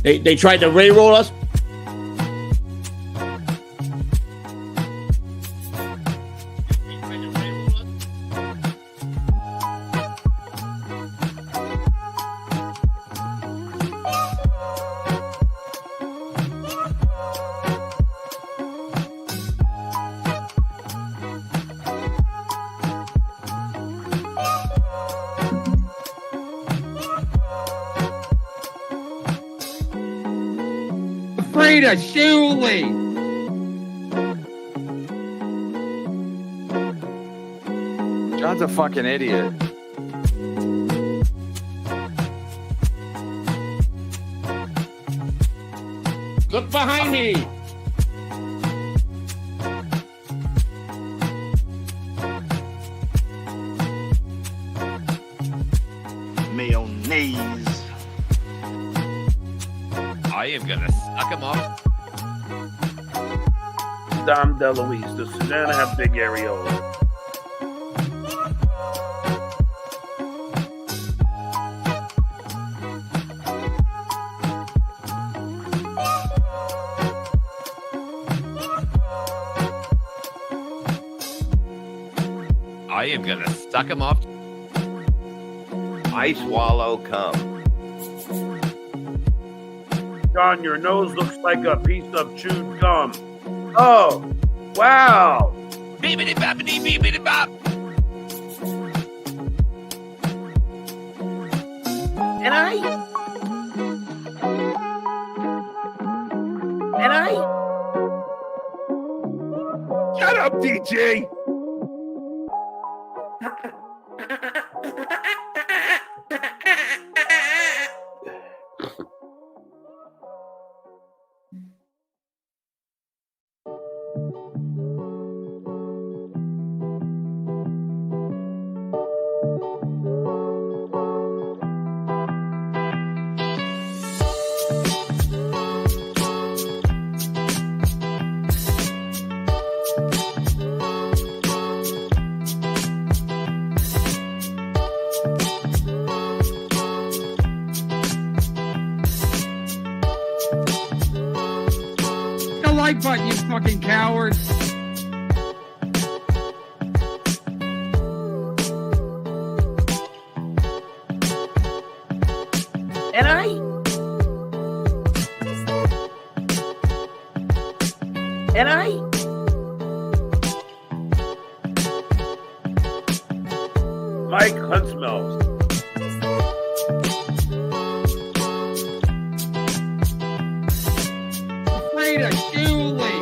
They tried to railroad us. Afraid of Shuli. John's a fucking idiot. Look behind me. Mayonnaise. I am gonna suck him off. Dom DeLuise. Does Susanna have big areola? I am gonna suck him off. I swallow cum. John, your nose looks like a piece of chewed gum. Oh, wow. Beepity boppity beepity bop. And I? Shut up, DJ. Like button, you fucking coward. And I? Mike Huntsmell. Afraid of Shuli.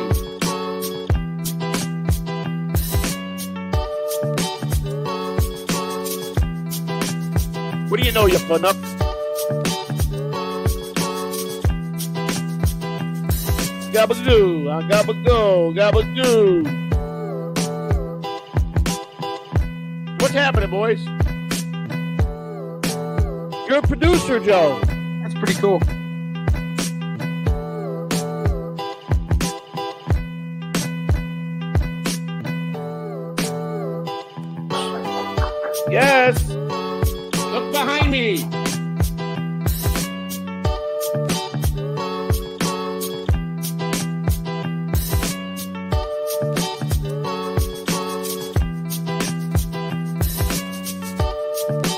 What do you know, you funup? Gabagoo, gabagoo, gabagoo. What's happening, boys? You're a producer, Joe. That's pretty cool. Yes. Look behind me.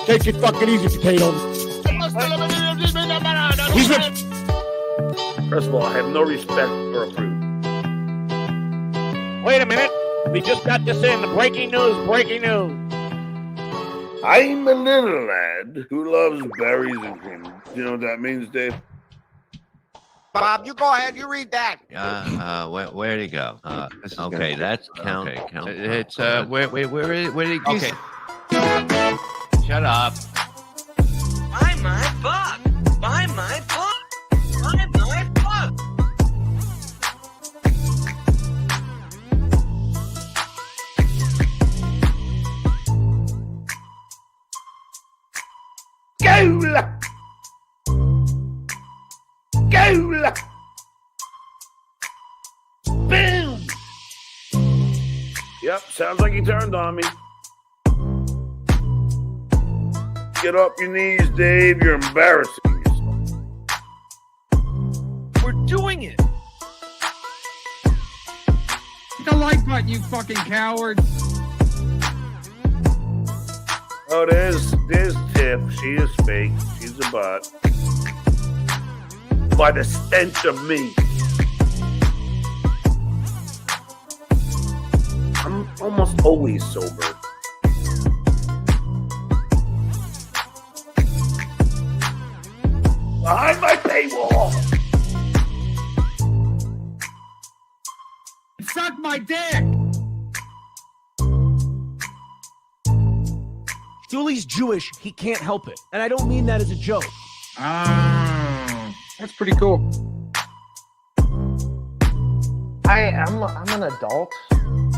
Take it fucking easy, potato. First of all, I have no respect or approve. Wait a minute. We just got this in. Breaking news, breaking news. I'm a little lad who loves berries and cream. You know what that means, Dave? Bob, you go ahead. You read that. Where'd he go? Okay, that's count. Okay, count. It's where did he? Okay. Shut up. Buy my book. Buy my book. Buy my book. Gola! Gola! Boom! Yep, sounds like he turned on me. Get off your knees, Dave. You're embarrassing yourself. We're doing it. Hit the like button, you fucking coward. Oh, there's Tiff. She is fake. She's a bot. By the stench of me. I'm almost always sober. Behind my paywall. Suck my dick. Shuli's Jewish. He can't help it. And I don't mean that as a joke. That's pretty cool. I'm an adult.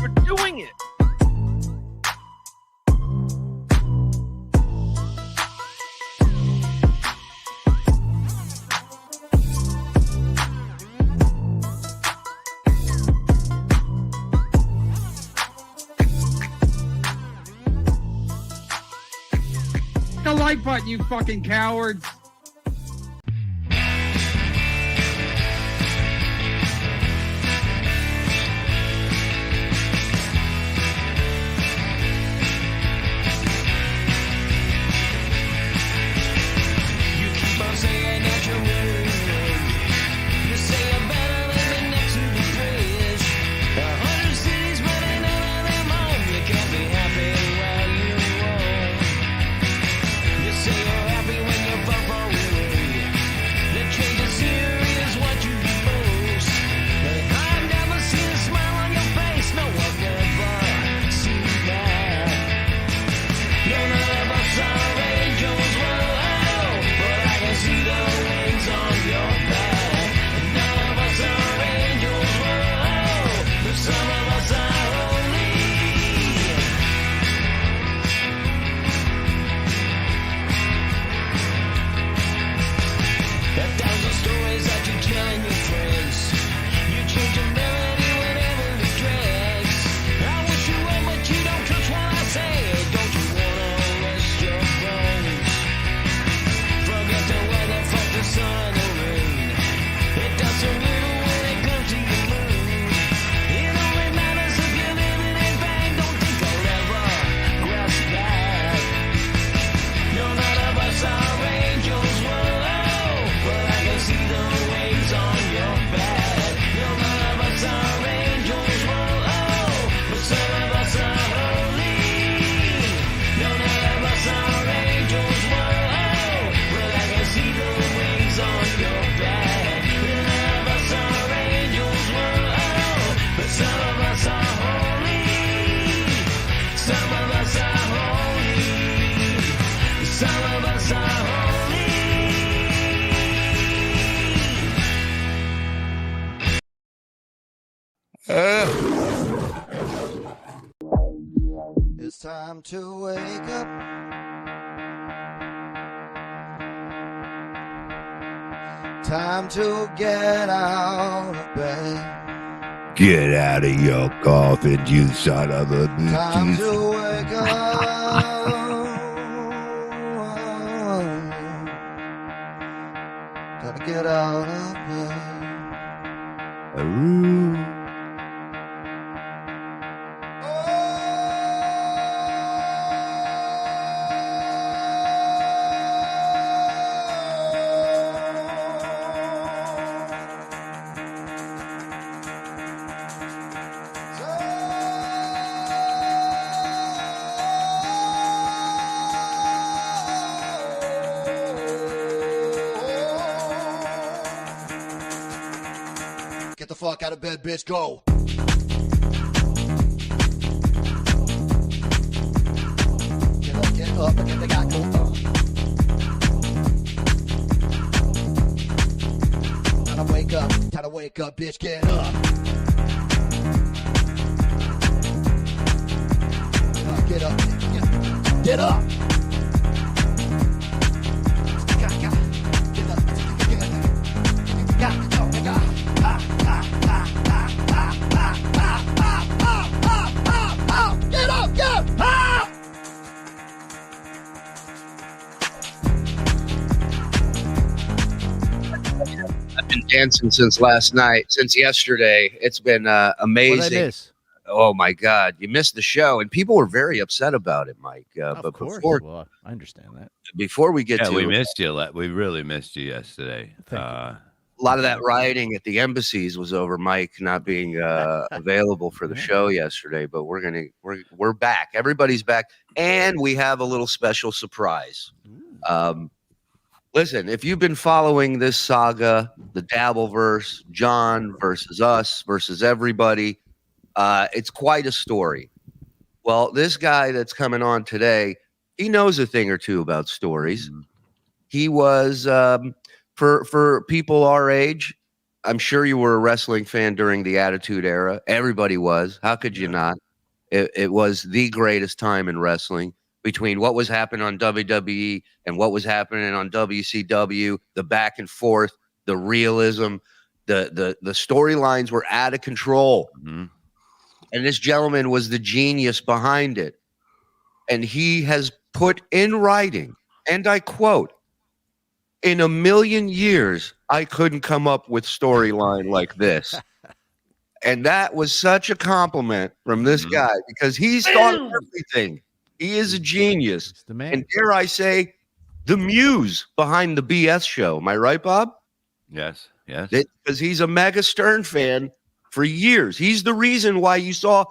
We're doing it. Hit the like button, you fucking cowards. It's time to wake up. Time to get out of bed. Get out of your coffin, you son of a bitch. Time to wake up. Gotta get out of bed. Ooh. Get the fuck out of bed, bitch. Go. Get up, get the guy go. Time to wake up, bitch. Get up. Get up. Get up. I've been dancing since last night, since yesterday. It's been amazing. What'd I miss? Oh my God, you missed the show, and people were very upset about it, Mike. Of But course. before Well, I understand that. we get to we missed you. We really missed you yesterday. Thank you. a lot of that rioting at the embassies was over Mike not being available for the show yesterday. But we're back. Everybody's back, and we have a little special surprise. Listen, if you've been following this saga, the Dabbleverse, John versus us versus everybody, it's quite a story. Well, this guy that's coming on today, he knows a thing or two about stories. He was, for people our age, I'm sure you were a wrestling fan during the Attitude Era. Everybody was. How could you not? It was the greatest time in wrestling. Between what was happening on WWE and what was happening on WCW, the back and forth, the realism, the storylines were out of control. And this gentleman was the genius behind it. And he has put in writing, and I quote, "In a million years, I couldn't come up with storyline like this." And that was such a compliment from this guy because he's thought of everything. He is a genius. It's the man. And dare I say, the muse behind the BS show. Am I right, Bob? Yes. Because he's a mega Stern fan for years. He's the reason why you saw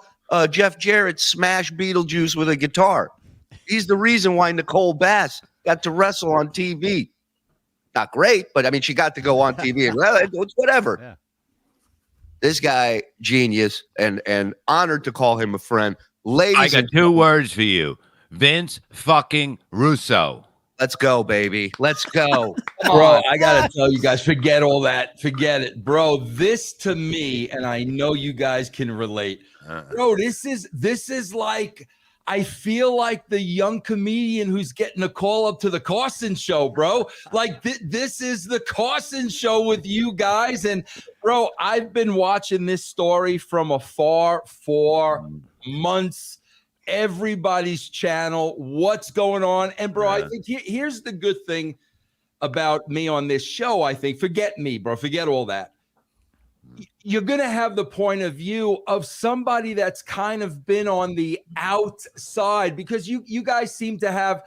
Jeff Jarrett smash Beetlejuice with a guitar. He's the reason why Nicole Bass got to wrestle on TV. Not great, but I mean, she got to go on TV and it's whatever. Yeah. This guy, genius, and honored to call him a friend. Ladies, I got two words for you: Vince fucking Russo. Let's go, baby. Let's go. Bro, I gotta tell you guys, forget all that. Forget it. Bro, this to me, and I know you guys can relate. Bro, this is like, I feel like the young comedian who's getting a call up to the Carson show, bro. Like this is the Carson show with you guys. And bro, I've been watching this story from afar for months. Everybody's channel, what's going on. And bro, I think here's the good thing about me on this show. I think, forget me, bro, forget all that. You're going to have the point of view of somebody that's kind of been on the outside, because you guys seem to have,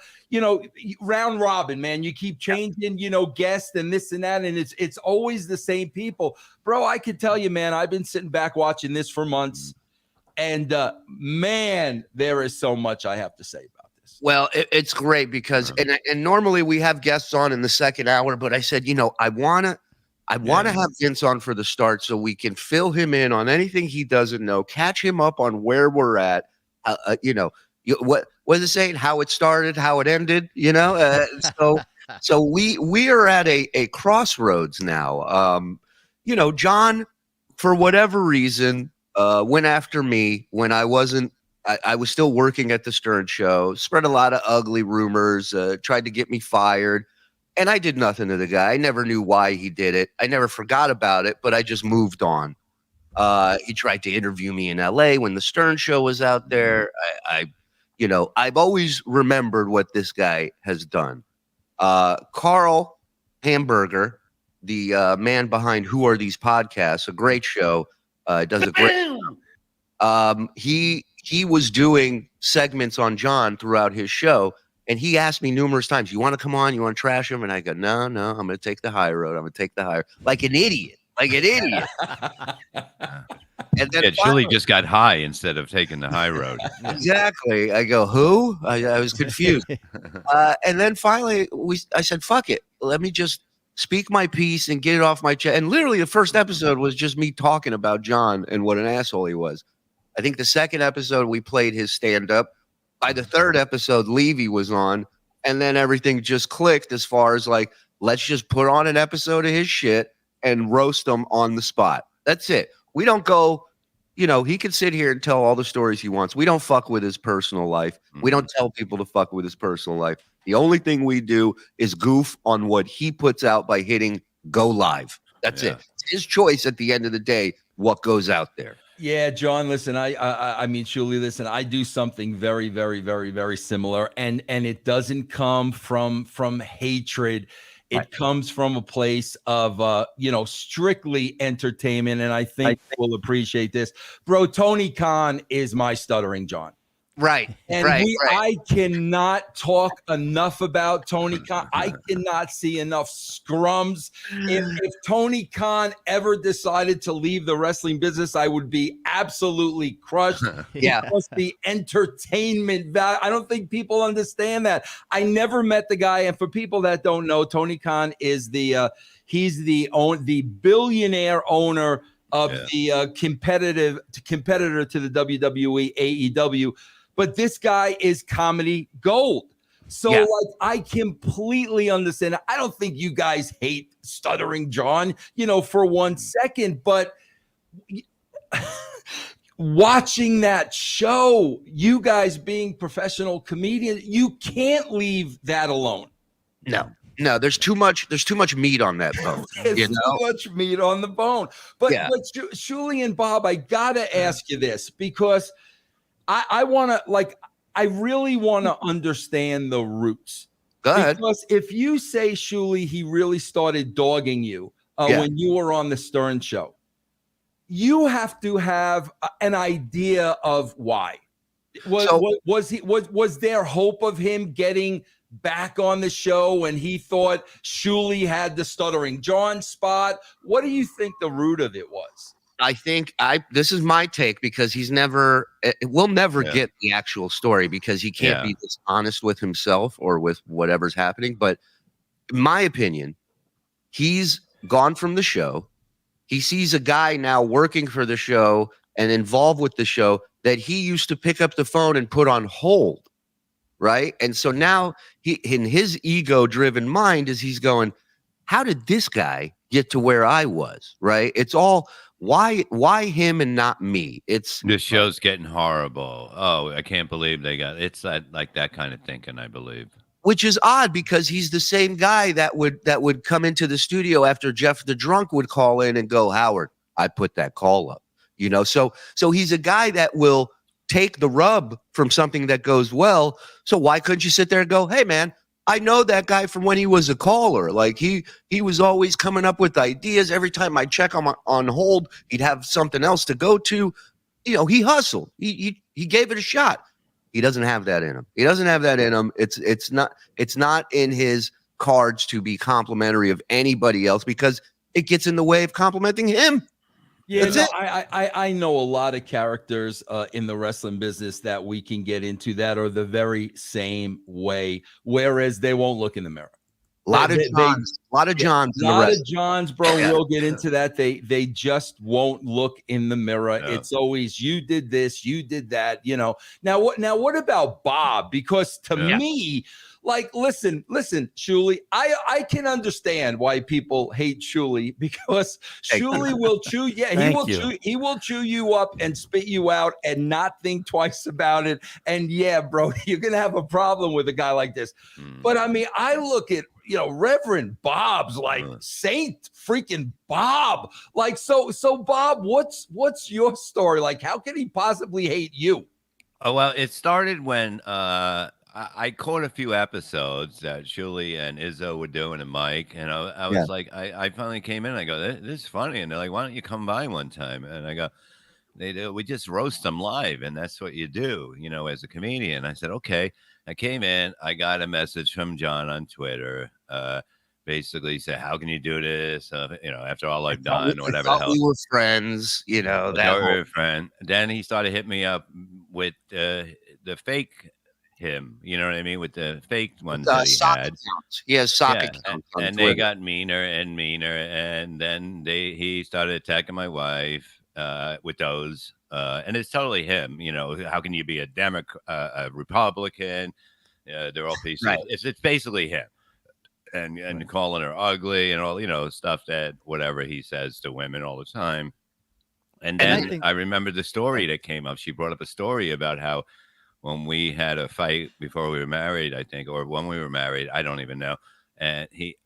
round robin, man. You keep changing, guests and this and that. And it's always the same people, bro. I could tell you, man, I've been sitting back watching this for months. And man, there is so much I have to say about this. Well, it's great because, and normally we have guests on in the second hour, but I said, I want to have Vince on for the start so we can fill him in on anything he doesn't know, catch him up on where we're at. What was it saying? How it started, how it ended. So we are at a crossroads now. John, for whatever reason, went after me when I wasn't. I was still working at the Stern Show. Spread a lot of ugly rumors. Tried to get me fired. And I did nothing to the guy. I never knew why he did it. I never forgot about it, but I just moved on. He tried to interview me in LA when the Stern Show was out there. I've always remembered what this guy has done. Carl Hamburger, the man behind Who Are These Podcasts, a great show, does a great job. He was doing segments on John throughout his show. And he asked me numerous times, "You want to come on? You want to trash him?" And I go, "No, I'm going to take the high road. I'm going to take the high road." Like an idiot. And then Shuli just got high instead of taking the high road. Exactly. I go, "Who?" I was confused. And then finally, I said, "Fuck it. Let me just speak my piece and get it off my chest." And literally, the first episode was just me talking about John and what an asshole he was. I think the second episode we played his stand-up. By the third episode, Levy was on, and then everything just clicked as far as like, let's just put on an episode of his shit and roast him on the spot. That's it. We don't go, he can sit here and tell all the stories he wants. We don't fuck with his personal life. We don't tell people to fuck with his personal life. The only thing we do is goof on what he puts out by hitting go live. That's it. It's his choice at the end of the day, what goes out there. Yeah, John, listen, I mean, Shuli, listen, I do something very, very, very, very similar. And it doesn't come from hatred. It comes from a place of, strictly entertainment. And I think we'll appreciate this. Bro, Tony Khan is my stuttering John. Right. And right. I cannot talk enough about Tony Khan. I cannot see enough scrums. If Tony Khan ever decided to leave the wrestling business, I would be absolutely crushed. Yeah. Because the entertainment value, I don't think people understand that. I never met the guy. And for people that don't know, Tony Khan is he's the billionaire owner of the competitor to the WWE, AEW. But this guy is comedy gold. So like, I completely understand. I don't think you guys hate Stuttering John, for 1 second, but watching that show, you guys being professional comedians, you can't leave that alone. No, there's too much meat on that bone. There's too much meat on the bone. But Shuli and Bob, I gotta ask you this, because I really want to understand the roots. Go ahead. Because if you say, Shuli, he really started dogging you when you were on the Stern Show, you have to have an idea of why. Was there hope of him getting back on the show and he thought Shuli had the Stuttering John spot? What do you think the root of it was? I think this is my take, because we'll never get the actual story, because he can't be this honest with himself or with whatever's happening. But in my opinion, he's gone from the show. He sees a guy now working for the show and involved with the show that he used to pick up the phone and put on hold. Right. And so now in his ego driven mind, he's going, how did this guy get to where I was? Right. It's all, why him and not me? The show's getting horrible. Oh, I can't believe it's like that kind of thinking, I believe. Which is odd, because he's the same guy that would come into the studio after Jeff the Drunk would call in and go, Howard, I put that call up. So he's a guy that will take the rub from something that goes well. So why couldn't you sit there and go, hey man, I know that guy from when he was a caller. Like he was always coming up with ideas. Every time I check on hold, he'd have something else to go to. He hustled. He gave it a shot. He doesn't have that in him. It's not in his cards to be complimentary of anybody else, because it gets in the way of complimenting him. Yeah, I know a lot of characters in the wrestling business that we can get into that are the very same way, whereas they won't look in the mirror. A lot of Johns, bro. We'll get into that. They just won't look in the mirror. Yeah. It's always, you did this, you did that. Now what about Bob? Because to me, like, listen, Shuli, I can understand why people hate Shuli, because Shuli will chew. Yeah, he will chew you up and spit you out and not think twice about it. And yeah, bro, you're gonna have a problem with a guy like this. But I mean, I look at Reverend Bob's like Saint freaking Bob. Like, so Bob, what's your story? Like, how can he possibly hate you? Oh, well, it started when I caught a few episodes that Shuli and Izzo were doing, and Mike, and I was like, I finally came in and I go, this is funny. And they're like, why don't you come by one time? And I go, we just roast them live. And that's what you do, as a comedian. I said, okay. I came in, I got a message from John on Twitter, basically said, how can you do this? After all I've done, or whatever the hell. We were friends, we were friends. Then he started hitting me up with the fake him, you know what I mean, with the fake ones that he had. Accounts. He has sock accounts on and Twitter. They got meaner and meaner, and then he started attacking my wife with those, and it's totally him. How can you be a Democrat, a Republican? They're all pieces. Right. It's basically him, and calling her ugly and all stuff that whatever he says to women all the time. And then I remember the story that came up. She brought up a story about how, when we had a fight before we were married, I think, or when we were married, I don't even know. And we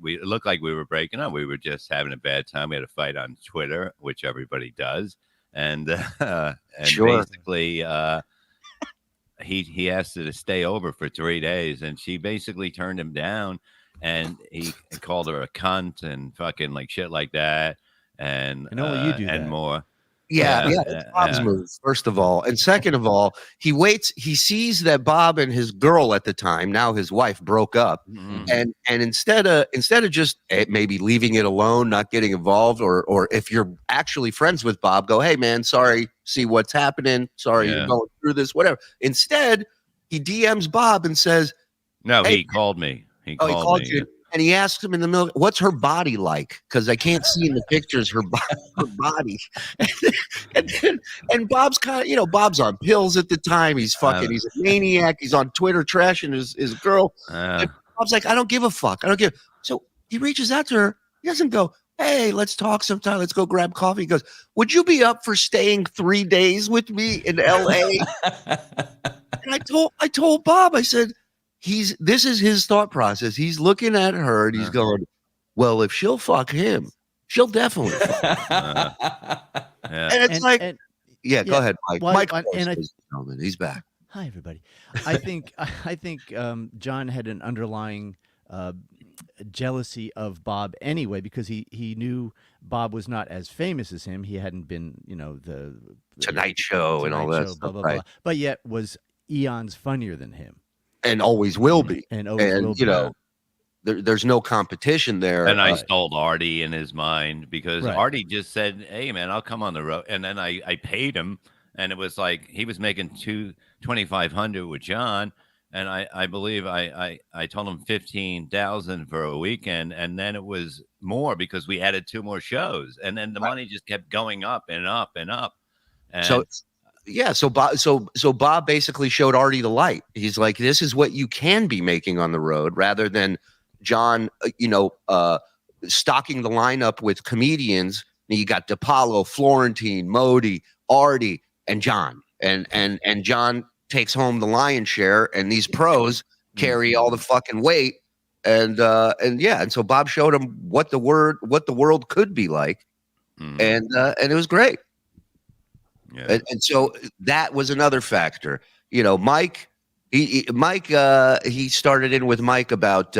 it looked like we were breaking up. We were just having a bad time. We had a fight on Twitter, which everybody does. And basically, he asked her to stay over for 3 days, and she basically turned him down. and he called her a cunt and fucking like shit like that, and only you do and that. more. Yeah, it's Bob's move, first of all. And second of all, he sees that Bob and his girl at the time, now his wife, broke up. And instead of just maybe leaving it alone, not getting involved, or if you're actually friends with Bob, go, hey man, sorry, see what's happening. Sorry you're going through this, whatever. Instead, he DMs Bob and says, no, hey, he called me. He called me. you. And he asks him in the middle, what's her body like? Because I can't see in the pictures her body. and Bob's kind of, Bob's on pills at the time. He's he's a maniac. He's on Twitter trashing his girl. And Bob's like, I don't give a fuck. I don't give. So he reaches out to her. He doesn't go, hey, let's talk sometime. Let's go grab coffee. He goes, would you be up for staying 3 days with me in LA? And I told Bob, I said, this is his thought process. He's looking at her and he's going, well, if she'll fuck him, she'll definitely fuck him. And it's go ahead, Mike. Well, Mike, he's back. Hi, everybody. I think John had an underlying jealousy of Bob anyway, because he knew Bob was not as famous as him. He hadn't been, the Tonight Show and all that stuff, blah, blah, blah, but yet was eons funnier than him. And always will be. And will be. There's no competition there. And I stole Artie in his mind because Right. Artie just said, hey, man, I'll come on the road. And then I paid him. And it was like he was making $2,500 with John. And I believe I told him 15,000 for a weekend. And then it was more because we added 2 more shows. And then the money just kept going up and up and up. And so Bob basically showed Artie the light. He's like, this is what you can be making on the road, rather than John, stocking the lineup with comedians. You got DePaulo, Florentine, Modi, Artie, and John, and John takes home the lion's share, and these pros carry all the fucking weight. And so Bob showed him what the world could be like, and it was great. Yeah. And so that was another factor. Mike, he started in with Mike about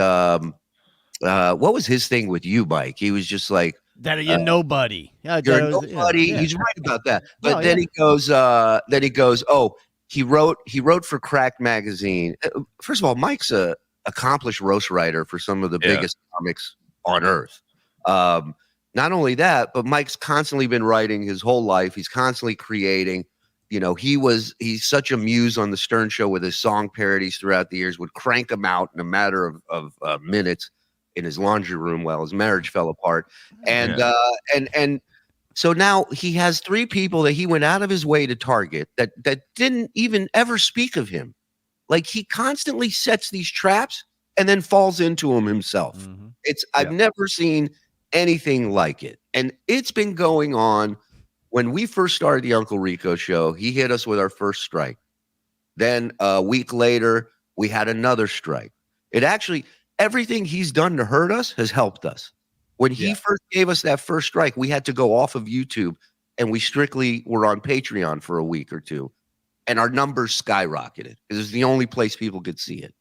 what was his thing with you, Mike? He was just like, that you're nobody. Yeah, you're nobody. Yeah. He's right about that. But then he goes, oh, he wrote for Crack Magazine. First of all, Mike's a accomplished roast writer for some of the biggest comics on earth. Not only that, but Mike's constantly been writing his whole life. He's constantly creating. He's such a muse on the Stern Show with his song parodies throughout the years, would crank them out in a matter of minutes in his laundry room while his marriage fell apart. And so now he has 3 people that he went out of his way to target that didn't even ever speak of him. Like, he constantly sets these traps and then falls into them himself. Mm-hmm. I've never seen anything like it. And it's been going on. When we first started the Uncle Rico show, he hit us with our first strike. Then a week later, we had another strike. Everything he's done to hurt us has helped us. When he first gave us that first strike, we had to go off of YouTube, and we strictly were on Patreon for a week or 2. And our numbers skyrocketed. It was the only place people could see it.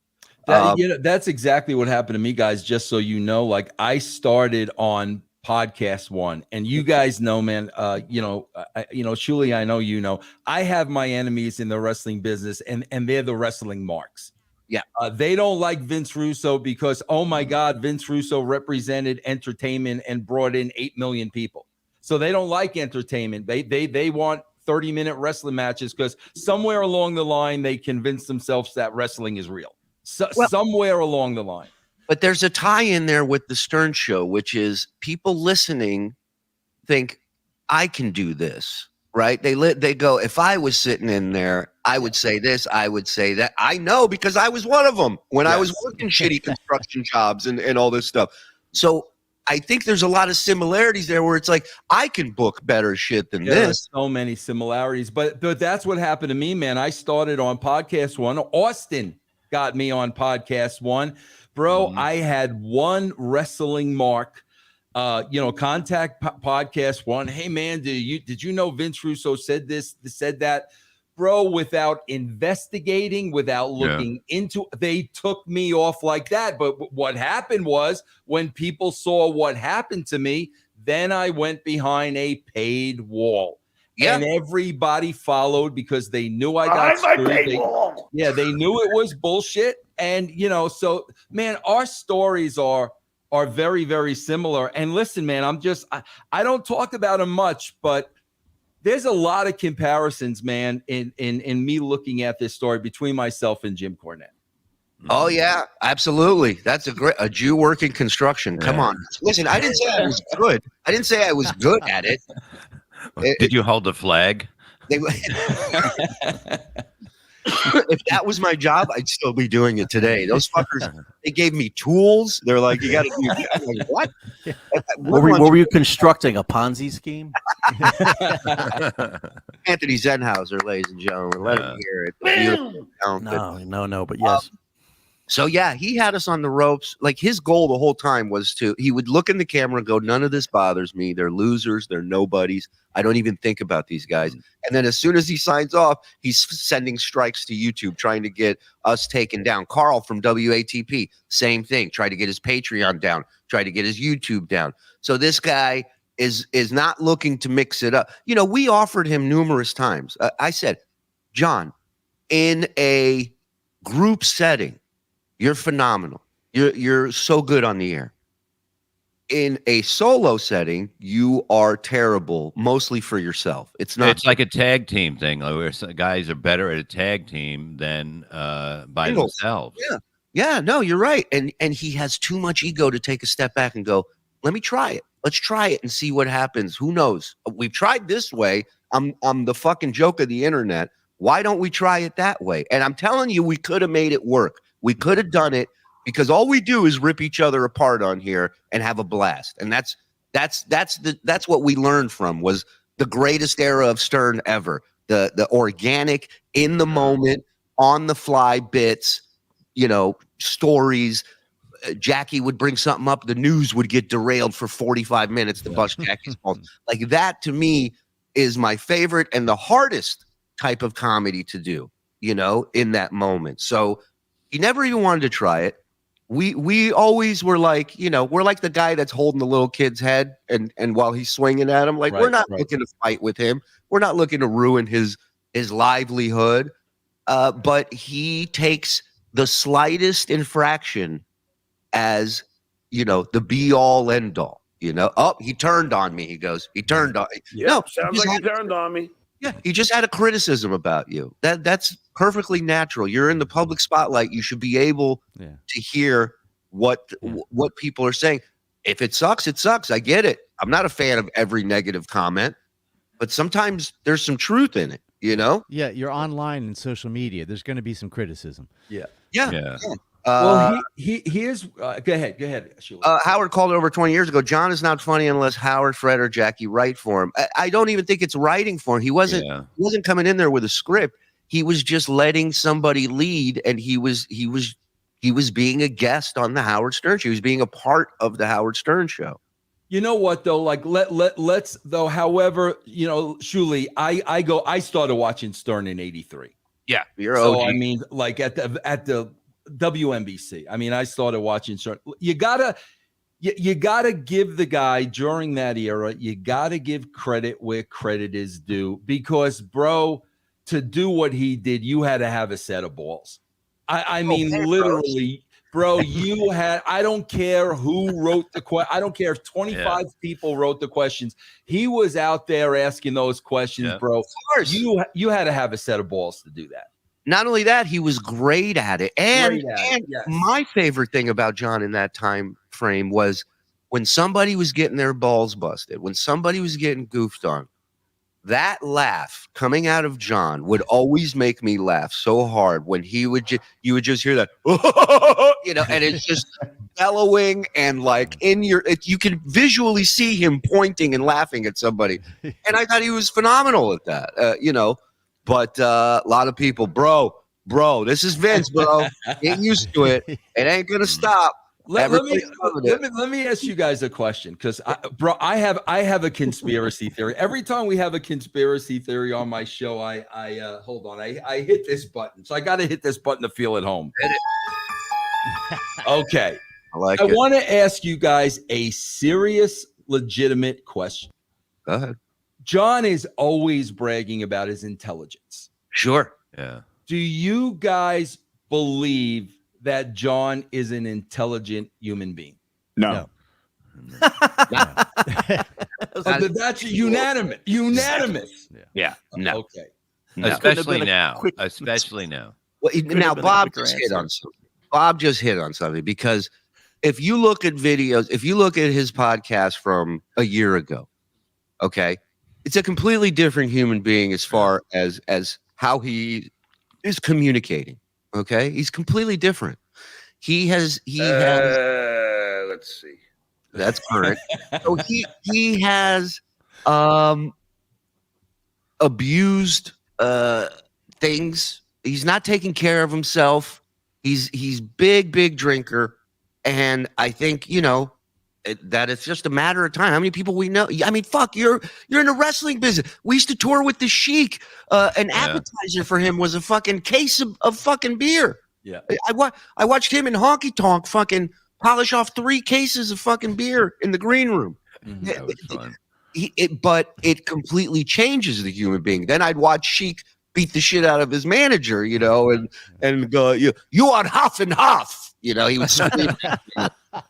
That's exactly what happened to me, guys. Just so you know, like, I started on Podcast One, and you guys know, man. Shuli, I know I have my enemies in the wrestling business, and they're the wrestling marks. Yeah, they don't like Vince Russo because, oh my God, Vince Russo represented entertainment and brought in 8 million people. So they don't like entertainment. They want 30-minute wrestling matches because somewhere along the line they convinced themselves that wrestling is real. Somewhere along the line. But there's a tie in there with the Stern Show, which is people listening think, I can do this, right? They go, if I was sitting in there, I would say this, I would say that. I know, because I was one of them when I was working shitty construction jobs and all this stuff. So I think there's a lot of similarities there where it's like, I can book better shit than this. So many similarities, but that's what happened to me, man. I started on Podcast One. Austin got me on Podcast One. Bro, I had one wrestling mark, contact Podcast One. Hey, man, did you know Vince Russo said this, said that? bro, without investigating, without looking into, they took me off like that. But what happened was when people saw what happened to me, then I went behind a paid wall. Yeah. And everybody followed because they knew I got screwed. They knew it was bullshit. And, you know, so, man, our stories are very, very similar. And listen, man, I don't talk about them much, but there's a lot of comparisons, man, in me looking at this story between myself and Jim Cornette. Oh yeah, absolutely. That's a Jew working construction. Come on, listen. I didn't say I was good. I didn't say I was good at it. Did you hold the flag? If that was my job, I'd still be doing it today. Those fuckers, they gave me tools. They're like, you got to do that. I'm like, what? What were you constructing? A Ponzi scheme? Anthony Zenhauser, ladies and gentlemen. Let him hear it. No, but yes. So yeah, he had us on the ropes. Like his goal the whole time was he would look in the camera and go, none of this bothers me. They're losers. They're nobodies. I don't even think about these guys. And then as soon as he signs off, he's sending strikes to YouTube, trying to get us taken down. Carl from WATP, same thing. Tried to get his Patreon down, tried to get his YouTube down. So this guy is not looking to mix it up. You know, we offered him numerous times. I said, John, in a group setting, you're phenomenal. You're so good on the air. In a solo setting, you are terrible, mostly for yourself. It's like a tag team thing, like where some guys are better at a tag team than by themselves. Yeah, no, you're right. And he has too much ego to take a step back and go, let me try it. Let's try it and see what happens. Who knows? We've tried this way. I'm the fucking joke of the internet. Why don't we try it that way? And I'm telling you, we could have made it work. We could have done it because all we do is rip each other apart on here and have a blast. And that's what we learned from was the greatest era of Stern ever. The organic, in the moment, on the fly bits, you know, stories. Jackie would bring something up, the news would get derailed for 45 minutes to bust Jackie's balls. Like that to me is my favorite and the hardest type of comedy to do, you know, in that moment. So he never even wanted to try it. We always were like, you know, we're like the guy that's holding the little kid's head and while he's swinging at him, like we're not looking to fight with him. We're not looking to ruin his livelihood. But he takes the slightest infraction as, you know, the be all end all, you know. Oh, he turned on me. He goes, he turned on me. Yeah, no, sounds like he turned on me. Yeah, he just had a criticism about you. That's perfectly natural. You're in the public spotlight. You should be able to hear what people are saying. If it sucks, it sucks. I get it. I'm not a fan of every negative comment, but sometimes there's some truth in it, you know? Yeah, you're online and social media. There's going to be some criticism. Yeah. Well, here's go ahead, Shuli. Howard called it over 20 years ago. John is not funny unless Howard, Fred, or Jackie write for him. I don't even think it's writing for him. He wasn't coming in there with a script. He was just letting somebody lead, and he was being a guest on the Howard Stern show. He was being a part of the Howard Stern show. You know what though? Like let's though. However, you know, Shuli, I started watching Stern in '83. Yeah, you're so OG. I mean, like at the WNBC. I mean, I started watching Stern. You gotta give the guy during that era. You gotta give credit where credit is due, because, bro, to do what he did, you had to have a set of balls. I mean, literally, bro. You had. I don't care who wrote the question. I don't care if 25 people wrote the questions. He was out there asking those questions, bro. Of course, you had to have a set of balls to do that. Not only that, he was great at it. And my favorite thing about John in that time frame was when somebody was getting their balls busted, when somebody was getting goofed on, that laugh coming out of John would always make me laugh so hard when you would just hear that, you know, and it's just bellowing and like you can visually see him pointing and laughing at somebody. And I thought he was phenomenal at that, you know. But a lot of people, bro, this is Vince, bro. Get used to it. It ain't gonna stop. Let me ask you guys a question, because bro, I have a conspiracy theory. Every time we have a conspiracy theory on my show, I hold on, I hit this button. So I got to hit this button to feel at home. Okay. I like I it. want to ask you guys a serious, legitimate question. Go ahead. John is always bragging about his intelligence. Sure. Yeah. Do you guys believe that John is an intelligent human being? No. That's unanimous. Unanimous. Yeah. No. Okay. No. Especially now. Especially now. Well, now Bob just hit on something. Bob just hit on something, because if you look at videos, if you look at his podcast from a year ago, okay, it's a completely different human being as far as how he is communicating. Okay, he's completely different. He has. Let's see. That's correct. So he has abused things. He's not taking care of himself. He's big drinker, and I think that it's just a matter of time. How many people we know? I mean, fuck, you're in the wrestling business. We used to tour with the Sheik. An appetizer for him was a fucking case of fucking beer. Yeah, I watched him and Honky Tonk fucking polish off 3 cases of fucking beer in the green room. That was fun. But it completely changes the human being. Then I'd watch Sheik beat the shit out of his manager, and go, you are half and half. He would scream,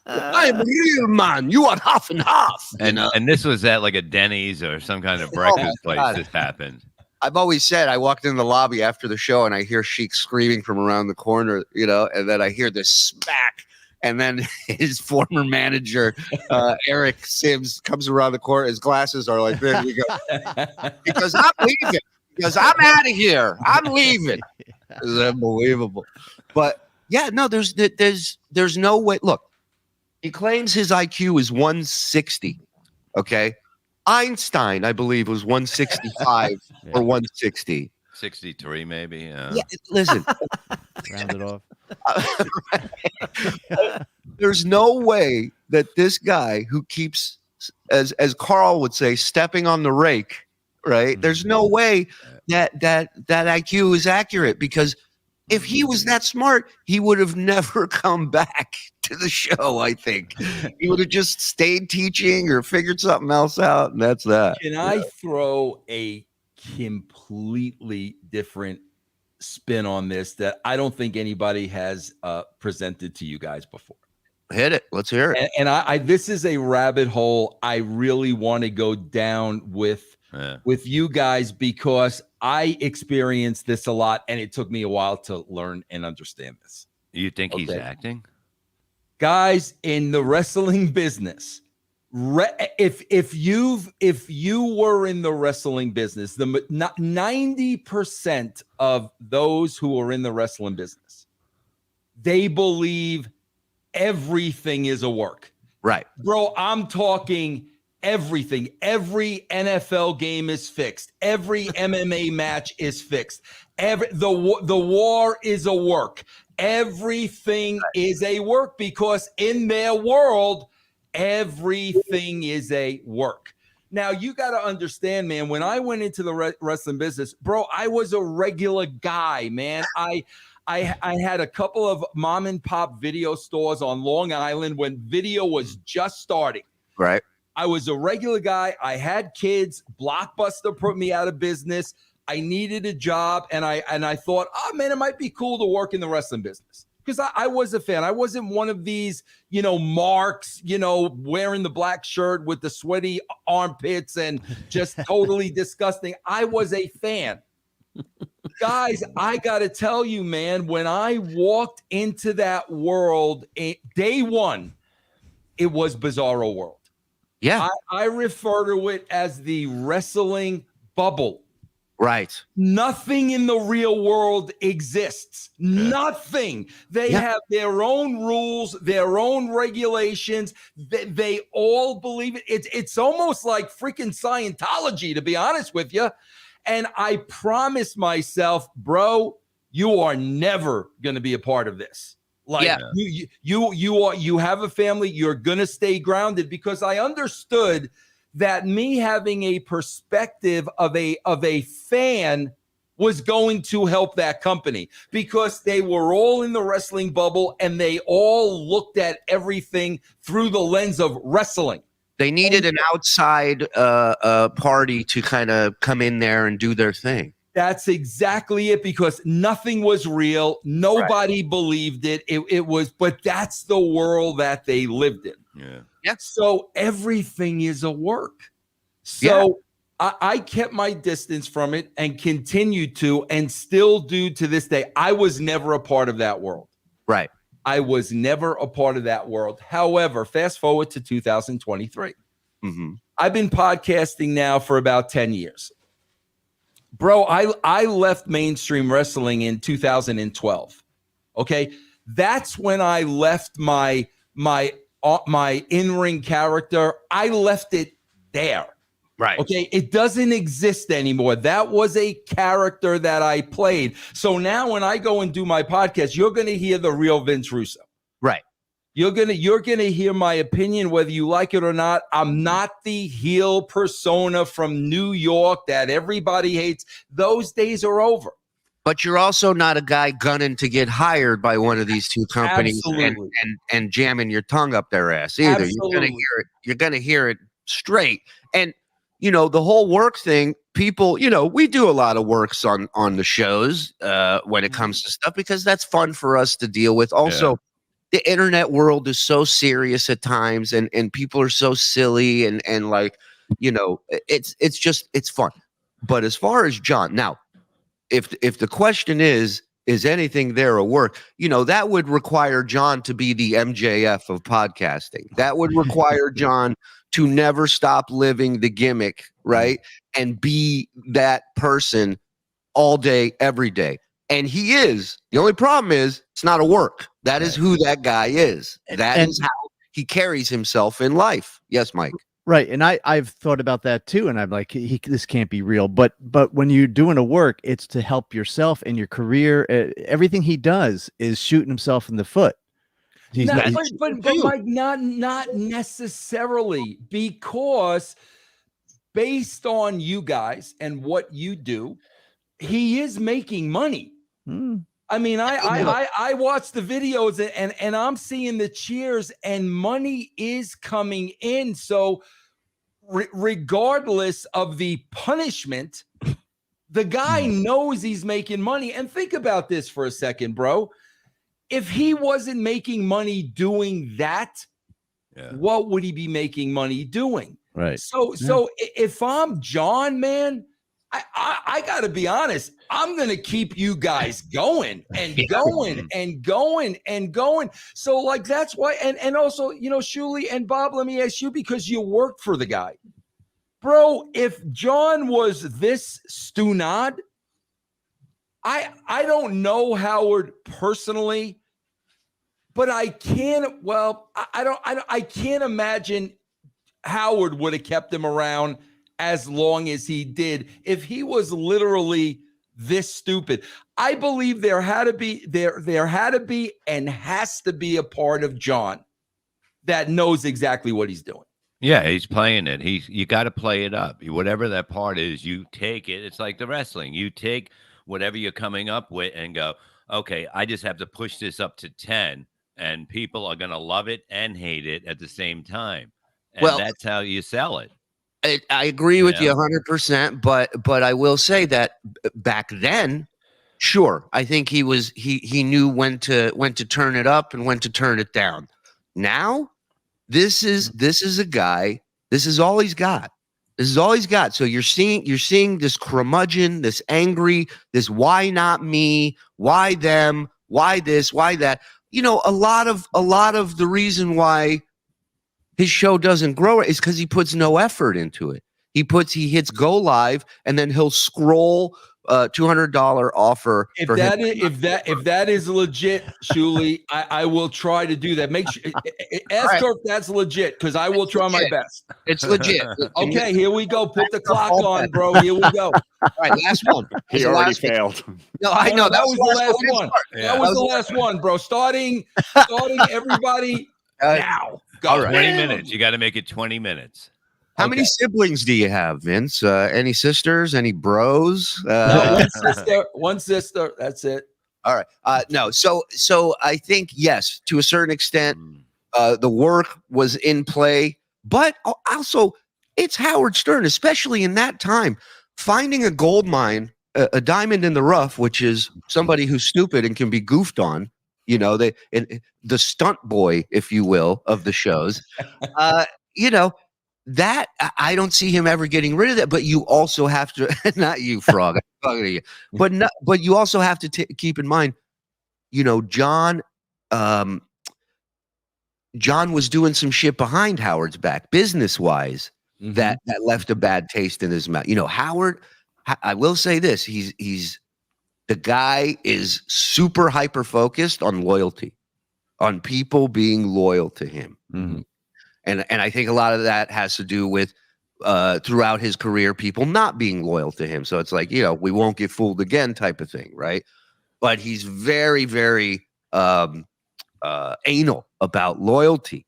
I am a real man. You are half and half. And this was at like a Denny's or some kind of breakfast place. God. This happened. I've always said, I walked in the lobby after the show and I hear Sheik screaming from around the corner, and then I hear this smack. And then his former manager, Eric Sims, comes around the corner. His glasses are like this. He goes, because I'm leaving. Because I'm out of here. I'm leaving. It's unbelievable. But yeah, no, there's no way. Look, he claims his IQ is 160. Okay. Einstein, I believe, was 165 or 160. 63, maybe. Yeah, listen. Round it off. There's no way that this guy who keeps, as Carl would say, stepping on the rake, right? There's no way that IQ is accurate, because if he was that smart, he would have never come back to the show. I think he would have just stayed teaching or figured something else out, and that's that. Can I throw a completely different spin on this that I don't think anybody has presented to you guys before? Hit it. Let's hear it. And I this is a rabbit hole I really want to go down with you guys, because I experienced this a lot and it took me a while to learn and understand this. You think he's acting? Guys, in the wrestling business, if you were in the wrestling business, the 90% of those who are in the wrestling business, they believe everything is a work. Right. Bro, I'm talking everything. Every NFL game is fixed. Every MMA match is fixed. The war is a work. Everything is a work, because in their world, everything is a work. Now, you got to understand, man, when I went into the wrestling business, bro, I was a regular guy, man. I had a couple of mom and pop video stores on Long Island when video was just starting. Right. I was a regular guy. I had kids. Blockbuster put me out of business. I needed a job, and I thought, oh man, it might be cool to work in the wrestling business, because I was a fan. I wasn't one of these, marks, wearing the black shirt with the sweaty armpits and just totally disgusting. I was a fan. Guys, I got to tell you, man, when I walked into that world, day one, it was Bizarro World. Yeah. I refer to it as the wrestling bubble. Right. Nothing in the real world exists. Nothing. They have their own rules, their own regulations. They all believe it. It's almost like freaking Scientology, to be honest with you. And I promised myself, bro, you are never going to be a part of this. Like you have a family, you're gonna stay grounded, because I understood that me having a perspective of a fan was going to help that company, because they were all in the wrestling bubble and they all looked at everything through the lens of wrestling. They needed an outside party to kind of come in there and do their thing. That's exactly it, because nothing was real. Nobody believed it. It was, but that's the world that they lived in. Yeah. So everything is a work. So I kept my distance from it and continued to, and still do to this day. I was never a part of that world. Right. I was never a part of that world. However, fast forward to 2023. I've been podcasting now for about 10 years. Bro, I left mainstream wrestling in 2012. Okay? That's when I left my in-ring character. I left it there. Right. Okay. It doesn't exist anymore. That was a character that I played. So now when I go and do my podcast, you're going to hear the real Vince Russo. Right. You're going to hear my opinion, whether you like it or not. I'm not the heel persona from New York that everybody hates. Those days are over. But you're also not a guy gunning to get hired by one of these two companies and jamming your tongue up their ass either. Absolutely. You're gonna hear it straight. And you know, the whole work thing, people, you know, we do a lot of works on the shows when it comes to stuff, because that's fun for us to deal with. Also, the internet world is so serious at times, and people are so silly, and like, you know, it's fun. But as far as John, now, if the question is anything there a work, you know, that would require John to be the MJF of podcasting. That would require John to never stop living the gimmick, right? And be that person all day, every day. And he is. The only problem is it's not a work. That is who that guy is. That is how he carries himself in life. Yes, Mike. Right. And I've thought about that too. And I'm like, this can't be real. But when you're doing a work, it's to help yourself and your career. Everything he does is shooting himself in the foot. But Mike, not necessarily, because based on you guys and what you do, he is making money. I mean, I watch the videos and I'm seeing the cheers, and money is coming in. So regardless of the punishment, the guy knows he's making money. And think about this for a second, bro. If he wasn't making money doing that, what would he be making money doing? Right. So if I'm John, man, I got to be honest. I'm going to keep you guys going and going and going and going. So like, that's why. And also, you know, Shuli and Bob, let me ask you, because you worked for the guy, bro. If John was this stunad, I don't know Howard personally, but I can't. Well, I can't imagine Howard would have kept him around as long as he did if he was literally this stupid. I believe there had to be and has to be a part of John that knows exactly what he's doing. Yeah, he's playing it. You got to play it up. Whatever that part is, you take it. It's like the wrestling. You take whatever you're coming up with and go, okay, I just have to push this up to 10, and people are going to love it and hate it at the same time. And that's how you sell it. I agree with you 100%, but I will say that back then, sure, I think he knew when to turn it up and when to turn it down. Now, this is a guy. This is all he's got. This is all he's got. So you're seeing this curmudgeon, this angry, this why not me, why them, why this, why that. You know, a lot of the reason why his show doesn't grow is because he puts no effort into it. He hits go live, and then he'll scroll $200 offer. If for that him. if that is legit, Shuli, I will try to do that. Make sure ask Right. her if that's legit, because I will try my best. It's legit. Okay, here we go. Put the clock on, bro. Here we go. All right, last one. He already failed. No, I know that was the last one. Yeah. That was the last one, bro. Starting everybody now. Go. All right. 20 minutes. You got to make it 20 minutes. How many siblings do you have, Vince? Any sisters? Any bros? One sister. That's it. All right. No. So I think yes, to a certain extent, the work was in play, but also it's Howard Stern, especially in that time, finding a gold mine, a diamond in the rough, which is somebody who's stupid and can be goofed on. You know, the stunt boy, if you will, of the shows. You know. That I don't see him ever getting rid of that, but you also have to not you, Frog, I'm talking to you, but you also have to keep in mind, you know, John was doing some shit behind Howard's back, business wise, that left a bad taste in his mouth. You know, Howard, I will say this: he's the guy is super hyper focused on loyalty, on people being loyal to him. And I think a lot of that has to do with throughout his career, people not being loyal to him. So it's like, you know, we won't get fooled again type of thing, right? But he's very, very anal about loyalty.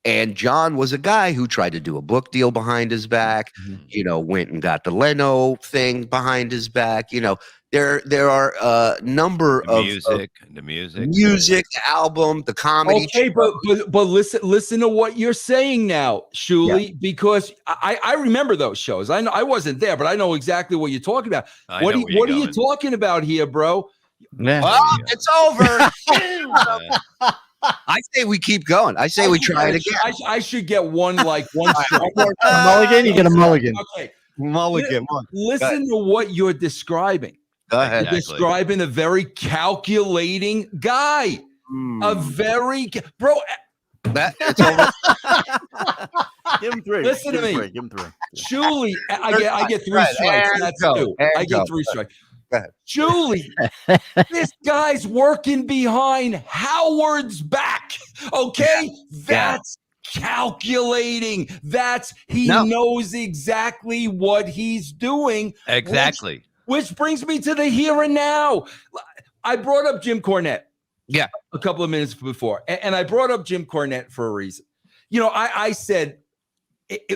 And John was a guy who tried to do a book deal behind his back, you know, went and got the Leno thing behind his back. You know, there are a number of the music, the album, the comedy. Okay, but listen to what you're saying now, Shuli, because I remember those shows. I know I wasn't there, but I know exactly what you're talking about. What are you talking about here, bro? Well, it's over. I say we keep going. I say we try it again. I should get one strike. Mulligan, you get a mulligan. Okay. Mulligan. Listen to what you're describing. Go ahead. You're describing a very calculating guy. A very bro. It's over. Give him three. Listen to me. Give him three. Shuli, I get three strikes. That's two. I get three strikes. Julie, this guy's working behind Howard's back. Okay, that's calculating. He knows exactly what he's doing. Exactly. Which brings me to the here and now. I brought up Jim Cornette. Yeah, a couple of minutes before, and I brought up Jim Cornette for a reason. You know, I said,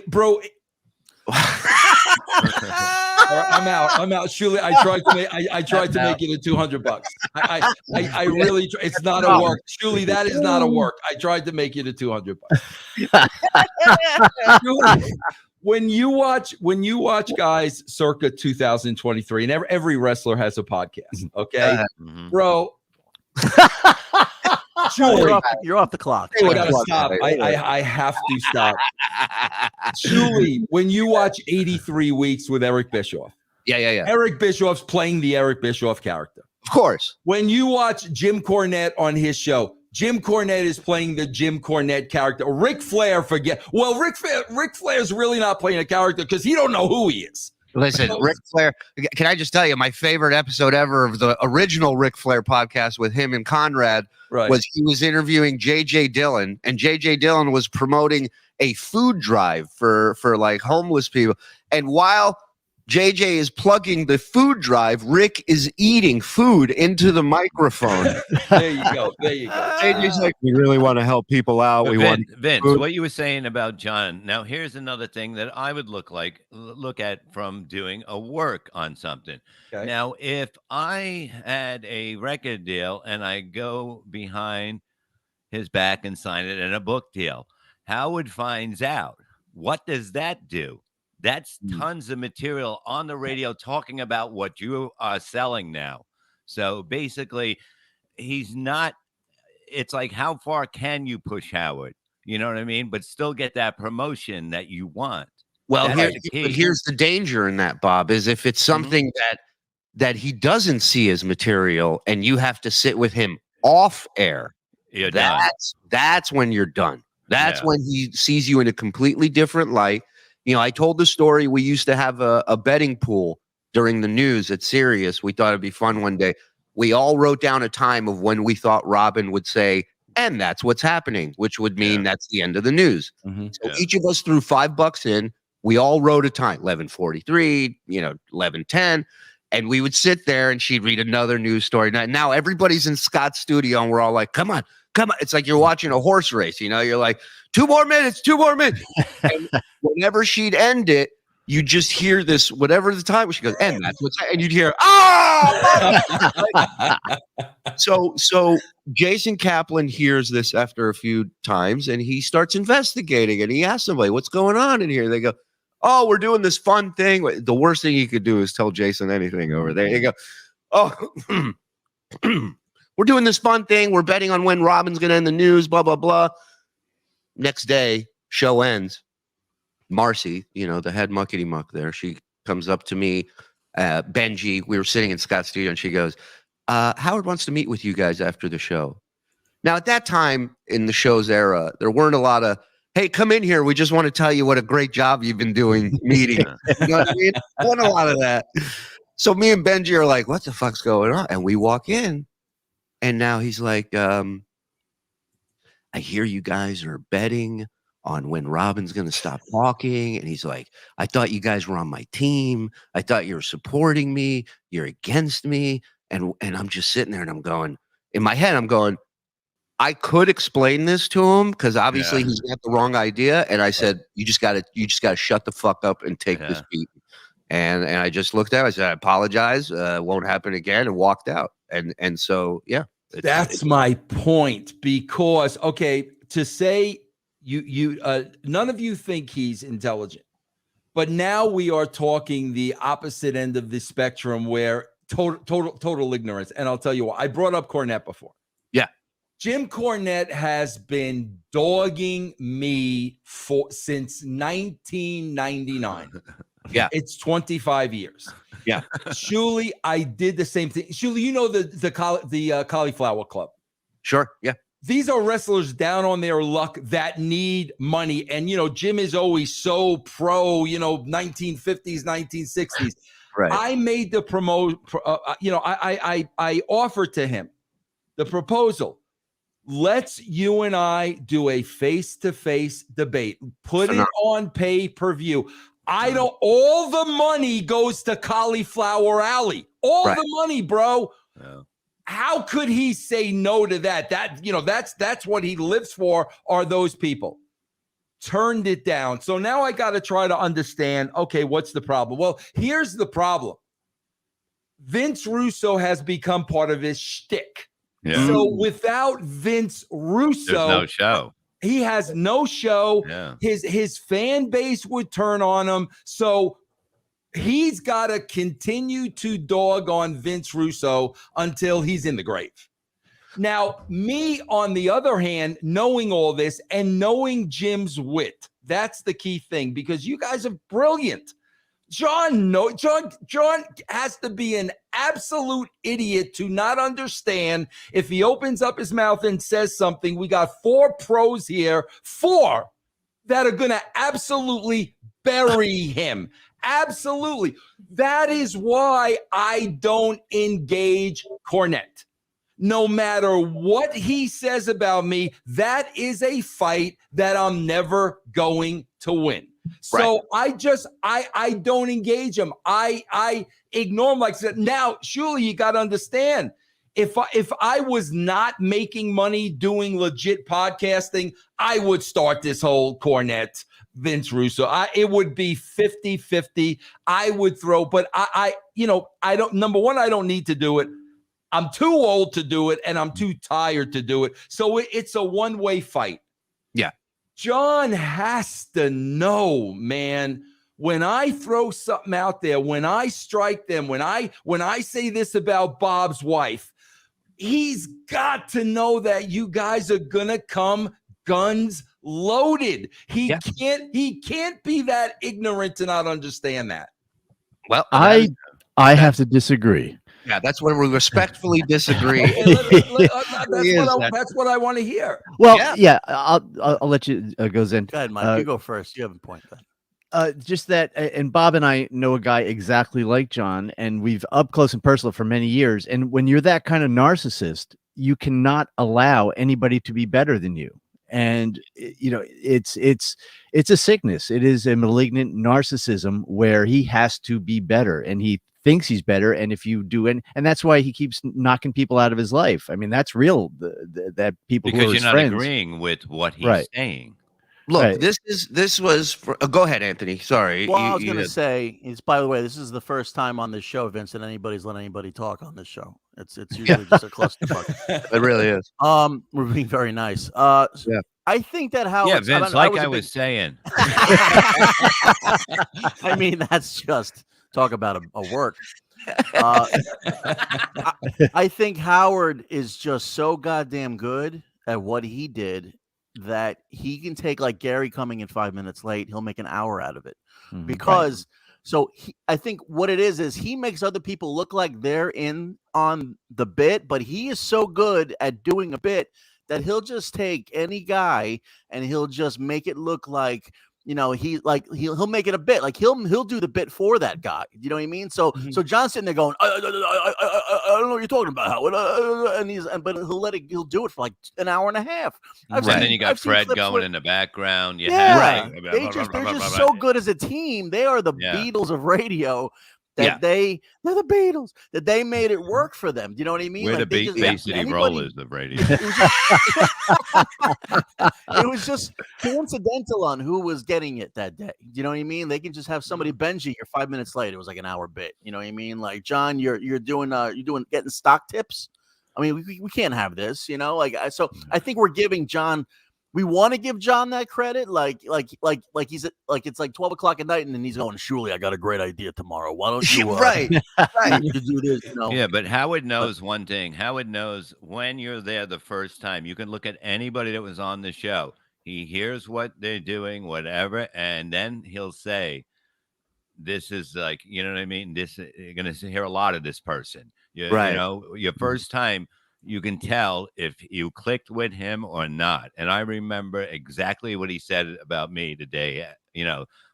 bro. I'm out. Shuli, I tried to make it $200. I really. It's not a work. Shuli, that is not a work. I tried to make it $200. Shuli, when you watch guys circa 2023, and every wrestler has a podcast, okay, bro. You're off the clock. I gotta stop. I have to stop. Shuli, when you watch 83 Weeks with Eric Bischoff, yeah. Eric Bischoff's playing the Eric Bischoff character. Of course. When you watch Jim Cornette on his show, Jim Cornette is playing the Jim Cornette character. Ric Flair, Ric Flair's really not playing a character because he don't know who he is. Listen, Ric Flair, can I just tell you, my favorite episode ever of the original Ric Flair podcast with him and Conrad was he was interviewing J.J. Dillon, and J.J. Dillon was promoting a food drive for like homeless people. And while JJ is plugging the food drive, Rick is eating food into the microphone. There you go. JJ's like, we really want to help people out. Vince, what you were saying about John. Now, here's another thing that I would look at from doing a work on something. Okay. Now, if I had a record deal and I go behind his back and sign it in a book deal, Howard finds out. What does that do? That's tons of material on the radio talking about what you are selling now. So basically, he's not, it's like, how far can you push Howard? You know what I mean? But still get that promotion that you want. Well, here's the danger in that, Bob, is if it's something that he doesn't see as material and you have to sit with him off air, that's when you're done. That's when he sees you in a completely different light. You know, I told the story. We used to have a betting pool during the news at Sirius. We thought it'd be fun one day. We all wrote down a time of when we thought Robin would say, and that's what's happening, which would mean that's the end of the news. So each of us threw $5 in. We all wrote a time, 11:43, 11:10. And we would sit there and she'd read another news story. Now everybody's in Scott's studio and we're all like, come on. It's like you're watching a horse race. You're like, 2 more minutes. And whenever she'd end it, you just hear this, whatever the time, she goes, and that's what's, and you'd hear, So Jason Kaplan hears this after a few times and he starts investigating and he asks somebody, what's going on in here? They go, oh, we're doing this fun thing. The worst thing you could do is tell Jason anything over there. You go, oh, we're doing this fun thing. We're betting on when Robin's going to end the news, blah, blah, blah. Next day, show ends. Marcy, the head muckety muck there, she comes up to me, Benji, we were sitting in Scott's studio, and she goes, Howard wants to meet with you guys after the show. Now, at that time in the show's era, there weren't a lot of, hey, come in here. We just want to tell you what a great job you've been doing meeting. You know what I mean? There wasn't a lot of that. So me and Benji are like, what the fuck's going on? And we walk in, and now he's like, I hear you guys are betting on when Robin's going to stop talking. And he's like, I thought you guys were on my team. I thought you were supporting me. You're against me. And I'm just sitting there and I'm going, in my head, I'm going, I could explain this to him because obviously he's got the wrong idea. And I said, you just gotta shut the fuck up and take this beat. And I just looked at him. I said, I apologize. Won't happen again, and walked out. And so, yeah. That's my point, because, okay, to say you none of you think he's intelligent, but now we are talking the opposite end of the spectrum where total ignorance. And I'll tell you what, I brought up Cornette before. Yeah. Jim Cornette has been dogging me since 1999. Yeah. It's 25 years. Yeah. Shuli, I did the same thing. Shuli, the Cauliflower Club. Sure. Yeah. These are wrestlers down on their luck that need money. And, Jim is always so pro, 1950s, 1960s. Right. I made the I offered to him the proposal. Let's you and I do a face-to-face debate. Put it on pay-per-view. All the money goes to Cauliflower Alley. All the money, bro. Yeah. How could he say no to that? That's what he lives for, are those people. Turned it down. So now I got to try to understand, okay, what's the problem? Well, here's the problem. Vince Russo has become part of his shtick. Yeah. So without Vince Russo, there's no show. He has no show. Yeah. His fan base would turn on him. So he's got to continue to dog on Vince Russo until he's in the grave. Now, me, on the other hand, knowing all this and knowing Jim's wit, that's the key thing, because you guys are brilliant. John has to be an absolute idiot to not understand if he opens up his mouth and says something. We got 4 pros here, 4 that are going to absolutely bury him. Absolutely. That is why I don't engage Cornette. No matter what he says about me, that is a fight that I'm never going to win. So I don't engage him. I ignore him. Like I said, now, Shuli, you got to understand, if I was not making money doing legit podcasting, I would start this whole Cornette Vince Russo. It would be 50-50. I would throw, but I don't, number one, I don't need to do it. I'm too old to do it, and I'm too tired to do it. So it's a one-way fight. Yeah. John has to know, man, when I throw something out there, when I strike them, when I say this about Bob's wife, he's got to know that you guys are going to come guns loaded. He can't be that ignorant to not understand that. Well, I have to disagree. Yeah, that's where we respectfully disagree. That's what I want to hear. Well, yeah, I'll let you go, Zen. Go ahead, Mike. You go first. You have a point. Just that, and Bob and I know a guy exactly like John, and we've up close and personal for many years. And when you're that kind of narcissist, you cannot allow anybody to be better than you. And it's a sickness. It is a malignant narcissism where he has to be better, and he thinks he's better. And if you do, and that's why he keeps knocking people out of his life. I mean, that's real. That people because who are you're his not friends. agreeing with what he's saying. Look, Right. this was for. Go ahead, Anthony. Sorry. Well, I was going to say is, by the way, this is the first time on this show, Vince, that anybody's let anybody talk on this show. It's usually just a clusterfuck. It really is. We're being very nice. I think that Howard. Yeah, Vince, I was saying. I mean, that's just talk about a work. I think Howard is just so goddamn good at what he did that he can take, like Gary coming in 5 minutes late, he'll make an hour out of it. Because I think what it is he makes other people look like they're in on the bit, but he is so good at doing a bit that he'll just take any guy and he'll just make it look like, he'll make it a bit, like he'll do the bit for that guy. You know what I mean? So John's sitting there going, I don't know what you're talking about, Howard. But he'll do it for like an hour and a half. And then you got Fred going in the background. They're just so good as a team. They are the Beatles of radio. They're the Beatles. That they made it work for them. Do you know what I mean? We're the Bay City Rollers of radio. It was just coincidental on who was getting it that day. Do you know what I mean? They can just have somebody Benji here 5 minutes late. It was like an hour bit. You know what I mean? Like, John, you're getting stock tips. I mean, we can't have this. So I think we're giving John. We want to give John that credit, like he's like it's like 12 o'clock at night, and then he's going, Shuli, I got a great idea tomorrow. Why don't you right? You do this, Yeah, but Howard knows one thing. Howard knows when you're there the first time. You can look at anybody that was on the show. He hears what they're doing, whatever, and then he'll say, "This is like, you know what I mean? You're gonna hear a lot of this person. You know, your first time." You can tell if you clicked with him or not. And I remember exactly what he said about me today,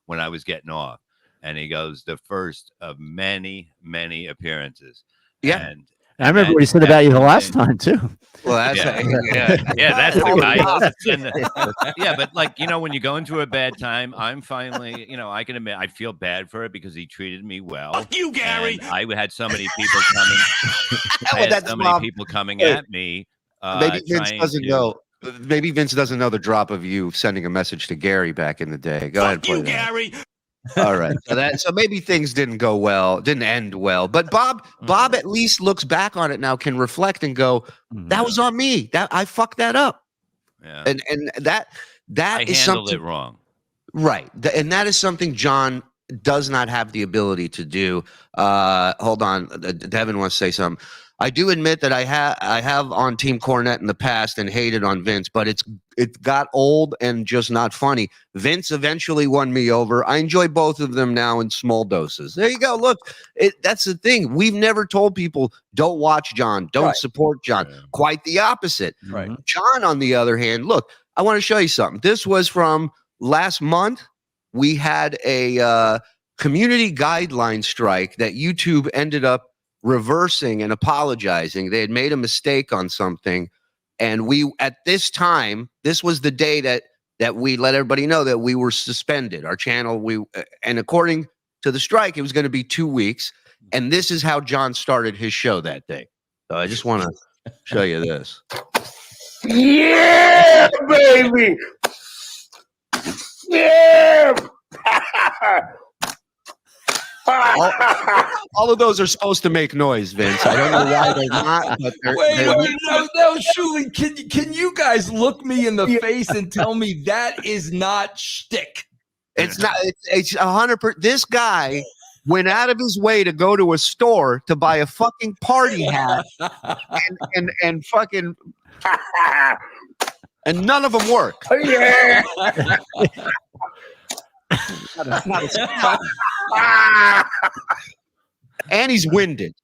when I was getting off. And he goes, the first of many, many appearances. Yeah. And I remember what he said about you the last time, too. Well, that's that's the guy. Yeah, but like, when you go into a bad time, I'm finally, I can admit I feel bad for it because he treated me well. Fuck you, Gary. I had so many people coming. People coming at me. Maybe Vince doesn't know. Maybe Vince doesn't know the drop of you sending a message to Gary back in the day. Go ahead, play that. Gary. All right. So maybe things didn't end well. But Bob at least looks back on it now, can reflect and go, that was on me. That I fucked that up. Yeah. And that I is handled something it wrong. Right. And that is something John does not have the ability to do. Hold on. Devin wants to say something. I do admit that I have on Team Cornette in the past and hated on Vince, but it got old and just not funny. Vince eventually won me over. I enjoy both of them now in small doses. There you go. Look, that's the thing. We've never told people don't watch John, don't support John. Yeah. Quite the opposite. Right. John, on the other hand, look, I want to show you something. This was from last month. We had a community guideline strike that YouTube ended up reversing and apologizing. They had made a mistake on something, and we at this time, this was the day that we let everybody know that we were suspended. Our channel, and according to the strike, it was going to be 2 weeks, and this is how John started his show that day. So I just want to show you this. Yeah, baby. Yeah. All of those are supposed to make noise, Vince. I don't know why they're not. But Wait, no, Shuli, can you guys look me in the face and tell me that is not shtick? It's not. It's 100%. This guy went out of his way to go to a store to buy a fucking party hat and fucking and none of them work. Yeah. And he's winded.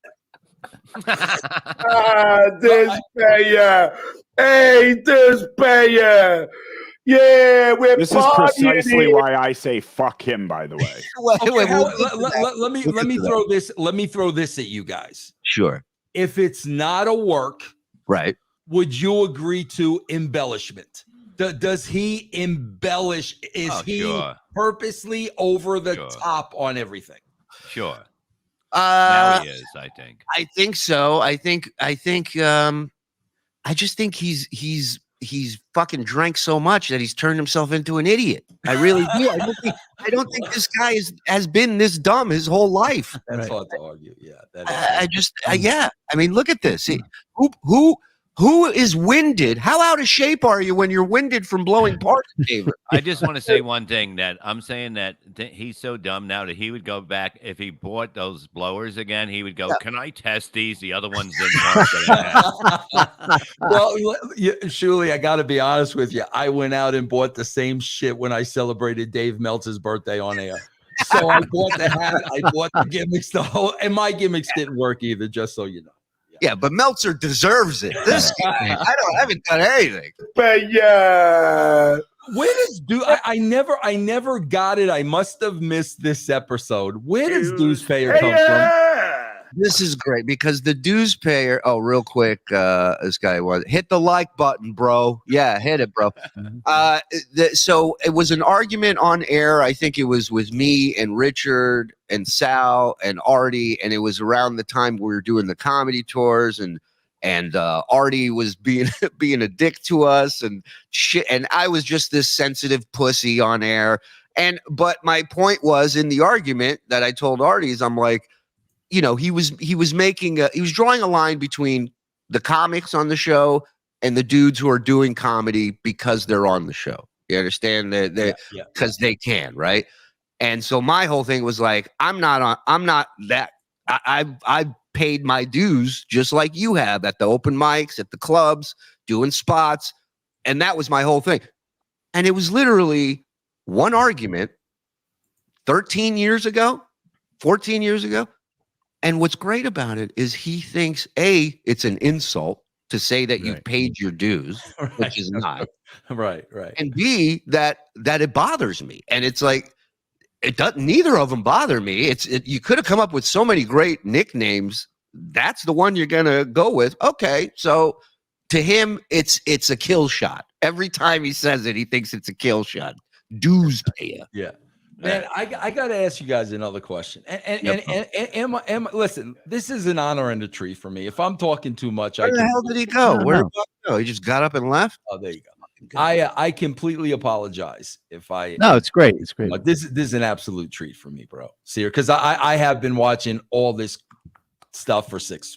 This payer. Hey, this payer. Yeah, we're This is precisely why I say fuck him. By the way, let me throw this at you guys. Sure. If it's not a work, right? Would you agree to embellishment? Does he embellish? Is he purposely over the top on everything? Sure. Now he is, I think. I think so. I just think he's fucking drank so much that he's turned himself into an idiot. I really do. I don't think this guy has been this dumb his whole life. That's hard to argue. Yeah. I mean, look at this. Who is winded? How out of shape are you when you're winded from blowing party favor? I just want to say one thing, that I'm saying that he's so dumb now that he would go back if he bought those blowers again. He would go, "Can I test these? The other ones didn't work." Well, Shuli, I got to be honest with you. I went out and bought the same shit when I celebrated Dave Meltzer's birthday on air. So I bought the hat, I bought the gimmicks, and my gimmicks didn't work either. Just so you know. Yeah, but Meltzer deserves it. This guy, I haven't done anything. But yeah, where does I never got it. I must have missed this episode. Where does dues payer come from? This is great because the dues payer. Oh, real quick, this guy was hit the like button, bro. Yeah, hit it, bro. So it was an argument on air. I think it was with me and Richard and Sal and Artie, and it was around the time we were doing the comedy tours, and Artie was being a dick to us and shit, and I was just this sensitive pussy on air. But my point was in the argument that I told Artie is I'm like, you know, he was drawing a line between the comics on the show and the dudes who are doing comedy because they're on the show. You understand that because they can, right? And so my whole thing was like, I'm not that. I've paid my dues just like you have at the open mics, at the clubs, doing spots, and that was my whole thing. And it was literally one argument 13 years ago, 14 years ago. And what's great about it is he thinks, A, it's an insult to say that you've paid your dues, which is not. Right. And B, that it bothers me. And it's like, it doesn't, neither of them bother me. You could have come up with so many great nicknames. That's the one you're going to go with. Okay. So to him, it's a kill shot. Every time he says it, he thinks it's a kill shot. Dues payer. Yeah. Man, I got to ask you guys another question. And listen, this is an honor and a treat for me. If I'm talking too much, where the hell did he go? Where did he go? He just got up and left. Oh, there you go. I completely apologize if I. No, it's great. It's great. This is an absolute treat for me, bro. See, because I have been watching all this stuff for six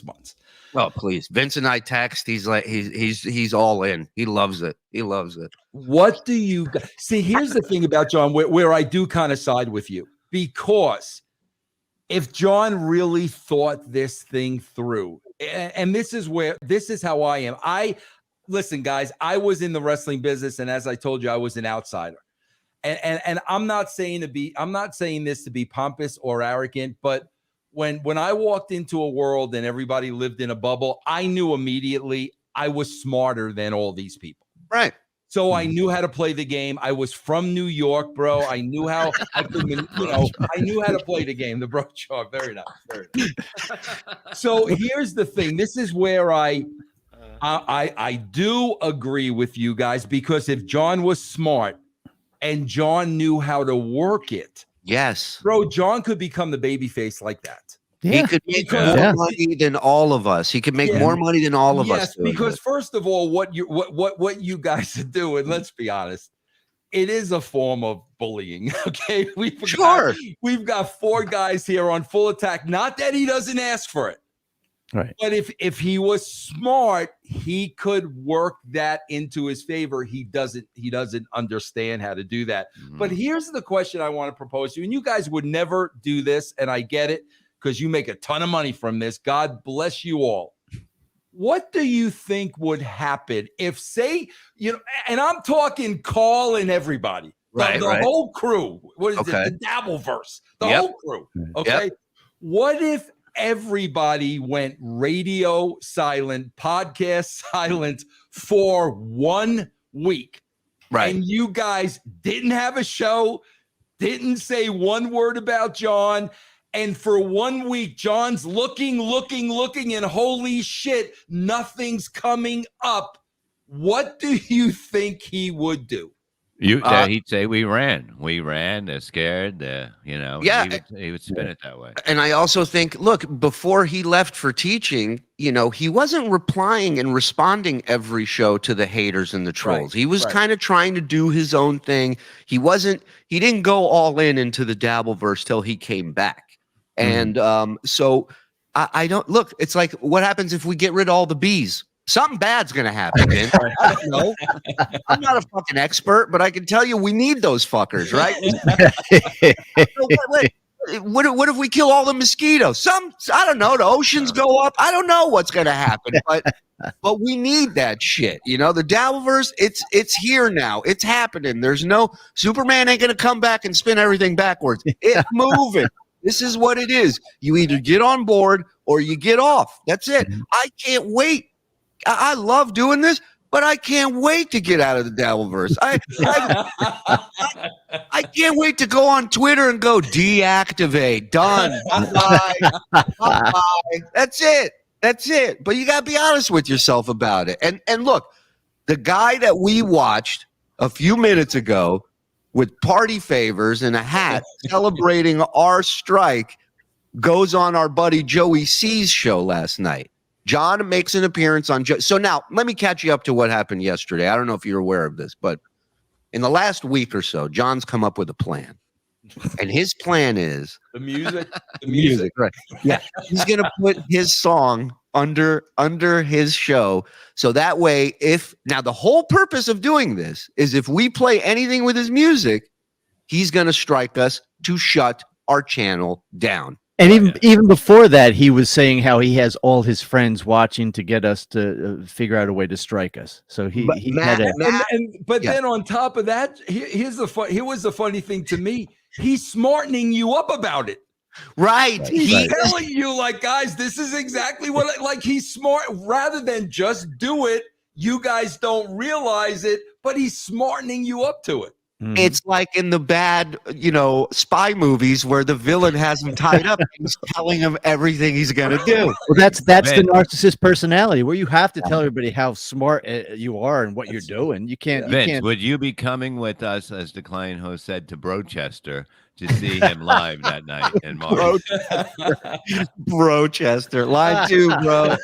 months. Oh, please. Vince and I text. He's like, he's all in. He loves it. He loves it. What do you see? Here's the thing about John, where I do kind of side with you, because if John really thought this thing through, and this is how I am. Listen, guys, I was in the wrestling business, and as I told you, I was an outsider. And I'm not saying this to be pompous or arrogant, but when I walked into a world and everybody lived in a bubble, I knew immediately I was smarter than all these people. Right. So I knew how to play the game. I was from New York, bro. I knew how I could, I knew how to play the game. The bro chart, very nice, very nice. So here's the thing. This is where I do agree with you guys, because if John was smart and John knew how to work it, yes, bro, John could become the babyface like that. Yeah. He could make more money than all of us. He could make more money than all of us. Yes, because first of all, what you guys are doing, let's be honest, it is a form of bullying. Okay, we've got 4 guys here on Full Attack. Not that he doesn't ask for it, right? But if he was smart, he could work that into his favor. He doesn't understand how to do that. But here's the question I want to propose to you, and you guys would never do this, and I get it, because you make a ton of money from this. God bless you all. What do you think would happen if, say, and I'm talking Carl and everybody, the whole crew, what is it, the Dabbleverse, the whole crew, okay? Yep. What if everybody went radio silent, podcast silent for 1 week? Right. And you guys didn't have a show, didn't say one word about John. And for 1 week, John's looking, and holy shit, nothing's coming up. What do you think he would do? He'd say we ran. They're scared. Yeah. He would spin it that way. And I also think, look, before he left for teaching, he wasn't replying and responding every show to the haters and the trolls. He was kind of trying to do his own thing. He didn't go all in into the Dabbleverse till he came back. And so I don't look, it's like, what happens if we get rid of all the bees? Something bad's going to happen. Man. I don't know. I'm not a fucking expert, but I can tell you we need those fuckers, right? What if we kill all the mosquitoes? I don't know. The oceans go up. I don't know what's going to happen, but we need that shit. The Dabbleverse, it's here now. It's happening. There's no Superman ain't going to come back and spin everything backwards. It's moving. This is what it is. You either get on board or you get off. That's it. I can't wait. I love doing this, but I can't wait to get out of the Dabbleverse. I can't wait to go on Twitter and go deactivate. Done. Bye. Bye. That's it. But you got to be honest with yourself about it. And look, the guy that we watched a few minutes ago with party favors and a hat celebrating our strike goes on our buddy Joey C's show last night. John makes an appearance on so now let me catch you up to what happened yesterday. I don't know if you're aware of this, but in the last week or so, John's come up with a plan. And his plan is the music, right? Yeah. He's gonna put his song under his show. So that way, now the whole purpose of doing this is if we play anything with his music, he's gonna strike us to shut our channel down. And even before that, he was saying how he has all his friends watching to get us to figure out a way to strike us. So then on top of that, here was the funny thing to me. He's smartening you up about it. Right. He's telling you, like, guys, this is exactly what, he's smart. Rather than just do it, you guys don't realize it, but he's smartening you up to it. It's like in the bad, spy movies where the villain has him tied up and he's telling him everything he's going to do. Well, that's the narcissist personality where you have to tell everybody how smart you are and what you're doing. You can't. Vince, would you be coming with us, as the client host said, to Brochester to see him live that night in March? Brochester, line 2, bro.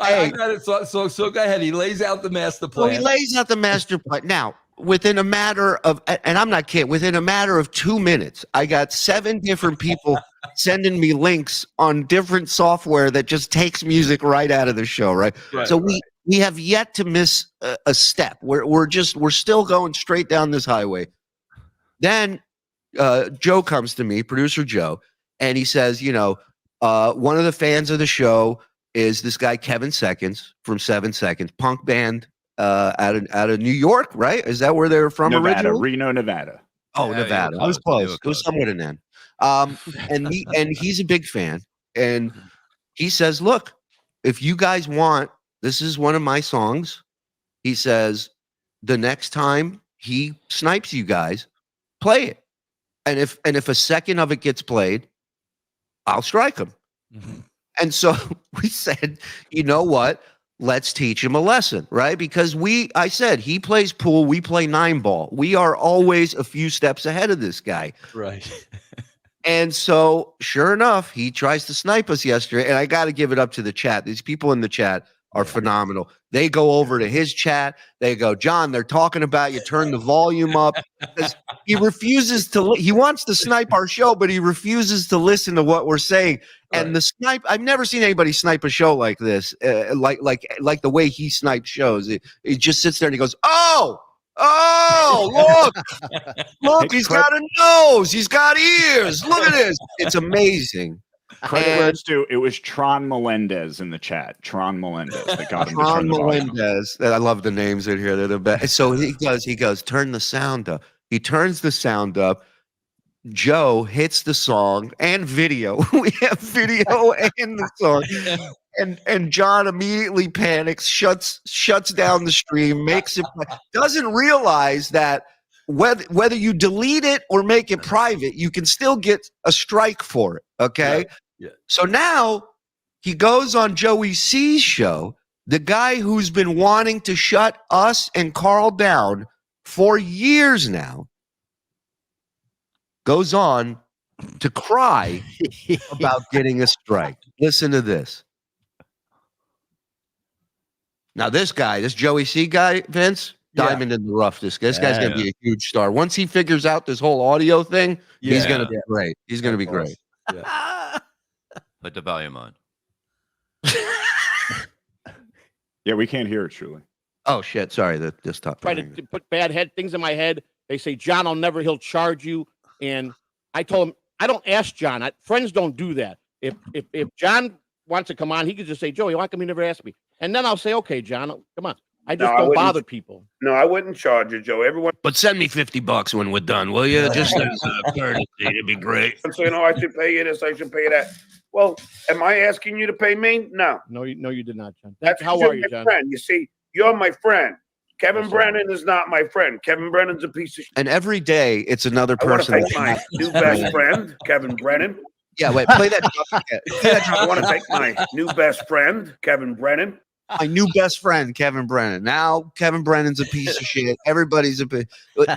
I got it. So go ahead. He lays out the master plan. Well, he lays out the master plan. Now, within a matter of, and I'm not kidding, within a matter of 2 minutes, I got 7 different people sending me links on different software that just takes music right out of the show, right? So we have yet to miss a step. We're still going straight down this highway. Then Joe comes to me, producer Joe, and he says, one of the fans of the show is this guy Kevin Seconds from 7 Seconds, punk band. Out of New York, right? Is that where they're from originally? Reno, Nevada. Oh, Nevada. I was close. It was somewhat an end. And he's a big fan. And he says, look, if you guys want, this is one of my songs. He says, the next time he snipes you guys, play it. And if a second of it gets played, I'll strike him. And so we said, you know what? Let's teach him a lesson, right? Because I said, he plays pool, we play 9-ball. We are always a few steps ahead of this guy. Right. And so, sure enough, he tries to snipe us yesterday. And I got to give it up to the chat. These people in the chat are phenomenal. They go over to his chat. They go, John, they're talking about you. Turn the volume up. Because he refuses to. He wants to snipe our show, but he refuses to listen to what we're saying. And the snipe, I've never seen anybody snipe a show like this, like the way he snipes shows. He just sits there and he goes, "Oh, look, he's got a nose, he's got ears. Look at this. It's amazing." Credit where it's due. It was Tron Melendez in the chat. Tron Melendez that got him to turn the volume up. I love the names in here. They're the best. So he goes, turn the sound up. He turns the sound up. Joe hits the song and video. We have video and the song. And John immediately panics, shuts down the stream, makes it, doesn't realize that whether you delete it or make it private, you can still get a strike for it. Okay. Yeah. So now he goes on Joey C's show, the guy who's been wanting to shut us and Carl down for years now, goes on to cry about getting a strike. Listen to this. Now, this guy, this Joey C guy, Vince, diamond in the rough. This guy's going to be a huge star. Once he figures out this whole audio thing, he's going to be great. He's going to be great. Put the volume on. Yeah, we can't hear it, Shuli. Oh, shit. Sorry. This top. Try to put bad things in my head. They say, John, he'll charge you. And I told him, I don't ask John. Friends don't do that. If John wants to come on, he could just say, Joey, why come you never asked me? And then I'll say, okay, John, come on. I just don't bother people. No, I wouldn't charge you, Joe. Everyone. But send me $50 when we're done, will you? Just as a courtesy, it'd be great. I'm saying, I should pay you this, I should pay you that. Well, am I asking you to pay me? No. No, you did not, John. That's how are you, John? Friend. You see, you're my friend. Kevin Brennan is not my friend. Kevin Brennan's a piece of shit. And every day, it's another I want to person. thank my new best friend, Kevin Brennan. Yeah, wait, play that. I want to thank my new best friend, Kevin Brennan. My new best friend, Kevin Brennan. Now Kevin Brennan's a piece of shit. Everybody's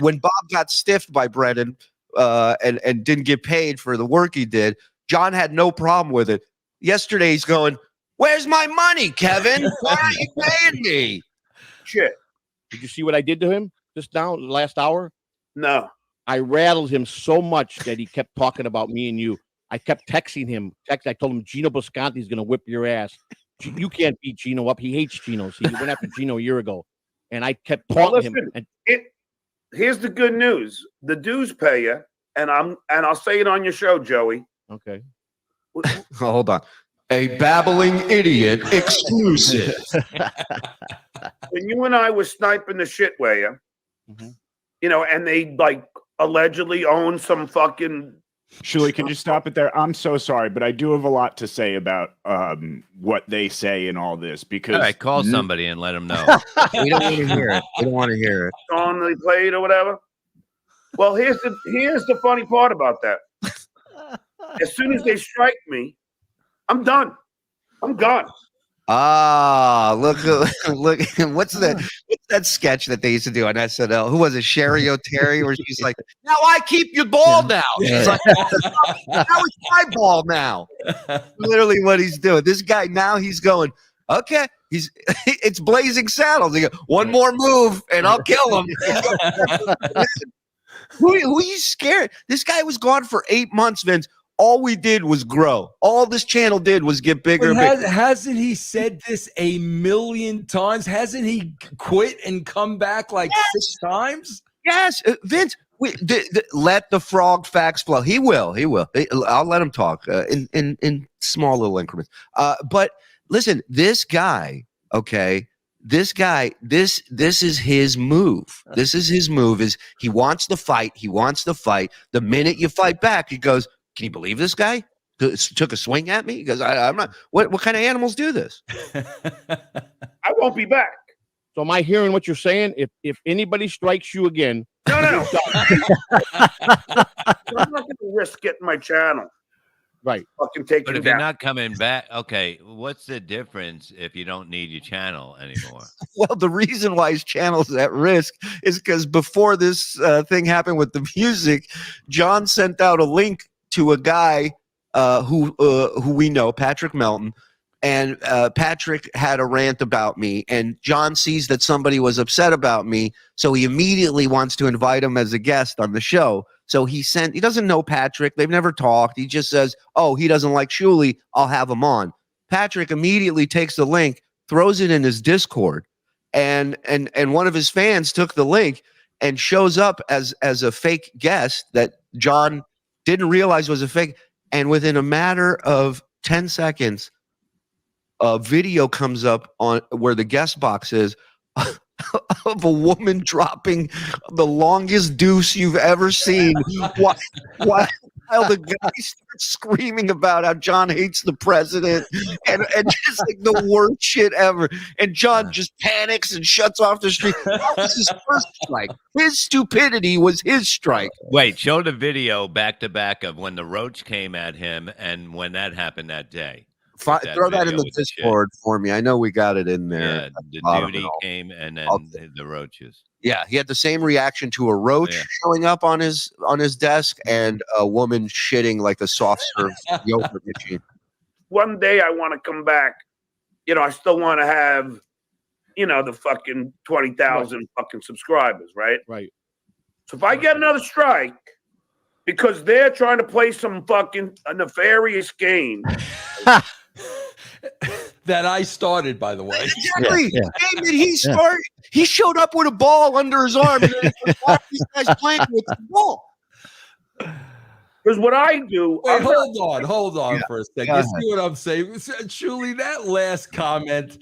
when Bob got stiffed by Brennan and didn't get paid for the work he did, John had no problem with it. Yesterday he's going, "Where's my money, Kevin? Why aren't you paying me?" Shit. Did you see what I did to him just now, the last hour? No. I rattled him so much that he kept talking about me and you. I kept texting him. I told him Gino Bisconti's going to whip your ass. You can't beat Gino up. He hates Gino. See, he went after Gino a year ago. And I kept taunting him. And here's the good news. The dues pay you, and I'll say it on your show, Joey. Okay. Hold on. A babbling idiot exclusive. When you and I were sniping the shit way, and they like allegedly own some fucking. Shuli, can you stop it there? I'm so sorry, but I do have a lot to say about what they say in all this because. All right, call somebody and let them know. We don't want to hear it. We don't want to hear it. Song they played or whatever. Well, here's the funny part about that. As soon as they strike me, I'm done. I'm gone. Ah, look! What's that sketch that they used to do on SNL? Who was it? Sherry O'Terry, where she's like, "Now I keep your ball now." She's like, "Now it's my ball now." Literally, what he's doing. This guy now he's going. Okay, it's Blazing Saddles. He goes, one more move and I'll kill him. Who are you scared? This guy was gone for 8 months, Vince. All we did was grow. All this channel did was get bigger and bigger. Hasn't he said this a million times? Hasn't he quit and come back like 6 times? Yes, Vince. Let the frog facts flow. He will. I'll let him talk in small little increments. But listen, this guy. Okay, this is his move. This is his move. Is he wants the fight? He wants the fight. The minute you fight back, he goes, "Can you believe this guy took a swing at me?" Because I'm not. What kind of animals do this? I won't be back. So am I hearing what you're saying? If anybody strikes you again, no. I'm not going to risk getting my channel. Right. Fucking take But you if you're down. not coming back, okay, what's the difference if you don't need your channel anymore? Well, the reason why his channel's at risk is because before this thing happened with the music, John sent out a link to a guy who we know, Patrick Melton, and Patrick had a rant about me, and John sees that somebody was upset about me, so he immediately wants to invite him as a guest on the show. So he doesn't know Patrick. They've never talked. He just says, "Oh, he doesn't like Shuli. I'll have him on." Patrick immediately takes the link, throws it in his Discord, and one of his fans took the link and shows up as a fake guest that John didn't realize was a fake. And within a matter of 10 seconds, a video comes up on where the guest box is of a woman dropping the longest deuce you've ever seen while the guy starts screaming about how John hates the president and just like the worst shit ever. And John just panics and shuts off the stream. That was his first strike. His stupidity was his strike. Wait, show the video back to back of when the roach came at him and when that happened that day. Throw that in video the with the shit. Discord for me. I know we got it in there. Yeah, the Bottom duty and all. came and then the roaches. Yeah, he had the same reaction to a roach showing up on his desk and a woman shitting like a soft serve yogurt machine. One day I want to come back. You know, I still want to have, you know, the fucking 20,000 fucking subscribers, right? Right. So if I get another strike because they're trying to play some fucking nefarious game. That I started, by the way. Exactly. The game that he started. He showed up with a ball under his arm and then these guys playing with the ball. Because what I do. Wait, hold on for a second. Go You ahead. see what I'm saying? Shuli, that last comment,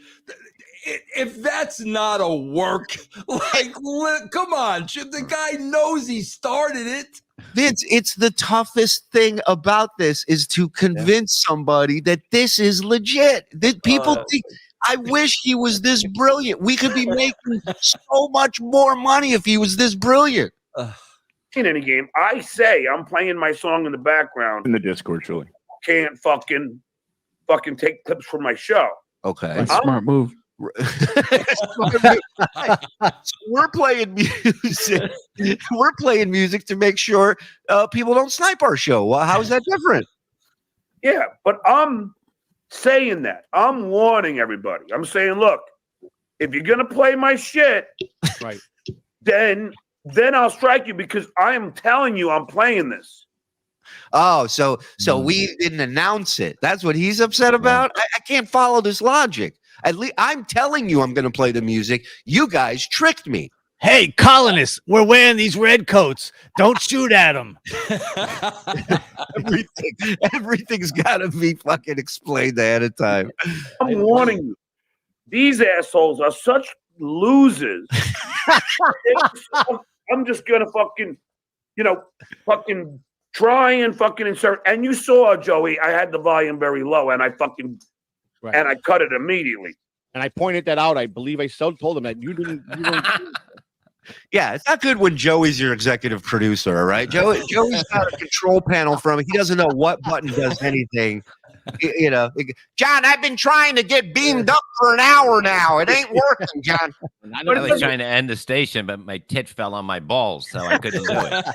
if that's not a work, like, come on. The guy knows he started it. Vince, it's the toughest thing about this is to convince somebody that this is legit. That people think, I wish he was this brilliant. We could be making so much more money if he was this brilliant. In any game, I say I'm playing my song in the background. In the Discord, Shuli. Can't fucking take clips from my show. Okay. Smart move. So we're playing music. We're playing music to make sure people don't snipe our show. Well, how is that different? Yeah, but I'm saying that. I'm warning everybody. I'm saying, look, if you're gonna play my shit, right, then I'll strike you because I am telling you I'm playing this. Oh, so we didn't announce it. That's what he's upset about. I can't follow this logic. At least I'm telling you I'm going to play the music. You guys tricked me. Hey, colonists, we're wearing these red coats. Don't shoot at them. Everything's got to be fucking explained ahead of time. I'm warning you. These assholes are such losers. I'm just going to fucking try and fucking insert. And you saw, Joey, I had the volume very low and I fucking... Right. And I cut it immediately. And I pointed that out. I believe I still told him that you didn't. Yeah, it's not good when Joey's your executive producer, all right? Joey's got a control panel from him. He doesn't know what button does anything. You know, John, I've been trying to get beamed up for an hour now. It ain't working, John. I was trying to end the station, but my tit fell on my balls, so I couldn't do it.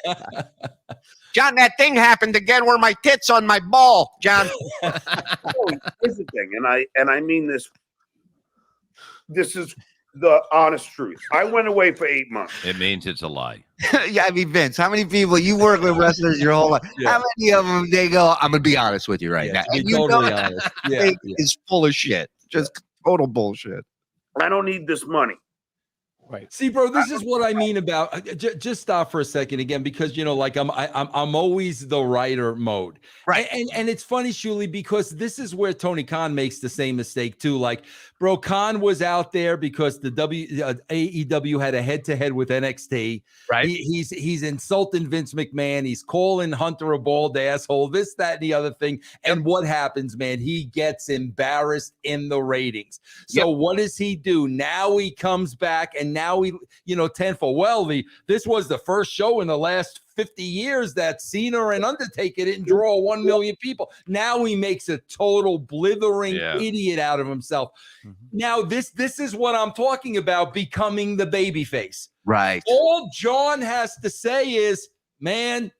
John, that thing happened again where my tit's on my ball, John. Here's the thing, and I mean this. This is the honest truth. I went away for 8 months. It means it's a lie. Yeah, I mean, Vince, how many people you work with wrestlers your whole life? Yeah. How many of them they go, I'm gonna be honest with you right now. Be And you totally know honest. that Yeah, thing yeah. is full of shit. Just total bullshit. I don't need this money. Right. See, bro, this is what I mean about. Just stop for a second again, because like I'm always the writer mode, right? And it's funny, Shuli, because this is where Tony Khan makes the same mistake too. Like, bro, Khan was out there because the AEW had a head-to-head with NXT. Right. He's insulting Vince McMahon. He's calling Hunter a bald asshole. This, that, and the other thing. And what happens, man? He gets embarrassed in the ratings. So what does he do? Now he comes back and now he, tenfold. Well, this was the first show in the last 50 years that Cena and Undertaker didn't draw 1 million people. Now he makes a total blithering idiot out of himself. Now this is what I'm talking about, becoming the babyface. Right. All John has to say is, man,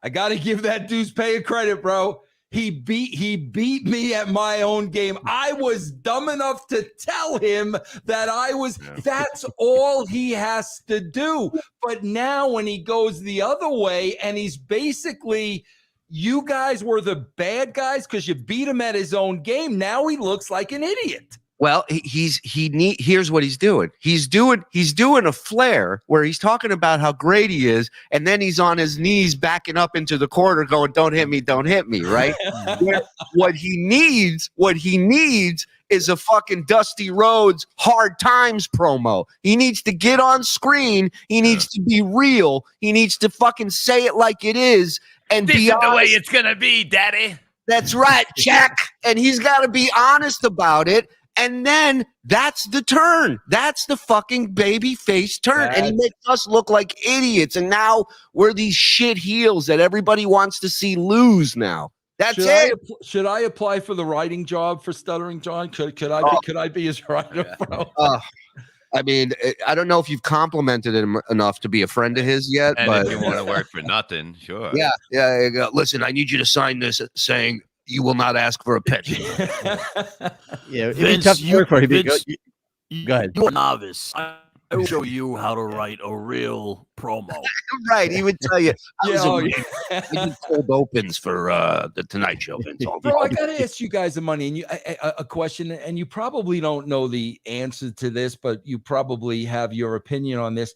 I got to give that Deuce Pay credit, bro. He beat me at my own game. I was dumb enough to tell him that I was. That's all he has to do. But now when he goes the other way and he's basically, you guys were the bad guys because you beat him at his own game. Now he looks like an idiot. Well, here's what he's doing. He's doing a flare where he's talking about how great he is, and then he's on his knees backing up into the corner going, don't hit me, right? What he needs is a fucking Dusty Rhodes Hard Times promo. He needs to get on screen. He needs to be real. He needs to fucking say it like it is. and This be is the way honest. it's gonna be, Daddy. That's right, check. And he's got to be honest about it. And then that's the turn. That's the fucking baby face turn. And he makes us look like idiots. And now we're these shit heels that everybody wants to see lose now. That's it. Should I apply for the writing job for Stuttering John? Could I be his writer, bro? I mean, I don't know if you've complimented him enough to be a friend of his yet. And but if you want to work for nothing, sure. Yeah. Listen, I need you to sign this saying you will not ask for a pension. Yeah, it'd be Vince, tough to work for him. Vince, Go ahead. You're a novice. I will show you how to write a real promo. Right. He would tell you. Yeah, I did cold opens for the Tonight Show. Vince. Bro, I gotta ask you guys a money and a question, and you probably don't know the answer to this, but you probably have your opinion on this.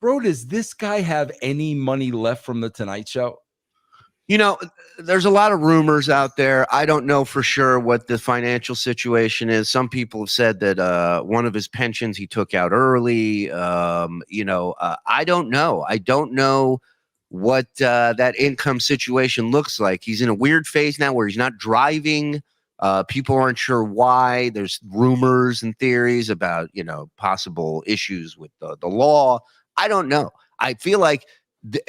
Bro, does this guy have any money left from the Tonight Show? You know, there's a lot of rumors out there. I don't know for sure what the financial situation is. Some people have said that one of his pensions he took out early. I don't know. I don't know what that income situation looks like. He's in a weird phase now where he's not driving. People aren't sure why. There's rumors and theories about, possible issues with the law. I don't know. I feel like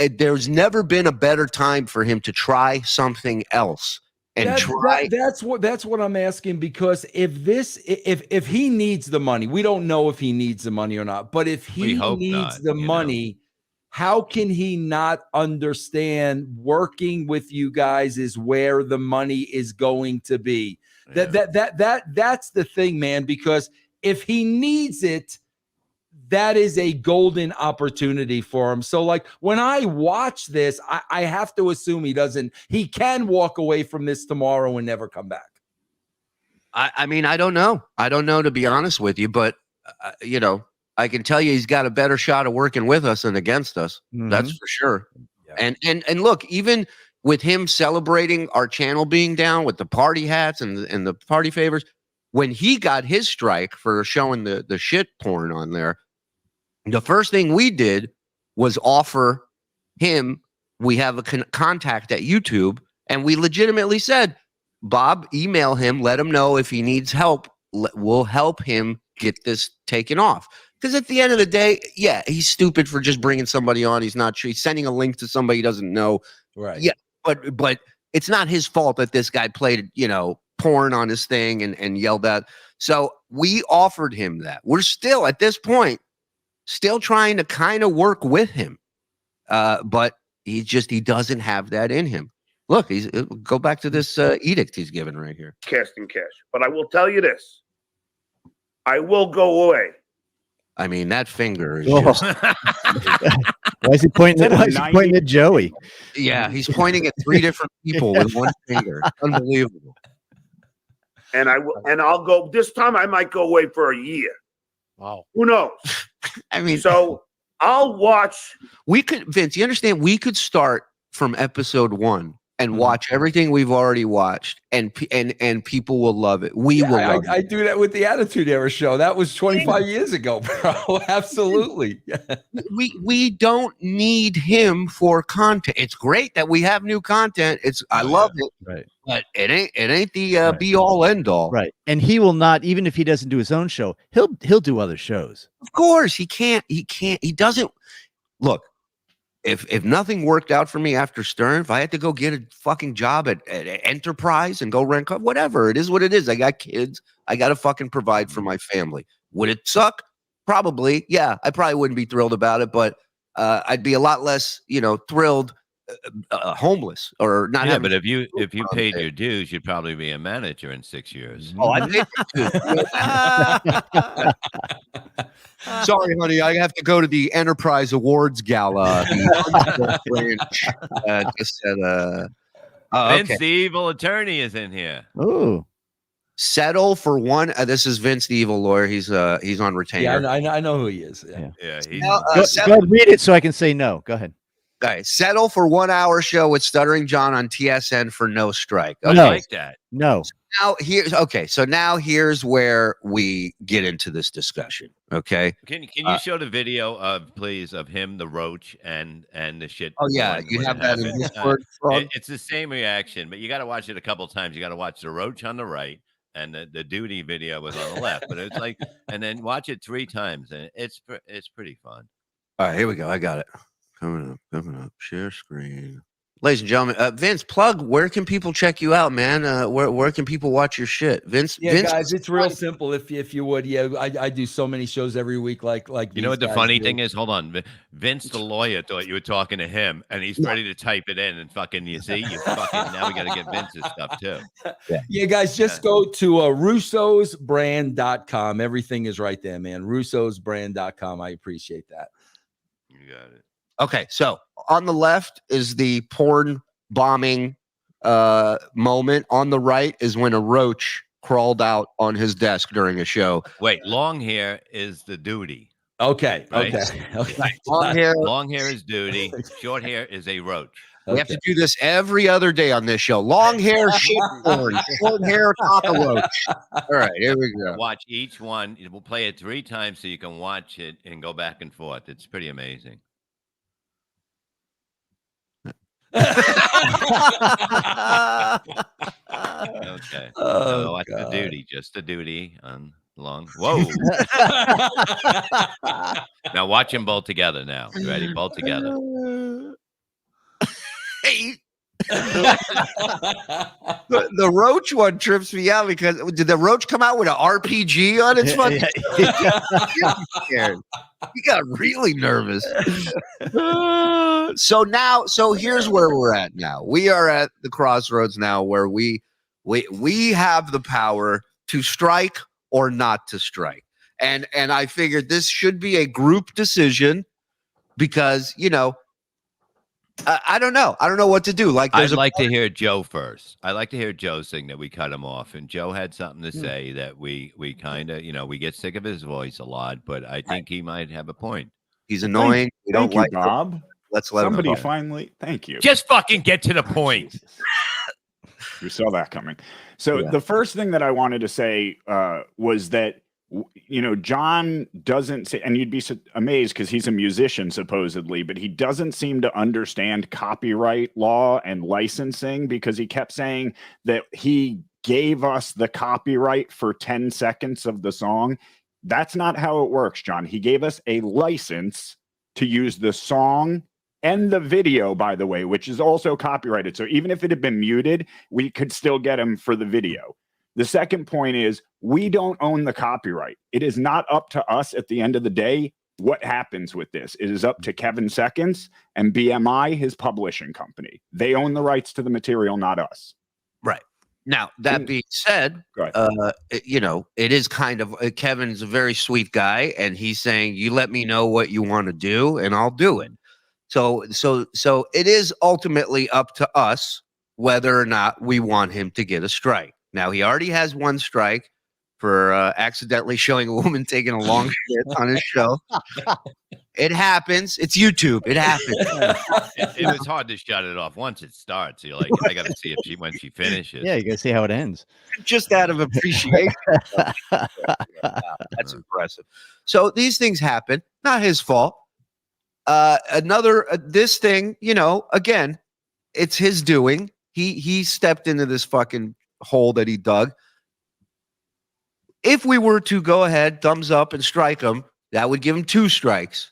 there's never been a better time for him to try something else and that's what I'm asking, because if he needs the money, we don't know if he needs the money or not, but if he needs the money, how can he not understand working with you guys is where the money is going to be? That's the thing, man, because if he needs it, that is a golden opportunity for him. So like when I watch this, I have to assume he can walk away from this tomorrow and never come back. I mean, I don't know. I don't know, to be honest with you, but I can tell you he's got a better shot of working with us than against us. Mm-hmm. That's for sure. Yeah. And look, even with him celebrating our channel being down with the party hats and the party favors, when he got his strike for showing the shit porn on there, the first thing we did was offer him, we have a contact at YouTube, and we legitimately said, Bob, email him, let him know if he needs help. We'll help him get this taken off. Because at the end of the day, yeah, he's stupid for just bringing somebody on. He's not sure. He's sending a link to somebody he doesn't know. Right. Yeah, but it's not his fault that this guy played, porn on his thing and yelled at. So we offered him that. We're still, at this point, still trying to kind of work with him. But he doesn't have that in him. Look, go back to this edict he's given right here. Casting cash. But I will tell you this. I will go away. I mean, that finger is just... Why is he pointing at Joey? Yeah, he's pointing at 3 different people with one finger. Unbelievable. And I'll go this time. I might go away for a year. Wow. Who knows? I mean, so I'll watch. We could, Vince, you understand? We could start from episode 1 and watch everything we've already watched, and people will love it. We will love it. I do that with the Attitude Era show. That was 25 years ago, bro. Absolutely. We don't need him for content. It's great that we have new content. I love it. Right. But it ain't the be all end all. Right. And he will not, even if he doesn't do his own show, he'll do other shows. Of course, he doesn't. Look, if nothing worked out for me after Stern, if I had to go get a fucking job at Enterprise and go rent whatever, it is what it is. I got kids. I got to fucking provide for my family. Would it suck? Probably. Yeah, I probably wouldn't be thrilled about it, but I'd be a lot less, thrilled homeless or not. Yeah, but if you paid your dues, you'd probably be a manager in 6 years. Oh, I paid my dues. Sorry, honey, I have to go to the Enterprise Awards Gala. Vince, the evil attorney, is in here. Oh, settle for one. This is Vince, the evil lawyer. He's on retainer. Yeah, I know who he is. Yeah. Go ahead, read it so I can say no. Go ahead. All right, settle for 1 hour show with Stuttering John on TSN for no strike. I like that. No. So now here's where we get into this discussion. Okay. Can you show the video of please of him, the roach, and the shit? Oh yeah, when you it have that in happened? Discord. Frog? It's the same reaction, but you got to watch it a couple times. You got to watch the roach on the right, and the duty video was on the left. But it's like, and then watch it 3 times, and it's pretty fun. All right, here we go. I got it. Coming up. Share screen. Ladies and gentlemen, Vince, plug. Where can people check you out, man? Where can people watch your shit, Vince? Yeah, Vince, guys, it's real simple. If you would, yeah, I do so many shows every week. Like You know what the funny thing is? Hold on, Vince, the lawyer, thought you were talking to him, and he's ready to type it in. And fucking, you see, you fucking now we got to get Vince's stuff too. Yeah, guys, just go to russosbrand.com. Everything is right there, man. russosbrand.com. I appreciate that. You got it. Okay, so on the left is the porn bombing moment. On the right is when a roach crawled out on his desk during a show. Wait, long hair is the duty. Okay. Right? Okay. Long hair is duty. Short hair is a roach. We have to do this every other day on this show. Long hair, shit porn. Short hair, cockroach. All right, here we go. Watch each one. We'll play it 3 times so you can watch it and go back and forth. It's pretty amazing. Okay. So watch the duty, just the duty on long. Whoa. Now watch them both together now. You ready? Both together. Hey. The roach one trips me out because did the roach come out with an RPG on its fucking? He got really nervous. So here's where we're at now. We are at the crossroads now where we have the power to strike or not to strike. And I figured this should be a group decision because, I don't know. I don't know what to do. Like, I'd like to hear Joe first. I'd like to hear Joe sing that we cut him off. And Joe had something to say that we kind of, we get sick of his voice a lot, but I think he might have a point. He's annoying. We don't like Bob. Let's let somebody him finally. Thank you. Just fucking get to the point. You saw that coming. So the first thing that I wanted to say was that John doesn't say, and you'd be amazed because he's a musician supposedly, but he doesn't seem to understand copyright law and licensing because he kept saying that he gave us the copyright for 10 seconds of the song. That's not how it works, John. He gave us a license to use the song and the video, by the way, which is also copyrighted. So even if it had been muted, we could still get him for the video. The second point is we don't own the copyright. It is not up to us at the end of the day what happens with this. It is up to Kevin Seconds and BMI, his publishing company. They own the rights to the material, not us. Right. Now, that being said, it is kind of Kevin's a very sweet guy, and he's saying, you let me know what you want to do, and I'll do it. So it is ultimately up to us whether or not we want him to get a strike. Now, he already has 1 strike for accidentally showing a woman taking a long shit on his show. It happens. It's YouTube. It happens. It was hard to shut it off once it starts. You're like, I got to see when she finishes. Yeah, you got to see how it ends. Just out of appreciation. That's impressive. So these things happen. Not his fault. This thing, again, it's his doing. He stepped into this fucking hole that he dug. If we were to go ahead, thumbs up, and strike him, that would give him 2 strikes.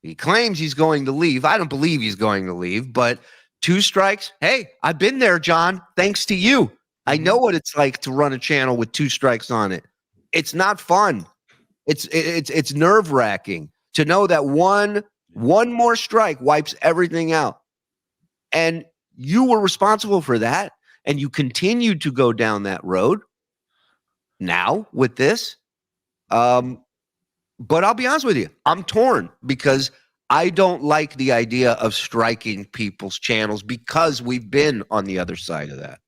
He claims he's going to leave. I don't believe he's going to leave, but 2 strikes. Hey, I've been there, John. Thanks to you. I know what it's like to run a channel with 2 strikes on it. It's not fun. It's nerve-wracking to know that one more strike wipes everything out. And you were responsible for that. And you continue to go down that road now with this. But I'll be honest with you, I'm torn because I don't like the idea of striking people's channels because we've been on the other side of that.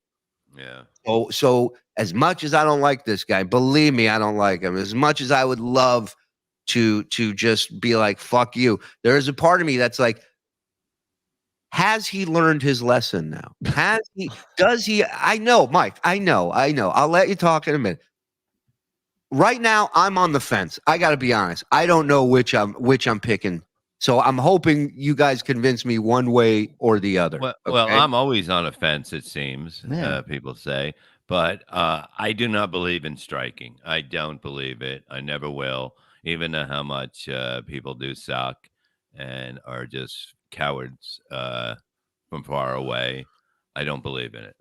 Yeah. So as much as I don't like this guy, believe me, I don't like him. As much as I would love to just be like, fuck you, there is a part of me that's like, Has he learned his lesson now? Has he? Does he? I know, Mike. I know. I'll let you talk in a minute. Right now, I'm on the fence. I got to be honest. I don't know which I'm picking. So I'm hoping you guys convince me one way or the other. Well, I'm always on a fence, it seems, people say. But I do not believe in striking. I don't believe it. I never will, even though how much people do suck and are just cowards from far away. I don't believe in it.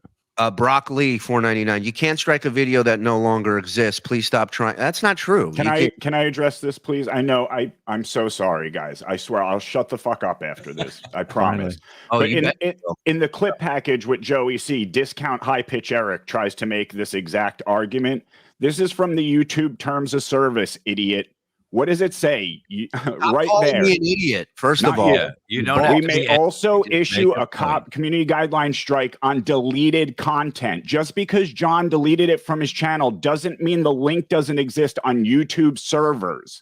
Brock Lee, $4.99. You can't strike a video that no longer exists. Please stop trying. That's not true. Can I address this, please? I know I'm so sorry, guys. I swear I'll shut the fuck up after this. I promise. But in the clip package with Joey C, discount high pitch Eric tries to make this exact argument. This is from the YouTube terms of service, idiot. What does it say? Right there. Me an idiot. First of all, you don't. We may also issue a community guideline strike on deleted content. Just because John deleted it from his channel doesn't mean the link doesn't exist on YouTube servers.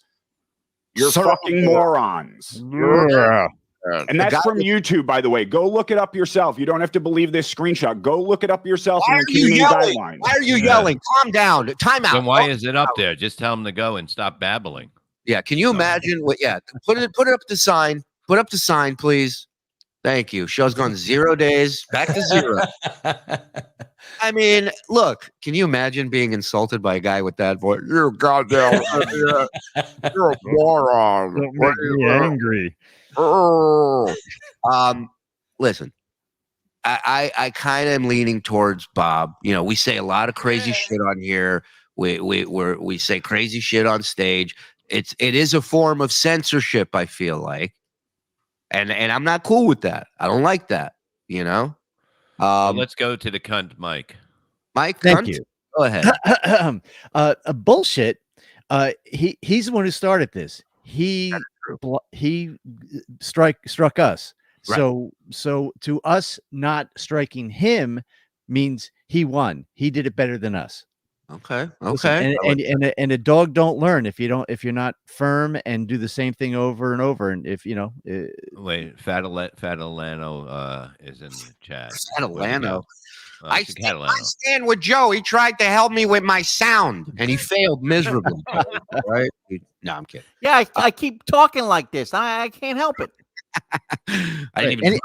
You're fucking morons. Yeah. And that's from YouTube, by the way. Go look it up yourself. You don't have to believe this screenshot. Go look it up yourself in the community guidelines. Why are you yelling? Calm down. Time out. Then why is it up there? Just tell them to go and stop babbling. Yeah, can you imagine what? Yeah, put up the sign. Put up the sign, please. Thank you. Show's gone 0 days, back to 0. I mean, look, can you imagine being insulted by a guy with that voice? You're goddamn, you're a moron. Don't make me angry. Listen, I kind of am leaning towards Bob. You know, we say a lot of crazy shit on here. We say crazy shit on stage. It is a form of censorship, I feel like. And I'm not cool with that. I don't like that, you know? Well, let's go to the cunt, Mike. Mike, thank cunt? you. Go ahead. Bullshit. He's the one who started this. He struck us. Right. So to us not striking him means he won. He did it better than us. Okay. Listen, and a dog don't learn if you're not firm and do the same thing over and over. And if you know, wait, Fatalano is in the chat. Fatalano. I Catalano. stand with Joe. He tried to help me with my sound, and he failed miserably. Right? No, I'm kidding. Yeah, I keep talking like this. I can't help it. I didn't even.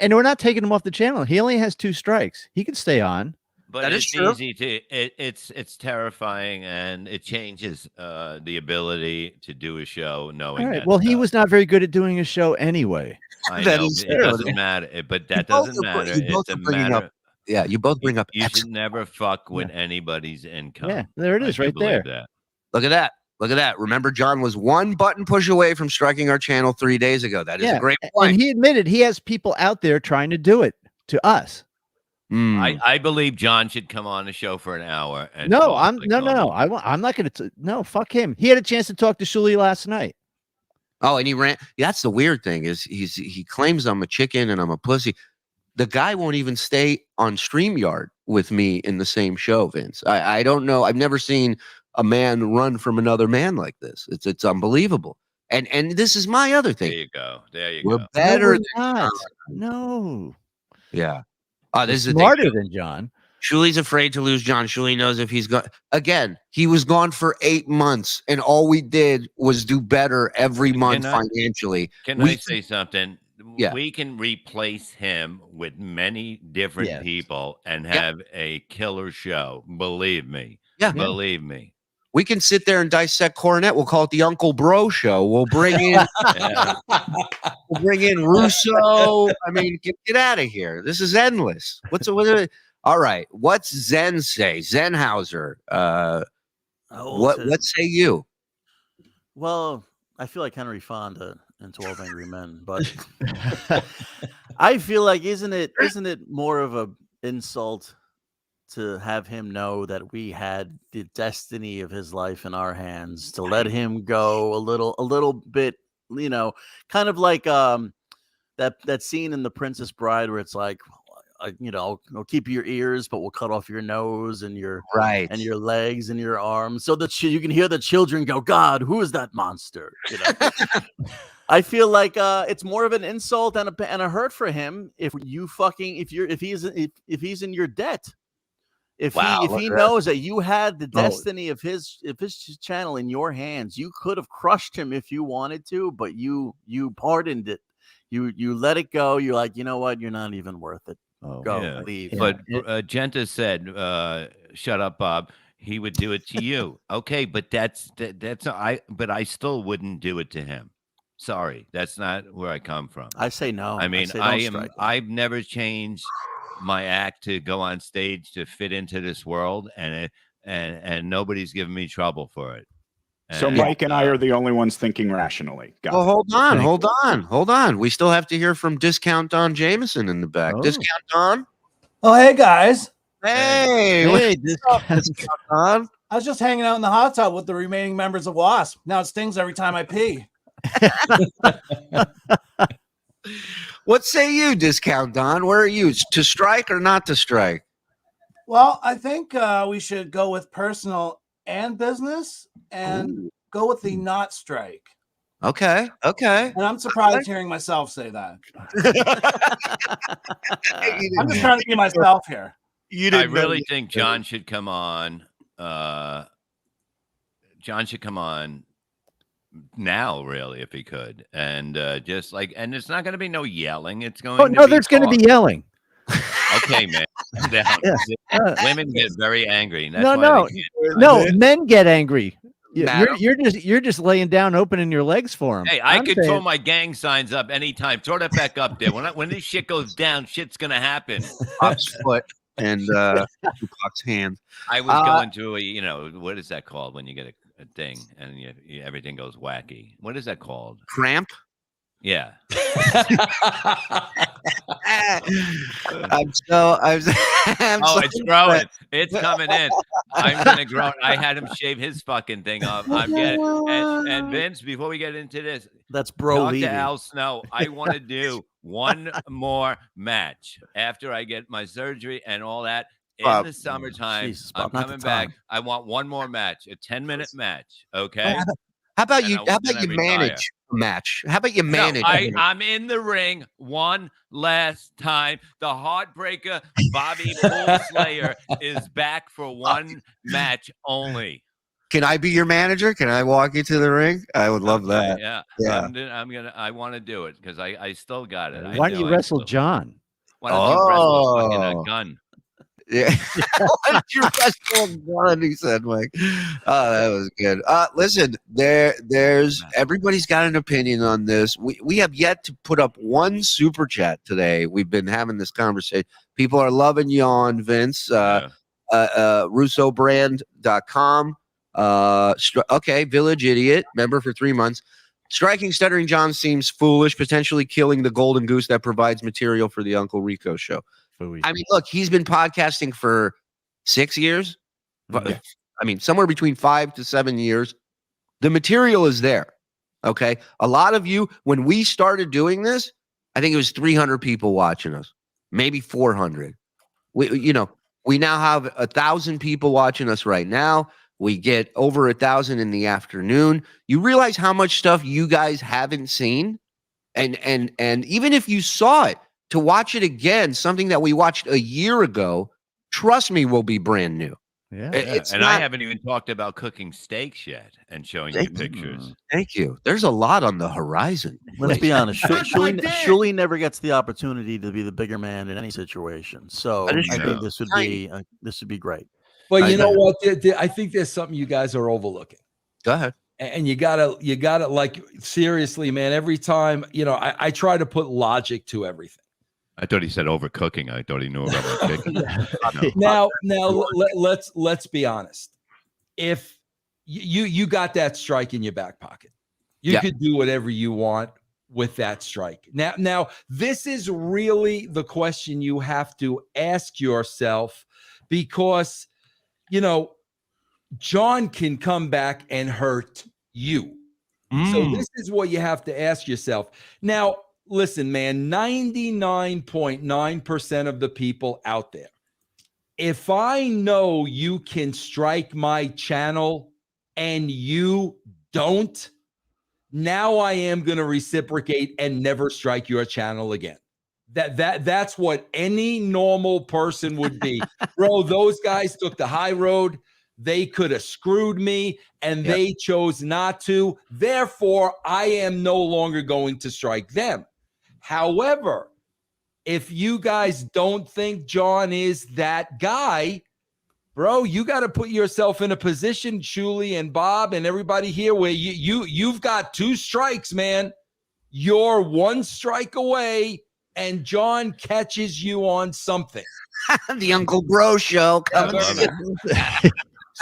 And we're not taking him off the channel. He only has 2 strikes. He can stay on. But that it's is true. easy to it's terrifying, and it changes the ability to do a show knowing All right. that. Well, he was not very good at doing a show anyway. I That know, is it true. doesn't matter, but that doesn't matter. It's a matter. Yeah, you both bring up. You should never fuck with anybody's income. Yeah, there it is, right there. That. Look at that. Look at that. Remember, John was one button push away from striking our channel 3 days ago. That is a great point. And he admitted he has people out there trying to do it to us. I believe John should come on the show for an hour. And No, I'm not going to. No, fuck him. He had a chance to talk to Shuli last night. Oh, and he ran. That's the weird thing is he claims I'm a chicken and I'm a pussy. The guy won't even stay on StreamYard with me in the same show, Vince. I don't know. I've never seen a man run from another man like this. It's unbelievable. And this is my other thing. There you go. We're better than John. No. Yeah. This is smarter than John. Shuli's afraid to lose John. Shuli knows if he's gone again, he was gone for 8 months, and all we did was do better every month financially. Can I say something? Yeah. We can replace him with many different people and have a killer show. Believe me. Yeah. Believe me. We can sit there and dissect Cornette. We'll call it the Uncle Bro Show. We'll bring in we'll bring in Russo. I mean, get out of here. This is endless. All right. What's Zen say? Zenhauser. What say you? Well, I feel like Henry Fonda in 12 Angry Men, but I feel like isn't it more of a insult to have him know that we had the destiny of his life in our hands, to let him go a little bit, you know, kind of like that scene in The Princess Bride where it's like, we'll keep your ears, but we'll cut off your nose and your Right. legs and your arms, so that you can hear the children go, "God, who is that monster?" I feel like it's more of an insult and a hurt for him if he's in your debt. If he knows that you had the destiny of his channel in your hands, you could have crushed him if you wanted to, but you pardoned it. You let it go. You're like, you know what? You're not even worth it. Go, leave. But Genta said, "Shut up, Bob. He would do it to you." Okay, but that's but I still wouldn't do it to him. Sorry, that's not where I come from. I say no. I mean, say don't strike him. I've never changed my act to go on stage to fit into this world, and nobody's giving me trouble for it. So Mike and I are the only ones thinking rationally. Well, hold on. We still have to hear from Discount Don Jameson in the back. Discount Don. Oh, hey guys. Hey, Discount Don. I was just hanging out in the hot tub with the remaining members of Wasp. Now it stings every time I pee. What say you, Discount Don? Where are you? To strike or not to strike? Well, I think we should go with personal and business and go with the not strike. Okay. And I'm surprised hearing myself say that. I'm just trying to be myself here. I really think John should come on. John should come on now, really, if he could, and just like, and it's not going to be no yelling. It's going. Oh no, there's going to be yelling. Okay, man. Down. Women get very angry. That's no. Men get angry. You're just laying down, opening your legs for them. Hey, I could throw my gang signs up anytime. Throw that back up there. When this shit goes down, shit's gonna happen. Pop's foot and Tupac's hand. I was going to what is that called when you get a thing and everything goes wacky? What is that called? Cramp. Yeah. It's growing. It's coming in. I'm gonna grow. I had him shave his fucking thing off. I'm getting and Vince. Before we get into this, that's bro. Talk to Al Snow. I want to do one more match after I get my surgery and all that. In the summertime, I'm coming back. I want one more match, a 10-minute match. Okay. How about you manage a match? How about you manage? No, I'm in the ring one last time. The Heartbreaker Bobby Bull Slayer is back for one match only. Can I be your manager? Can I walk you to the ring? I would love that. Yeah. I want to do it because I still got it. Why don't you wrestle John? Why don't you wrestle fucking a gun? Yeah. Why did you wrestle John? He said, Mike. Oh, that was good. Listen, there's everybody's got an opinion on this. We have yet to put up one super chat today. We've been having this conversation. People are loving you on Vince. RussoBrand.com. Okay, Village Idiot, member for 3 months. Striking Stuttering John seems foolish, potentially killing the golden goose that provides material for the Uncle Rico show. I mean, look, he's been podcasting for 6 years. I mean, somewhere between 5 to 7 years. The material is there. Okay. A lot of you, when we started doing this, I think it was 300 people watching us, maybe 400. We now have 1,000 people watching us right now. We get over 1,000 in the afternoon. You realize how much stuff you guys haven't seen? And even if you saw it, to watch it again, something that we watched a year ago, trust me, will be brand new. Yeah. I haven't even talked about cooking steaks yet and showing you pictures. Thank you. There's a lot on the horizon. Let's be honest. Shuli never gets the opportunity to be the bigger man in any situation. So I think this would be great. But you know what? I think there's something you guys are overlooking. Go ahead. And you gotta like, seriously, man, every time, I try to put logic to everything. I thought he said overcooking. I thought he knew about my chicken. Now let's be honest. If you got that strike in your back pocket, you could do whatever you want with that strike. Now this is really the question you have to ask yourself, because John can come back and hurt you. So this is what you have to ask yourself. Now, listen, man, 99.9% of the people out there, if I know you can strike my channel and you don't, now I am going to reciprocate and never strike your channel again. That's what any normal person would be. Bro, those guys took the high road. They could have screwed me, and they chose not to. Therefore, I am no longer going to strike them. However, if you guys don't think John is that guy, bro, you got to put yourself in a position, Shuli and Bob and everybody here, where you've got 2 strikes, man. You're 1 strike away, and John catches you on something. The Uncle Bro Show coming.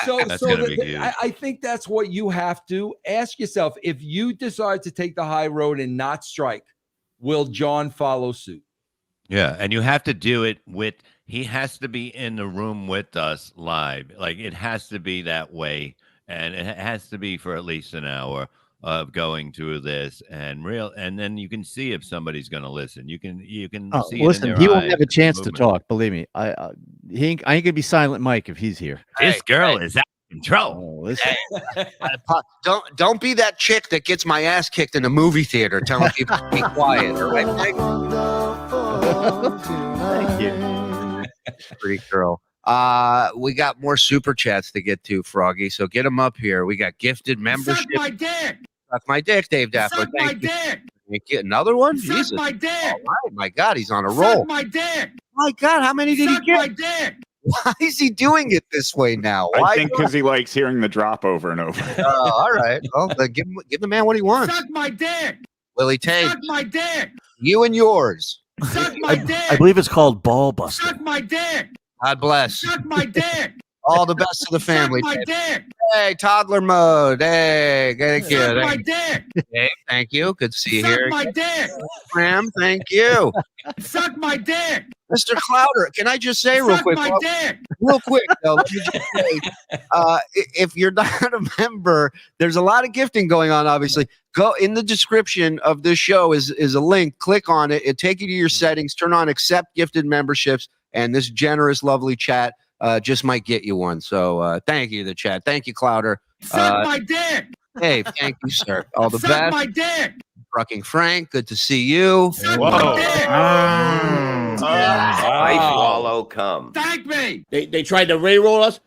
That's gonna be huge. I think that's what you have to ask yourself. If you decide to take the high road and not strike, will John follow suit? Yeah, and you have to do it with. He has to be in the room with us live. Like it has to be that way, and it has to be for at least an hour of going through this and then you can see if somebody's going to listen. You can see. Listen, it in he their won't eyes, have a chance to movement. talk. Believe me, I ain't gonna be silent, Mike, if he's here. This girl is out of control. Listen. Don't be that chick that gets my ass kicked in a movie theater telling people to be quiet. All right, Mike? Thank you. Pretty girl. We got more super chats to get to, Froggy. So get them up here. We got gifted membership. Suck my dick. Suck my dick, Dave Daffler. Suck my Thank you. dick. You get another one? Suck Jesus. my dick. All right, my God, he's on a roll. Suck my dick. My God, how many did Suck he get? my dick. Why is he doing it this way now? Why? I think because he likes hearing the drop over and over. All right. Well, give the man what he wants. Suck my dick. Willie Tate, Suck my dick. you and yours. Suck my dick. I believe it's called ball busting. Suck my dick. God bless. Suck my dick. All the best to the family. Suck my Dave. dick. Hey, toddler mode. Hey, thank you. Suck my Thank you. dick. Dave, thank you. Good to see you Suck here. my dick. Graham, thank you. Suck my dick. Mr. Clouder, can I just say real Suck quick? my dick. Real quick, though, let me just say, if you're not a member, there's a lot of gifting going on, obviously. Go in the description of this show is a link. Click on it. It'll take you to your settings. Turn on accept gifted memberships, and this generous, lovely chat just might get you one. So thank you, the chat. Thank you, Clouder. Suck my dick. Hey, thank you, sir. All the Suck best. my dick. Trucking Frank, good to see you. Suck my dick. I swallow cum. Thank me. They tried to railroad us.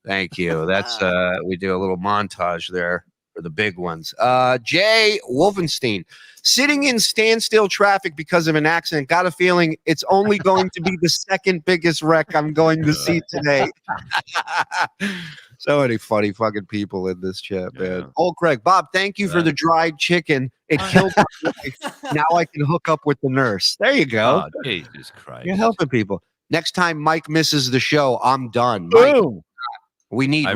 Thank you. That's we do a little montage there for the big ones. Jay Wolfenstein, sitting in standstill traffic because of an accident. Got a feeling it's only going to be the second biggest wreck I'm going to see today. So many funny fucking people in this chat, man. Old Craig, Bob, thank you for the dried chicken. It killed my life. Now I can hook up with the nurse. There you go. Oh, Jesus Christ. You're helping people. Next time Mike misses the show, I'm done. Mike, we need.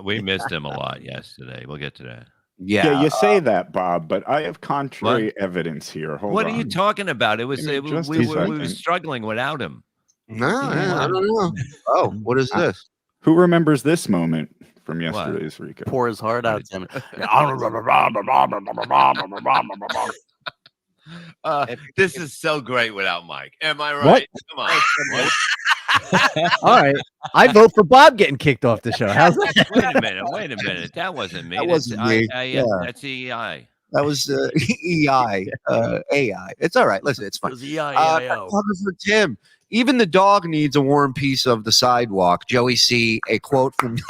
We missed him a lot yesterday. We'll get to that. Yeah, you say that, Bob, but I have contrary evidence here. Hold What on. are you talking about? It was Give me just we a were second. struggling without him. No, I don't know. Oh, what is this? Who remembers this moment from yesterday's recap? Pour his heart out, Tim. This is so great without Mike. Am I right? What? Come on. All right, I vote for Bob getting kicked off the show. How's that? Wait a minute. That wasn't me. That wasn't me. Yeah. That's EI. That was EI, AI. It's all right. Listen, it's fine. Cover for Tim. Even the dog needs a warm piece of the sidewalk. Joey C. A quote from the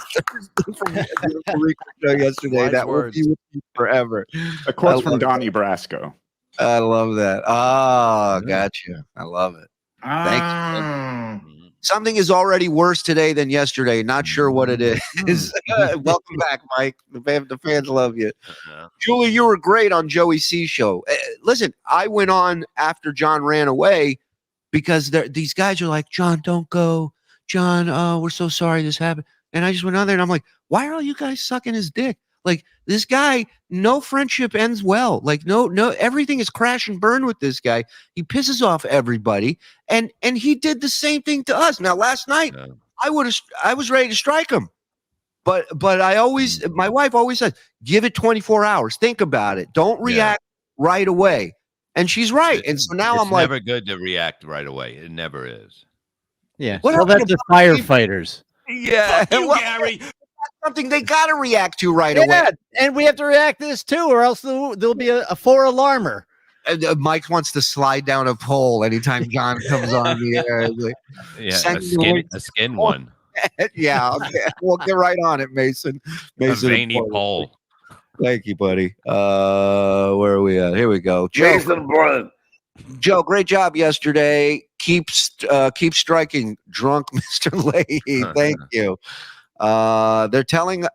show yesterday that will be with you forever. A quote from Donnie Brasco. I love that. Oh, gotcha. I love it. Thank you. Something is already worse today than yesterday. Not sure what it is. Welcome back, Mike. The fans love you. Julie, you were great on Joey C's show. Listen, I went on after John ran away because these guys are like, John, don't go. John, we're so sorry this happened. And I just went on there and I'm like, why are all you guys sucking his dick? Like, this guy, no friendship ends well. Like, no, everything is crash and burn with this guy. He pisses off everybody, and he did the same thing to us. Now, last night, I was ready to strike him, but my wife always says, give it 24 hours. Think about it. Don't react right away. And she's right. And so now It's I'm like, never good to react right away. It never is. Yeah. What Well, that's happened the firefighters. yeah, Fuck you, well, Gary. that's something they got to react to right Yeah, away. and we have to react to this too, or else there'll be a 4-alarmer. Mike wants to slide down a pole anytime John comes on the air. Like, Yeah, send a me skin one. yeah, okay. We'll get right on it, Mason. A Mason veiny pole. Thank you, buddy. Where are we at? Here we go. Joe, Jason Blood. Joe, great job yesterday. Keep striking, drunk Mr. Leahy. Thank you. They're telling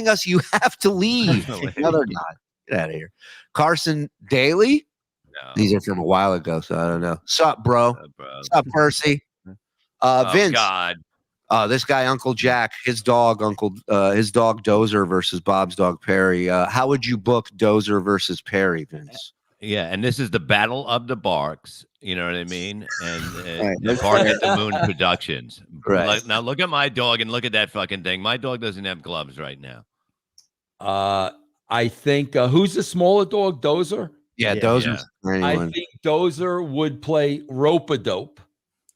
us you have to leave. No, they're not. Get out of here. Carson Daly. No. These are from a while ago, so I don't know. Sup, bro? Sup, Percy? Vince. God. This guy, Uncle Jack, his dog Dozer versus Bob's dog Perry. How would you book Dozer versus Perry, Vince? Yeah, and this is the Battle of the Barks. You know what I mean? And Right. the Bark at the Moon Productions. Right. Now look at my dog and look at that fucking thing. My dog doesn't have gloves right now. I think who's the smaller dog? Dozer. Yeah, Dozer. I think Dozer would play rope-a-dope.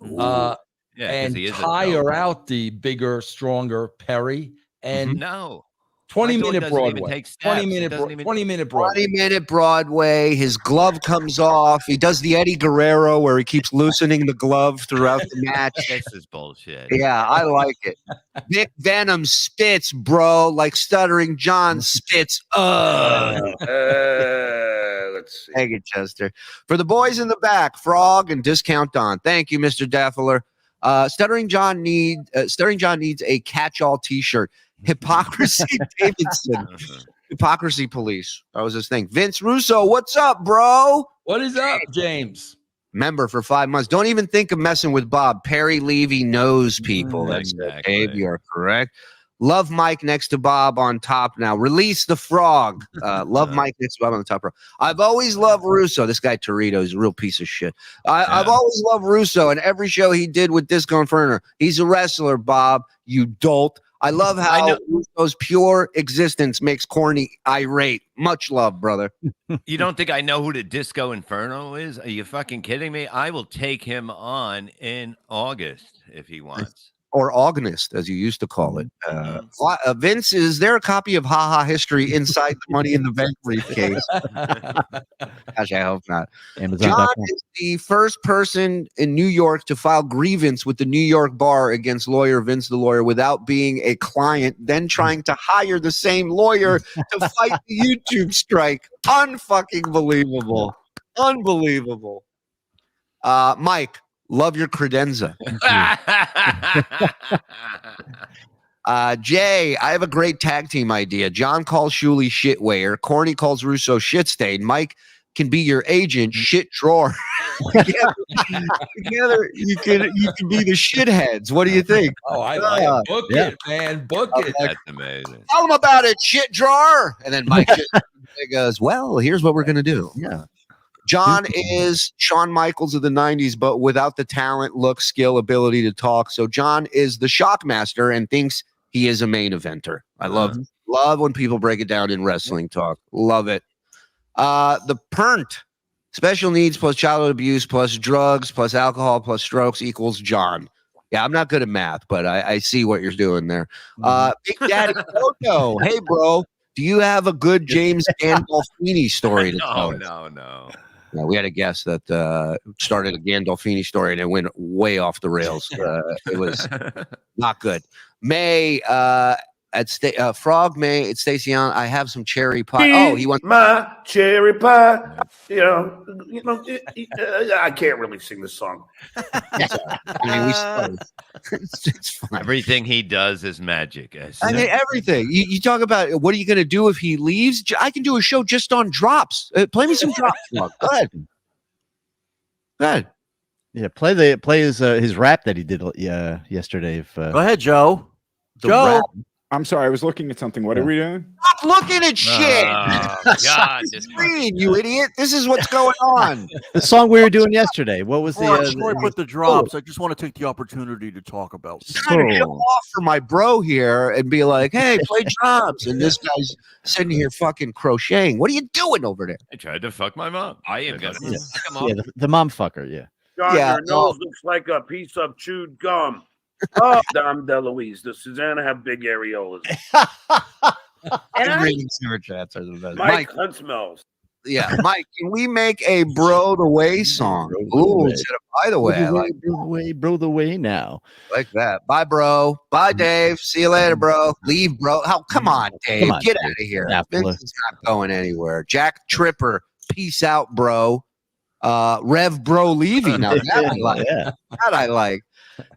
Yeah, 'cause and he is a tire dope. out the bigger, stronger Perry. And No. 20-minute doesn't even Broadway. take steps. 20-minute It doesn't even- 20-minute Broadway. 20-minute Broadway. His glove comes off. He does the Eddie Guerrero where he keeps loosening the glove throughout the match. This is bullshit. Yeah, I like it. Vic Venom spits, bro, like Stuttering John spits. Let's see. Thank you, Chester. For the boys in the back, Frog and Discount Don. Thank you, Mr. Deffler. Stuttering John needs a catch-all T-shirt. Hypocrisy Davidson. Hypocrisy Police. That was his thing. Vince Russo, what's up, bro? What is up, James? Member for 5 months. Don't even think of messing with Bob. Perry Levy knows people. That's Exactly. Dave. You are correct. Love Mike next to Bob on top now. Release the frog. Love Mike next to Bob on the top row. I've always loved Russo. This guy Torito is a real piece of shit. I've always loved Russo and every show he did with Disco Inferno. He's a wrestler, Bob. You dolt. I love how Russo's pure existence makes Corny irate. Much love, brother. You don't think I know who the Disco Inferno is? Are you fucking kidding me? I will take him on in August if he wants. Or August, as you used to call it. Vince, is there a copy of Ha Ha History inside the Money in the Bank briefcase? Gosh, I hope not. John is the first person in New York to file grievance with the New York bar against lawyer Vince the lawyer without being a client, then trying to hire the same lawyer to fight the YouTube strike. Unfucking believable. Unbelievable. Mike, love your credenza. Jay, I have a great tag team idea. John calls Shuli shitweigher. Corny calls Russo shit stain. Mike can be your agent, shit drawer. Together you can be the shitheads. What do you think? Oh, I like it. Book it, man. Book it. That's amazing. Tell him about it, shit drawer. And then Mike just goes, well, here's what we're going to do. Yeah. John is Shawn Michaels of the 90s, but without the talent, look, skill, ability to talk. So John is the Shockmaster and thinks he is a main eventer. I love when people break it down in wrestling talk. Love it. The Pernt, special needs plus childhood abuse plus drugs plus alcohol plus strokes equals John. Yeah, I'm not good at math, but I see what you're doing there. Big Daddy Toto. Hey, bro, do you have a good James Gandolfini story to tell us? No. Yeah, we had a guest that started a Gandolfini story and it went way off the rails. It was not good. May Frog May at Stacy on. I have some cherry pie. Oh, he wants my cherry pie. I can't really sing the song. I mean, we started. It's fine. Everything he does is magic. I mean, everything. You talk about what are you going to do if he leaves? I can do a show just on drops. Play me some drops. Go ahead. Go ahead. Yeah, play his rap that he did yesterday. Go ahead, Joe. Joe. I'm sorry, I was looking at something. What are we doing? Stop looking at shit. God, Screen, you idiot. This is what's going on. The song we were doing yesterday. What was Before the? Troy put the drops, I just want to take the opportunity to talk about. Trying to show off for my bro here and be like, hey, play drums. And this guy's sitting here fucking crocheting. What are you doing over there? I tried to fuck my mom. I ain't gonna Yeah, fuck him up. yeah, the mom fucker. Yeah. John, Yeah, your nose looks like a piece of chewed gum. Oh, Dom DeLuise. Does Susanna have big areolas? And reading super chats are the best. Mike Hunt smells. Yeah, Mike, can we make a Bro the Way song? Ooh, instead of By the Way. I like Bro the way now. that. Bye, bro. Bye, Dave. See you later, bro. Leave, bro. Oh, come on, Dave. Come on, Get Dave. out of here. Apple. This is not going anywhere. Jack Tripper, peace out, bro. Rev Bro Levy. Now that I like. Yeah. That I like.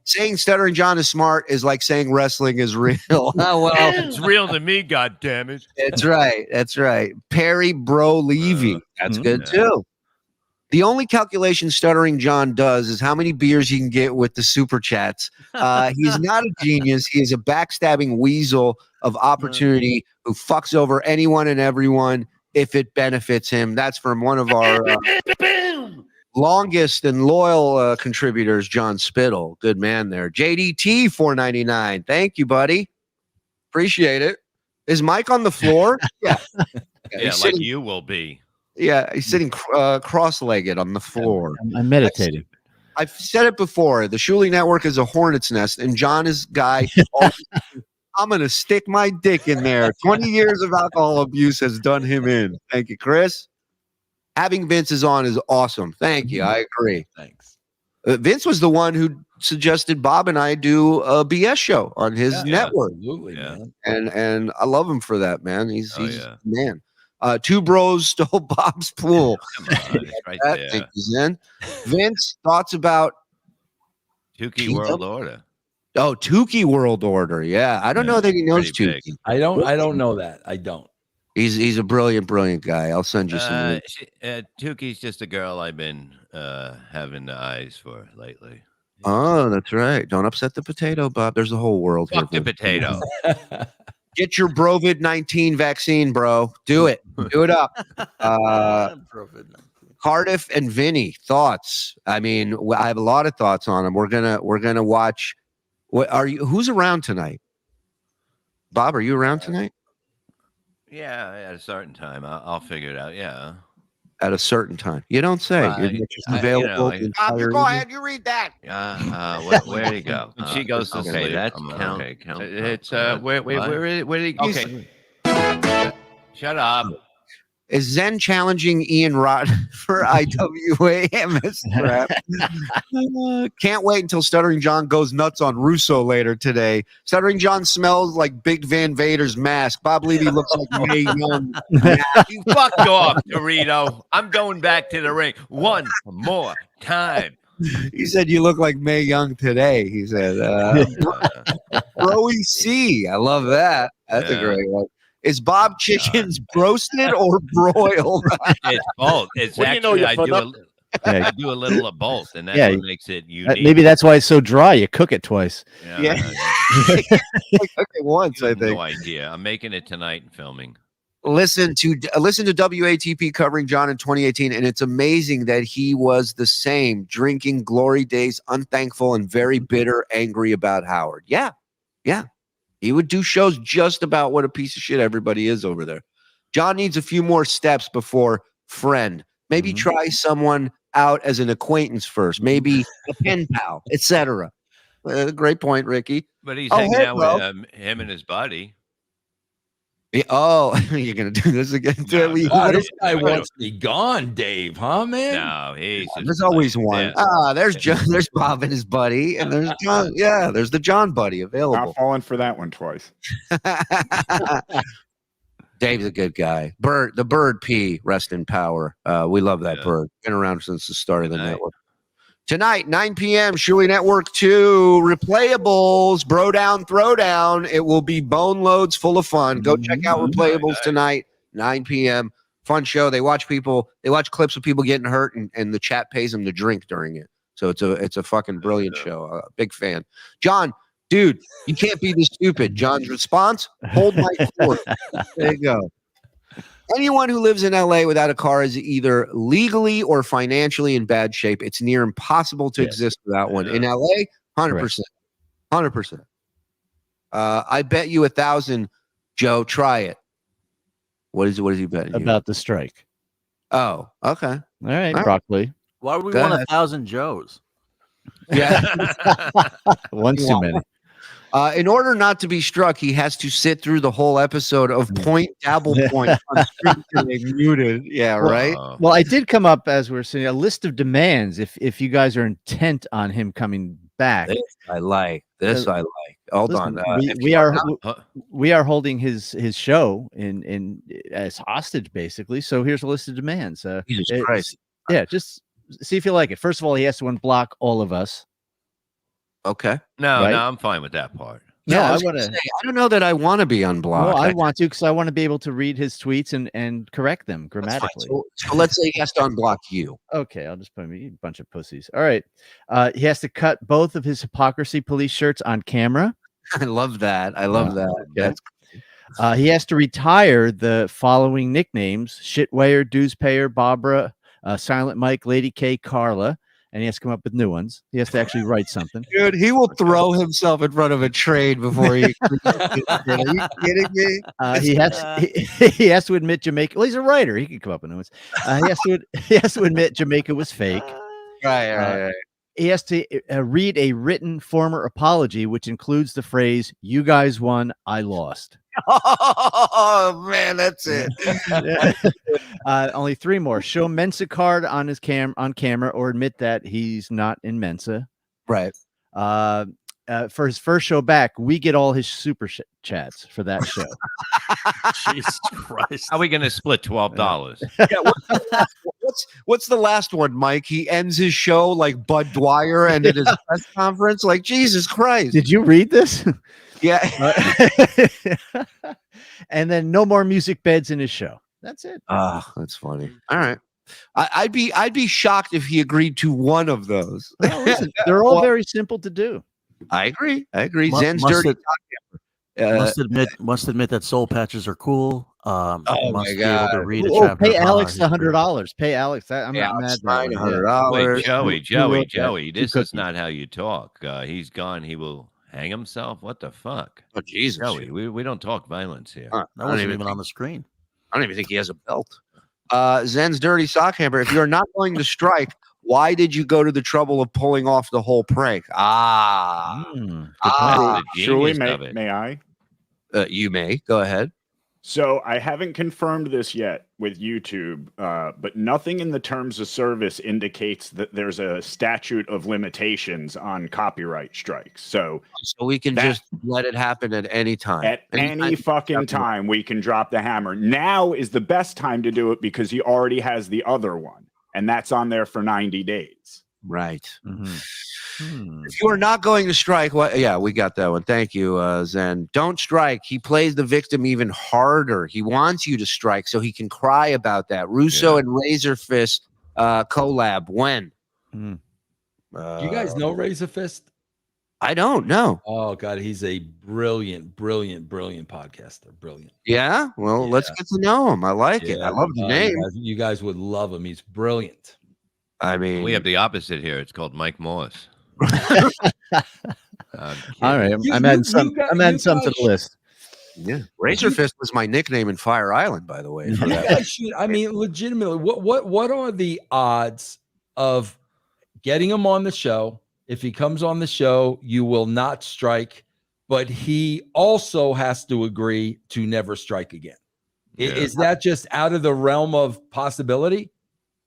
Saying Stuttering John is smart is like saying wrestling is real. Oh, well. It's real to me, God damn it. That's right. That's right. Perry Bro Levy. That's good too. The only calculation Stuttering John does is how many beers he can get with the super chats. He's not a genius. He is a backstabbing weasel of opportunity who fucks over anyone and everyone if it benefits him. That's from one of our longest and loyal contributors, John Spittle. Good man there. JDT $4.99. Thank you, buddy. Appreciate it. Is Mike on the floor? Yeah. Yeah, he's like sitting, you will be. yeah, he's sitting cross-legged on the floor. I'm meditating. I've said it before. The Shuli Network is a hornet's nest, and John is guy. I'm going to stick my dick in there. 20 years of alcohol abuse has done him in. Thank you, Chris. Having Vince is on is awesome. Thank you. I agree. Thanks. Vince was the one who suggested Bob and I do a BS show on his network. Absolutely, man. And I love him for that, man. He's Oh, the man. Two bros stole Bob's pool. Come on, it's right That there. thing is in. Vince, thoughts about Tukey World Order. Oh, Tukey World Order. Yeah. I don't know that he knows pretty big. Tukey. I don't know that. I don't. He's a brilliant guy. I'll send you some links. Tukey's just a girl I've been having the eyes for lately. Oh, that's right. Don't upset the potato, Bob. There's a whole world Fuck here. the potato. Get your Brovid-19 vaccine, bro. Do it. Do it up. Cardiff and Vinny, thoughts? I mean, I have a lot of thoughts on them. We're gonna watch. What are you? Who's around tonight? Bob, are you around tonight? Yeah, at a certain time. I'll figure it out. Yeah. At a certain time. You don't say. You're just available. the Bob, you entire go evening? ahead. You read that. Where'd he go? When she goes to okay, sleep. that's count. count. It's where did he? Okay. Shut up. Is Zen challenging Ian Rod for IWA MS Rap? Can't wait until Stuttering John goes nuts on Russo later today. Stuttering John smells like Big Van Vader's mask. Bob Levy looks like Mae Young. You fucked off, Dorito. I'm going back to the ring one more time. He said you look like Mae Young today. He said, Broy C. I love that. That's a great one. Is Bob Chickens roasted or broiled? It's both. It's What do you know, actually you I do fuck I do a little of both, and that's Yeah, what makes it unique. Maybe that's why it's so dry. You cook it twice. Yeah. Okay, once I think. No idea. I'm making it tonight and filming. Listen to WATP covering John in 2018, and it's amazing that he was the same, drinking glory days, unthankful and very bitter, angry about Howard. Yeah. He would do shows just about what a piece of shit everybody is over there. John needs a few more steps before friend. Maybe try someone out as an acquaintance first. Maybe a pen pal, etc. Great point, Ricky. But he's Oh, hanging hey, out bro. with him and his buddy. Yeah, oh, you're gonna do this again? This guy wants me gone, Dave, huh, man? No, he's just There's always one. There's John, there's Bob and his buddy, and there's John. Yeah, there's the John buddy available. Not falling for that one twice. Dave's a good guy. The bird P, rest in power. We love that bird. Been around since the start of the network. Tonight, 9 p.m., Shuli Network 2, Replayables, Bro Down, Throwdown. It will be bone loads full of fun. Go check out Replayables tonight, 9 p.m. Fun show. They watch clips of people getting hurt, and the chat pays them to drink during it. So it's a fucking brilliant show. Big fan. John, Dude, you can't be this stupid. John's response: hold my court. There you go. Anyone who lives in LA without a car is either legally or financially in bad shape. It's near impossible to exist without one. In LA, 100%. 100%. I bet you 1,000, Joe. Try it. What is he betting you? About the strike. Oh, okay. All right, broccoli. Why would we Go want ahead. 1,000 Joes? Yeah. One's too many. In order not to be struck, he has to sit through the whole episode of Point Dabble Point on screen till they muted. Yeah, right. Well, I did come up as we were saying a list of demands. If you guys are intent on him coming back, This I like. Hold listen, on. we are holding his show in as hostage, basically. So here's a list of demands. Jesus Christ. Yeah, just see if you like it. First of all, he has to unblock all of us. Okay. No, Right? no, I'm fine with that part. No, I I was want gonna to. say, I don't know that I want to be unblocked. Well, I want to because I want to be able to read his tweets and correct them That's fine. grammatically. So let's say he has to unblock you. Okay, I'll just put him. You bunch of pussies. All right. He has to cut both of his hypocrisy police shirts on camera. I love that. I love that. Okay. He has to retire the following nicknames: Shitwayer, Duespayer, Barbara, Silent Mike, Lady K, Carla, and he has to come up with new ones. He has to actually write something. Dude, he will throw himself in front of a train before he. Are you kidding me? He has to admit Jamaica. Well, he's a writer. He can come up with new ones. He has to admit Jamaica was fake. Right. He has to read a written former apology, which includes the phrase "You guys won, I lost." Oh man, that's it. Only three more. Show Mensa card on his camera, or admit that he's not in Mensa. Right. For his first show back, we get all his super chats for that show. Jesus Christ. How are we going to split $12? What's the last one, Mike? He ends his show like Bud Dwyer ended his press conference. Like, Jesus Christ. Did you read this? Yeah. And then no more music beds in his show. That's it. That's funny. All right. I'd be shocked if he agreed to one of those. Well, listen, they're all very simple to do. I agree. Zen's Must dirty. Must admit that soul patches are cool. Oh must my be able to God. read a Oh, chapter pay of Alex history. $100. Pay Alex. I'm not mad. Fine, Yeah. $100. Wait, Who wrote that? Joey, this Two is not how you talk. He's gone. He will hang himself. What the fuck? Oh, Jesus. Joey, we don't talk violence here. That wasn't even on the screen. I don't even think he has a belt. Zen's dirty sock hammer. If you're not going to strike, why did you go to the trouble of pulling off the whole prank? The Shuli, genius of it. may I? You may go ahead. So I haven't confirmed this yet with YouTube, but nothing in the terms of service indicates that there's a statute of limitations on copyright strikes. So we can just let it happen at any time. At any fucking time, we can drop the hammer. Now is the best time to do it because he already has the other one, and that's on there for 90 days. Right. If you are not going to strike, yeah, we got that one. Thank you, Zen. Don't strike. He plays the victim even harder. He wants you to strike so he can cry about that. Russo and Razor Fist collab. When? Do you guys know Razor Fist? I don't know. Oh God, he's a brilliant podcaster. Brilliant. Yeah. Well, let's get to know him. I like it. I love the name. You guys would love him. He's brilliant. I mean, we have the opposite here. It's called Mike Morris. All right, I'm adding some to the list. Yeah, Razor Fist was my nickname in Fire Island, by the way. You guys should, I mean, legitimately, what are the odds of getting him on the show? If he comes on the show, you will not strike, but he also has to agree to never strike again. Yeah. Is that just out of the realm of possibility?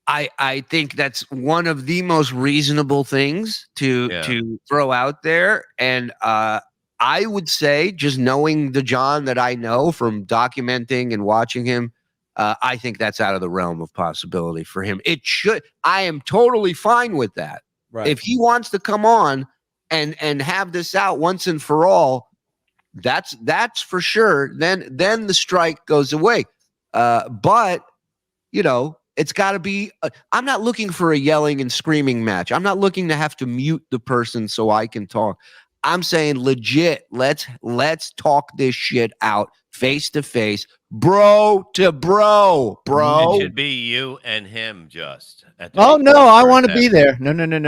I think that's one of the most reasonable things to throw out there. And I would say, just knowing the John that I know from documenting and watching him, I think that's out of the realm of possibility for him. It should. I am totally fine with that. Right. If he wants to come on and have this out once and for all, that's for sure. Then the strike goes away. But you know, it's got to be. I'm not looking for a yelling and screaming match. I'm not looking to have to mute the person so I can talk. I'm saying legit. Let's talk this shit out face to face, bro to bro. It should be you and him just. Oh no, I want to be there. No. We'll bring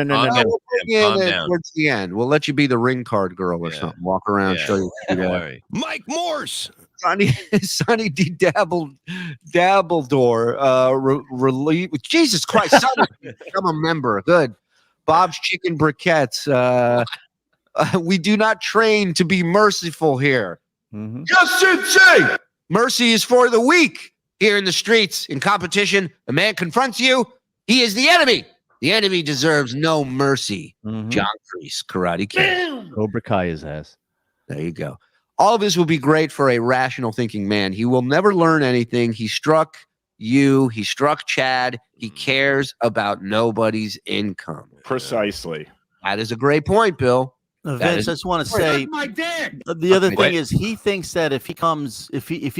you in towards the end. We'll let you be the ring card girl or something. Walk around, show you. Mike Morse. Sonny D. Dabbledore. Jesus Christ, Sonny, become a member. Good. Bob's Chicken Briquettes. We do not train to be merciful here. Yes, Sensei. Mercy is for the weak. Here in the streets, in competition, a man confronts you. He is the enemy. The enemy deserves no mercy. John Kreese, Karate Kid. Cobra Kai his ass. There you go. All of this will be great for a rational thinking man. He will never learn anything. He struck you. He struck Chad. He cares about nobody's income. Precisely. That is a great point, Bill. Vince, I just want to say the other thing is he thinks that if he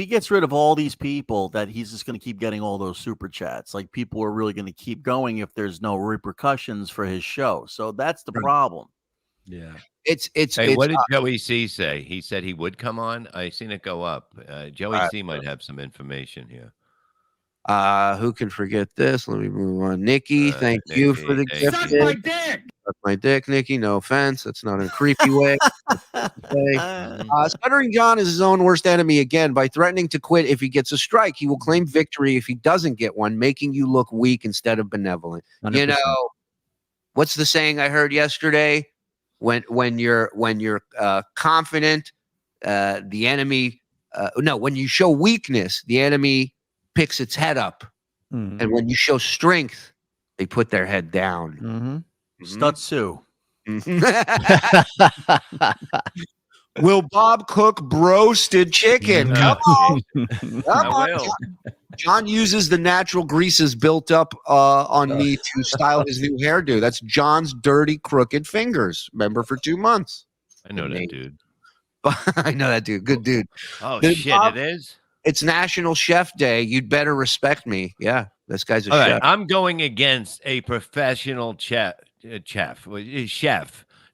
gets rid of all these people, that he's just going to keep getting all those super chats. Like people are really going to keep going if there's no repercussions for his show. So that's the problem. Yeah. Hey, what did Joey C say? He said he would come on. I seen it go up. Joey C might have some information here. Who can forget this? Let me move on. Nikki, thank you for the gift. Suck my dick. Suck my dick, Nikki. No offense. That's not in a creepy way. Stuttering John is his own worst enemy again. By threatening to quit if he gets a strike, he will claim victory if he doesn't get one, making you look weak instead of benevolent. 100%. You know, what's the saying I heard yesterday? When you're confident, the enemy. When you show weakness, the enemy picks its head up, and when you show strength, they put their head down. Stutsu. Will Bob cook broasted chicken? Come on. Come on. John uses the natural greases built up on me to style his new hairdo. That's John's dirty, crooked fingers. Remember, for 2 months. I know that dude. I know that dude. Good dude. Oh, Then shit, Bob, it is? It's National Chef Day. You'd better respect me. Yeah, this guy's a All chef. right, I'm going against a professional chef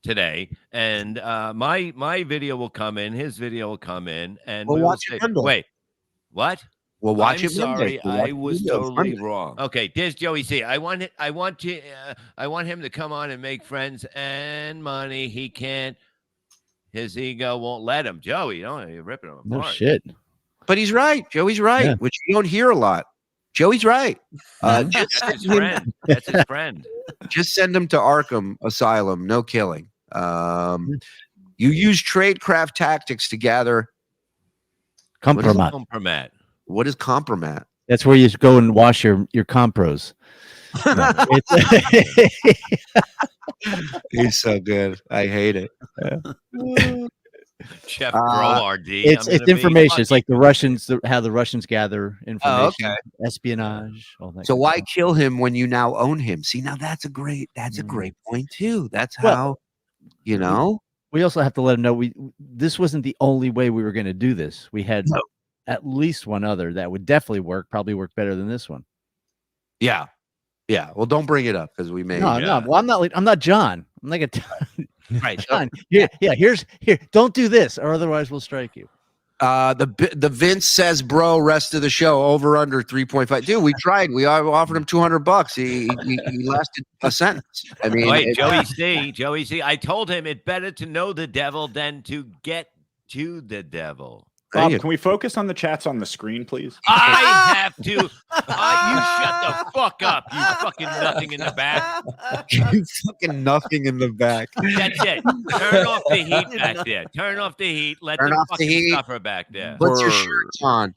today, and my video will come in, his video will come in, and We'll we will watch it say, Monday. wait, what? We'll watch I'm it Monday. sorry, We'll watch I the was videos totally Monday. wrong. Okay, there's Joey C. I want him to come on and make friends and money. He can't. His ego won't let him. Joey, you're ripping him apart. No shit. But he's right. Joey's right, Yeah. which you don't hear a lot. Joey's right. That's his friend. That's his friend. Just send him to Arkham Asylum. No killing. You use tradecraft tactics to gather. Compromat. Compromat. What is compromat? That's where you go and wash your compros. No, He's so good. I hate it. Chef Broardi. It's information. It's like the Russians, how the Russians gather information, okay. espionage, all that. So good why stuff. kill him when you now own him? See, now that's a great point too. That's how, you know. We also have to let him know this wasn't the only way we were going to do this. We had at least one other that would definitely work, probably work better than this one. Yeah. Yeah. Well, don't bring it up because we may. No. Well, I'm not John. I'm like right. John. Here. Don't do this, or otherwise we'll strike you. The Vince says, bro, rest of the show over under 3.5. Dude, we tried. We offered him $200. He lasted a sentence. I mean, wait, Joey C. I told him it better to know the devil than to get to the devil. Bob, can we focus on the chats on the screen, please? I have to. You shut the fuck up. You fucking nothing in the back. You fucking nothing in the back. That's it. Turn off the heat back there. Turn off the heat. Let Turn them off the fucking heat. suffer back there. Put your shirts on.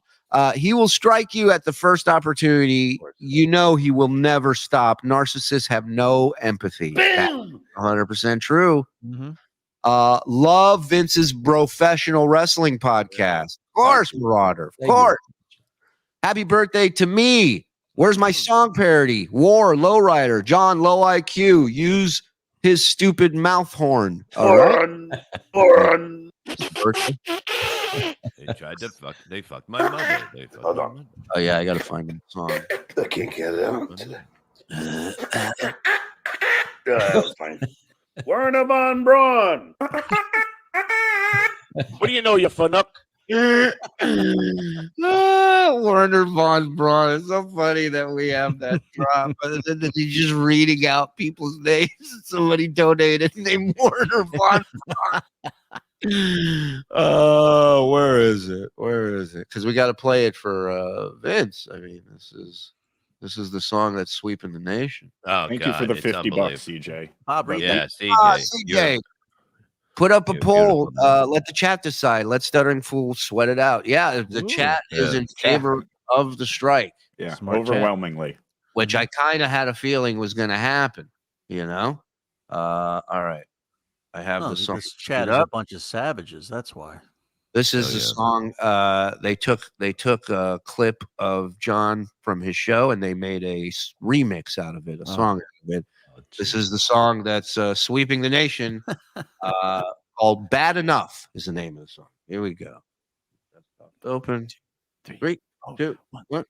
He will strike you at the first opportunity. You know he will never stop. Narcissists have no empathy. That's 100% true. Love Vince's professional wrestling podcast. Of course, Marauder. Of course. Happy birthday to me. Where's my song parody? War, Lowrider, John, low IQ. Use his stupid mouth horn. All right. They tried to fuck. They fucked my mother. They fucked my mother. Oh yeah, I gotta find the song. I can't get it out today. That was funny. Werner von Braun. What do you know, you funuck? Werner von Braun. It's so funny that we have that drop. He's just reading out people's names. Somebody donated named Werner von Braun. Oh, where is it? Where is it? Because we got to play it for Vince. I mean, this is the song that's sweeping the nation. Oh, Thank you for the $50, CJ. Yeah, CJ. Put up a poll. Let the chat decide. Let Stuttering Fool sweat it out. Yeah, the chat is in favor of the strike. Yeah, Smart overwhelmingly. chat. Which I kind of had a feeling was going to happen. You know. All right. I have the song. This chat is a bunch of savages. That's why. This is the song. They took a clip of John from his show and they made a remix out of it, a song out of it. This is the song that's sweeping the nation. Called "Bad Enough" is the name of the song. Here we go. Open. 3, 2, 1.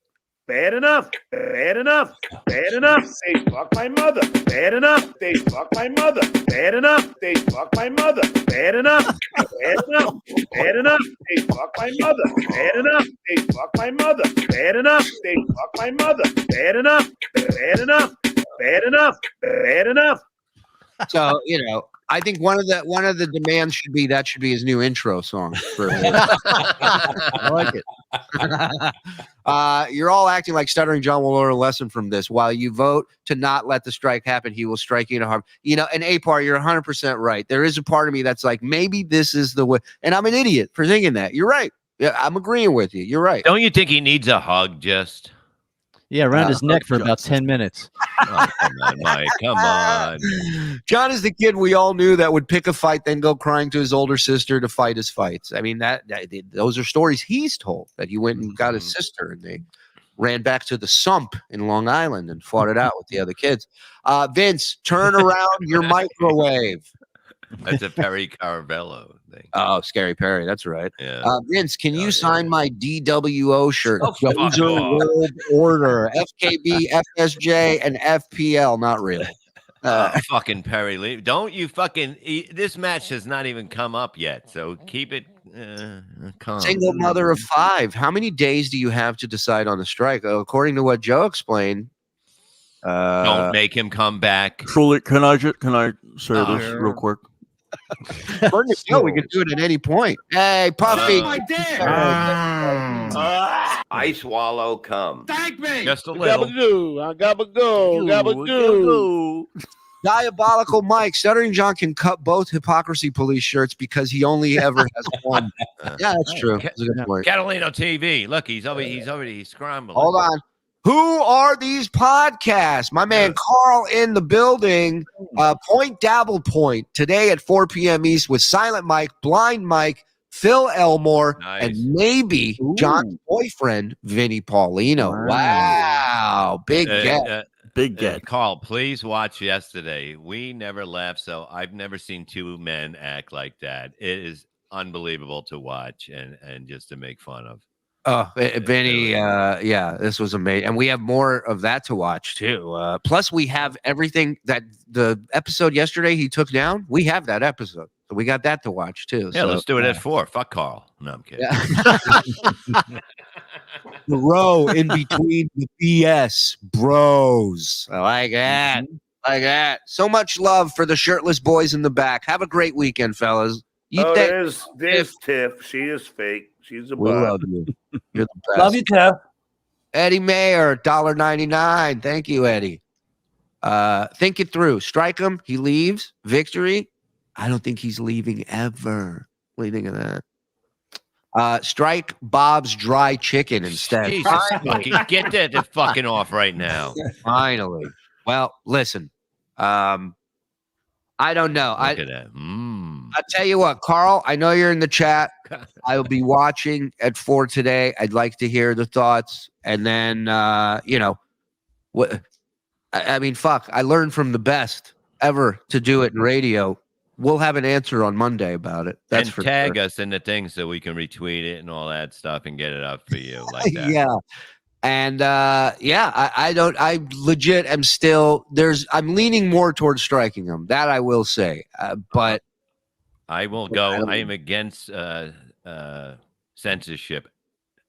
Bad enough. Bad enough. Bad enough. They fuck my mother. Bad enough. They fuck my mother. Bad enough. They fuck my mother. Bad enough. Bad enough. Bad enough. They fuck my mother. Bad enough. They fuck my mother. Bad enough. They fuck my mother. Bad enough. Bad enough. Bad enough. Bad enough. So I think one of the demands should be his new intro song. I like it. You're all acting like Stuttering John will learn a lesson from this. While you vote to not let the strike happen, he will strike you to harm. And Apar, you're 100% right. There is a part of me that's like, maybe this is the way. And I'm an idiot for thinking that. You're right. Yeah, I'm agreeing with you. You're right. Don't you think he needs a hug? Just around his neck for about 10 minutes. Oh, come on, Mike. Come on. John is the kid we all knew that would pick a fight, then go crying to his older sister to fight his fights. I mean, those are stories he's told, that he went and got his sister and they ran back to the sump in Long Island and fought it out with the other kids. Vince, turn around your microwave. That's a Perry Caravello thing. Oh, Scary Perry. That's right. Yeah. Vince, can you sign my DWO shirt? Oh, fuck Dozer off. World Order, FKB, FSJ, and FPL. Not really. Fucking Perry Lee. Don't you fucking. This match has not even come up yet. So keep it calm. Single mother of 5. How many days do you have to decide on the strike? According to what Joe explained. Don't make him come back. Shuli, can I say this real quick? No, we can do it at any point. Hey, Puffy. I swallow cum. Thank me. Just a little. Gabagoo. Diabolical Mike. Stuttering John can cut both Hypocrisy Police shirts because he only ever has one. Yeah, that's true. That's a good point. Catalino TV. Look, he's already scrambling. Hold on. Who are these podcasts? My man Carl in the building. Point Dabble Point today at 4 p.m. East with Silent Mike, Blind Mike, Phil Elmore, and maybe John's boyfriend, Vinny Paulino. Wow. Big get. Big get. Carl, please watch yesterday. We never laughed, so I've never seen two men act like that. It is unbelievable to watch and just to make fun of. Oh, Vinny, this was amazing. And we have more of that to watch, too. Plus, we have everything that the episode yesterday he took down. We have that episode. So we got that to watch, too. Yeah, let's do it at 4. Fuck Carl. No, I'm kidding. Yeah. The row in between the BS bros. I like that. Like that. So much love for the shirtless boys in the back. Have a great weekend, fellas. There's Tiff. She is fake. She's a We bot. love you. You're the best. Love you, Tiff. Eddie Mayer, $1.99. Thank you, Eddie. Think it through. Strike him. He leaves. Victory. I don't think he's leaving ever. What do you think of that? Strike Bob's dry chicken instead. Jesus fucking get that fucking off right now. Finally. Well, listen. I don't know. Look at that. I'll tell you what, Carl, I know you're in the chat. I will be watching at 4 today. I'd like to hear the thoughts. And then, what? I mean, fuck, I learned from the best ever to do it in radio. We'll have an answer on Monday about it. That's and for tag sure. us in the thing so we can retweet it and all that stuff and get it up for you like that. Yeah. And I legit am still I'm leaning more towards striking him. That I will say. But I will go. I am against censorship,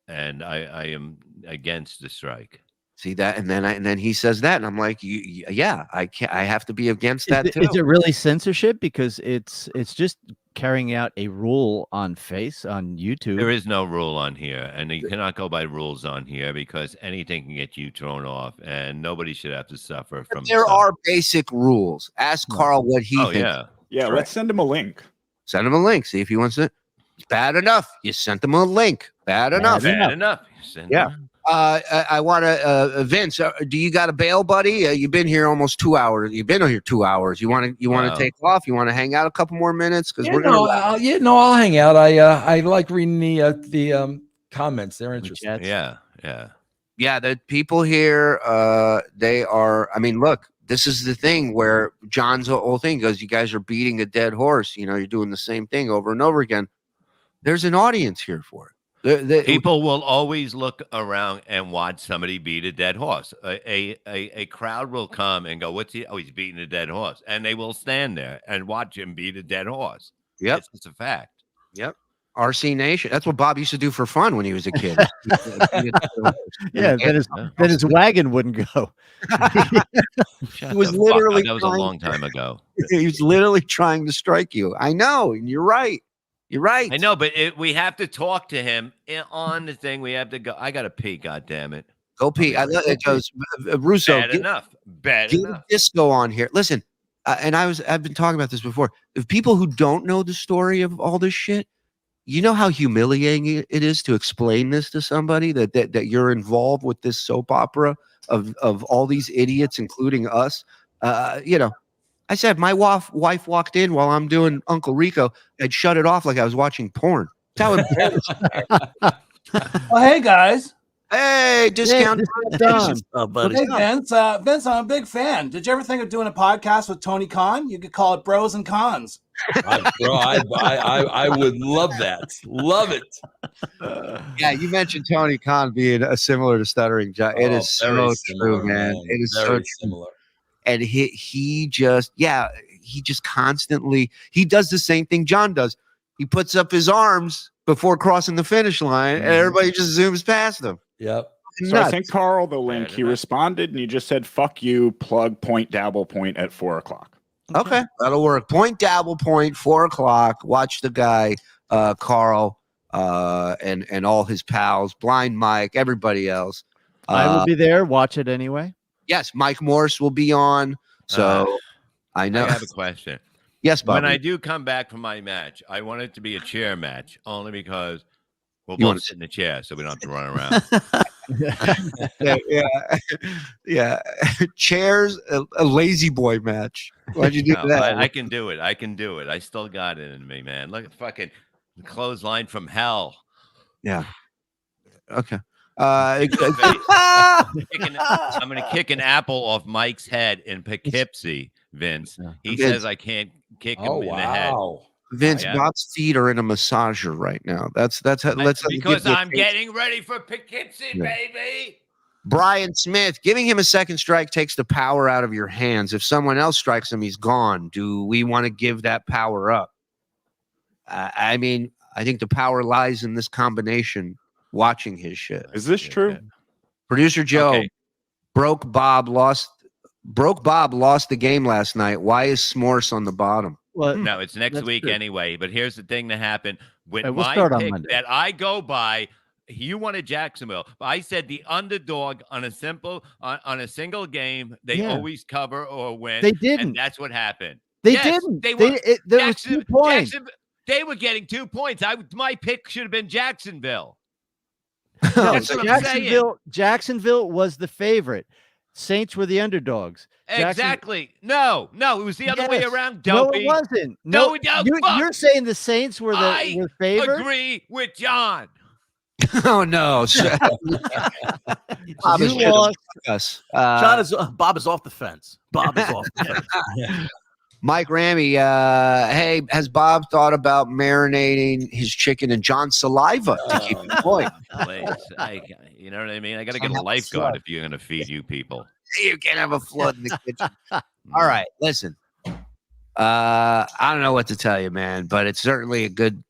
and I am against the strike. See that, and then he says that, and I'm like, yeah, I can't. I have to be against that too. Is it really censorship? Because it's just carrying out a rule on YouTube. There is no rule on here, and you cannot go by rules on here because anything can get you thrown off, and nobody should have to suffer from. There are basic rules. Ask Carl what he thinks. Yeah. Let's send him a link. Send him a link. See if he wants to. Bad enough. You sent him a link. Bad enough. Bad enough. Yeah. I want to, Vince. Do you got a bail, buddy? You've been here almost 2 hours. You've been here 2 hours. You want to take off? You want to hang out a couple more minutes? Because we're gonna. I'll hang out. I like reading the comments. They're interesting. Yeah. The people here, they are. I mean, look. This is the thing where John's whole thing goes. You guys are beating a dead horse. You're doing the same thing over and over again. There's an audience here for it. People will always look around and watch somebody beat a dead horse. A crowd will come and go, "What's he? Oh, he's beating a dead horse," and they will stand there and watch him beat a dead horse. Yep, it's a fact. Yep. RC Nation. That's what Bob used to do for fun when he was a kid. Yeah, then his wagon wouldn't go. He was literally. That was a long time ago. He was literally trying to strike you. I know, and you're right. You're right. I know, but we have to talk to him on the thing. We have to go. I got to pee. God damn it. Go pee. It goes. Russo. Bad enough. Bad enough. Disco on here. Listen, and I've been talking about this before. If people who don't know the story of all this shit, you know how humiliating it is to explain this to somebody that you're involved with this soap opera of all these idiots, including us. I said my wife walked in while I'm doing Uncle Rico and shut it off like I was watching porn. That's how Well, hey guys. Hey, discount. Hey Vince. Vince, I'm a big fan. Did you ever think of doing a podcast with Tony Khan? You could call it Bros and Cons. I would love that. Love it. Yeah, you mentioned Tony Khan being similar to Stuttering John. It is so true, man. It is so similar. And he just constantly, he does the same thing John does. He puts up his arms before crossing the finish line, and everybody just zooms past him. Yep. So I think Carl, the link, he responded and he just said, "Fuck you, plug, point, dabble, point" at 4:00. Okay, that'll work. Point, dabble, point, 4:00. Watch the guy, Carl, and all his pals, Blind Mike, everybody else. I will be there. Watch it anyway. Yes, Mike Morse will be on. So I know. I have a question. Yes, Bobby. When I do come back from my match, I want it to be a chair match, only because we'll You both wanna sit in the chair, so we don't have to run around. yeah. Chairs, a lazy boy match. Why'd you do No, that? I can do it. I still got it in me, man. Look at fucking clothesline from hell. Yeah. Okay. I'm gonna kick an apple off Mike's head in Poughkeepsie, Vince. He Vince. says I can't kick him in the head. Vince, Yeah. Bob's feet are in a massager right now. That's how. Let's Because give you a I'm taste. getting ready for Poughkeepsie, Yeah. baby. Brian Smith, giving him a second strike takes the power out of your hands. If someone else strikes him, he's gone. Do we want to give that power up? I mean, I think the power lies in this combination. Watching his shit. Is this true? Producer Joe, Broke Bob lost the game last night. Why is S'mores on the bottom? Well, No, it's next that's week true. anyway. But here's the thing that happened with We'll my start on pick Monday. that I go by. You wanted Jacksonville, but I said the underdog on a single game. They Yeah. always cover or win. They didn't. and that's what happened. They Yes, didn't. They were. There was 2 points. They were getting 2 points. My pick should have been Jacksonville. No, That's what I'm saying. Jacksonville was the favorite. Saints were the underdogs. Exactly. No, it was the other way Yes. around. No, Dopey. it wasn't. No, fuck. you're saying the Saints were I the favorite. agree with John. Oh no! Bob is You lost. us. Bob is off the fence. Bob is off the fence. Mike Ramey, hey, has Bob thought about marinating his chicken in John's saliva to keep it moist? Please, you know what I mean? I got to get a lifeguard if you're going to feed you people. You can't have a flood in the kitchen. All right, listen. I don't know what to tell you, man, but it's certainly a good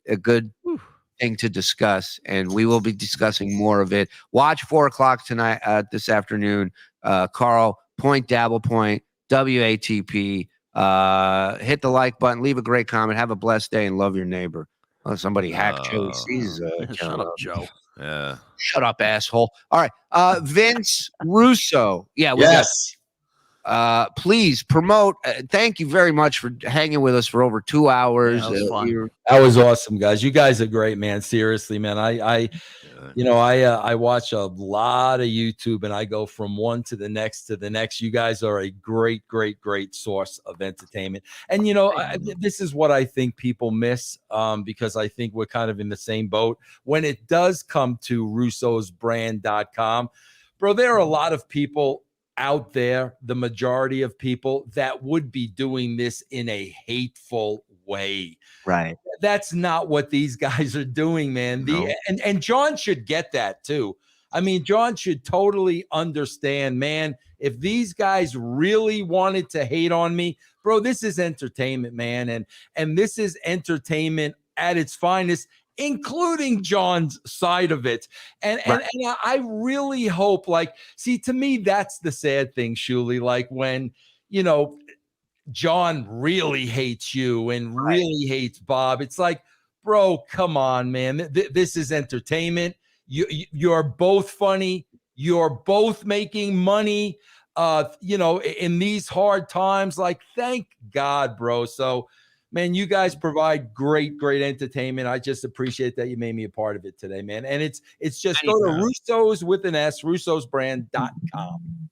thing to discuss, and we will be discussing more of it. Watch 4:00 tonight, this afternoon. Carl, Point Dabble Point, WATP. Hit the like button, leave a great comment, have a blessed day, and love your neighbor. Oh, somebody hacked Joey C's Shut up, Joe. Yeah. Shut up, asshole. All right. Vince Russo. Yeah, we got please promote. Thank you very much for hanging with us for over 2 hours. Yeah, that was fun. That was awesome, guys. You guys are great, man. Seriously, man. I watch a lot of YouTube, and I go from one to the next to the next. You guys are a great source of entertainment. And this is what I think people miss, because I think we're kind of in the same boat when it does come to russosbrand.com. Bro, there are a lot of people out there, the majority of people that would be doing this in a hateful way. Right. That's not what these guys are doing, man. And John should get that too. I mean, John should totally understand, man. If these guys really wanted to hate on me, bro, this is entertainment, man. And this is entertainment at its finest, including John's side of it. And I really hope, see, to me, that's the sad thing, Shuli. Like when, John really hates you and really hates Bob. It's like, bro, come on, man. This is entertainment. You're both funny. You're both making money, in these hard times. Like, thank God, bro. So, man, you guys provide great entertainment. I just appreciate that you made me a part of it today, man. And it's just go to Russo's with an S, russosbrand.com.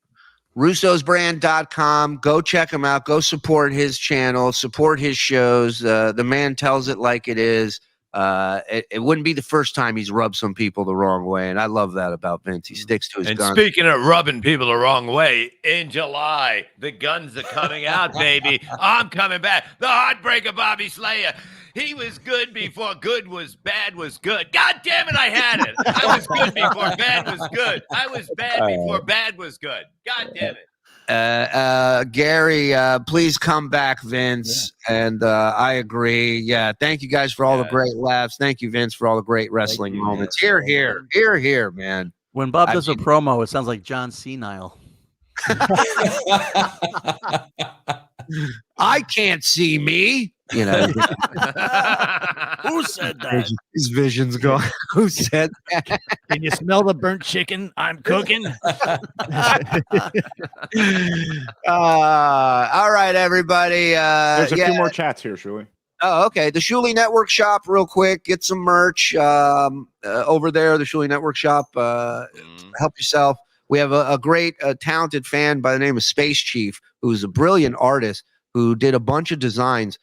russosbrand.com. Go check him out. Go support his channel, support his shows. The man tells it like it is. It wouldn't be the first time he's rubbed some people the wrong way, and I love that about Vince. He sticks to his guns. And speaking of rubbing people the wrong way, in July, the guns are coming out, baby. I'm coming back. The Heartbreaker Bobby Slayer. He was good before good was bad was good. God damn it, I had it. I was good before bad was good. I was bad before bad was good. God damn it. Gary, please come back, Vince. And I agree. Yeah, thank you guys for all the great laughs. Thank you, Vince, for all the great wrestling moments. Here, man. When Bob does a promo, it sounds like John Senile. I can't see me. Who said that? His vision's gone. Who said that? Can you smell the burnt chicken I'm cooking? All right, everybody. There's a few more chats here, Shuli. Oh, okay. The Shuli Network shop, real quick. Get some merch over there. The Shuli Network shop. Help yourself. We have a great, talented fan by the name of Space Chief, who's a brilliant artist who did a bunch of designs.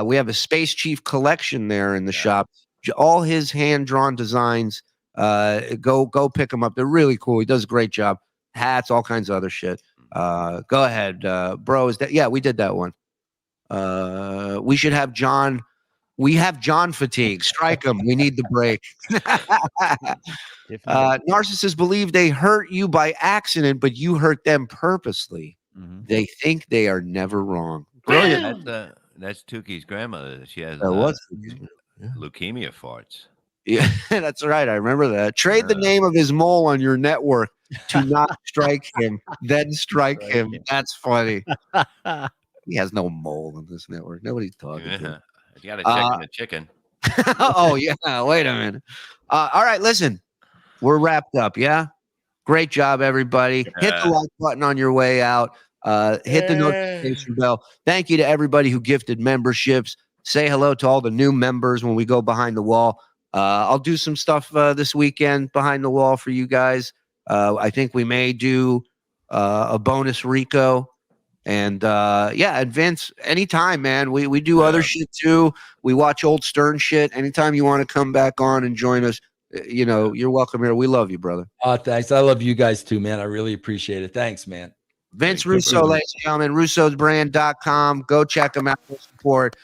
We have a Space Chief collection there in the shop. All his hand-drawn designs. Go pick them up. They're really cool. He does a great job. Hats, all kinds of other shit. Go ahead, bro. Is that? Yeah, we did that one. We should have John. We have John fatigue. Strike him. We need the break. Narcissists believe they hurt you by accident, but you hurt them purposely. They think they are never wrong. Brilliant. That's Tuki's grandmother. She has leukemia farts. Yeah, that's right. I remember that. Trade the name of his mole on your network to not strike him, then strike him. That's funny. He has no mole on this network. Nobody's talking to him. You got to check in the chicken. Oh, yeah. Wait a minute. All right, listen. We're wrapped up, yeah? Great job, everybody. Hit the like button on your way out. Hit the notification bell. Thank you to everybody who gifted memberships. Say hello to all the new members when we go behind the wall. I'll do some stuff this weekend behind the wall for you guys. I think we may do a bonus Rico. And and Vince, anytime, man. We do other shit too. We watch old Stern shit. Anytime you want to come back on and join us, you're welcome here. We love you, brother. Oh, thanks. I love you guys too, man. I really appreciate it. Thanks, man. Vince Russo, ladies and gentlemen, russosbrand.com. Go check them out for support.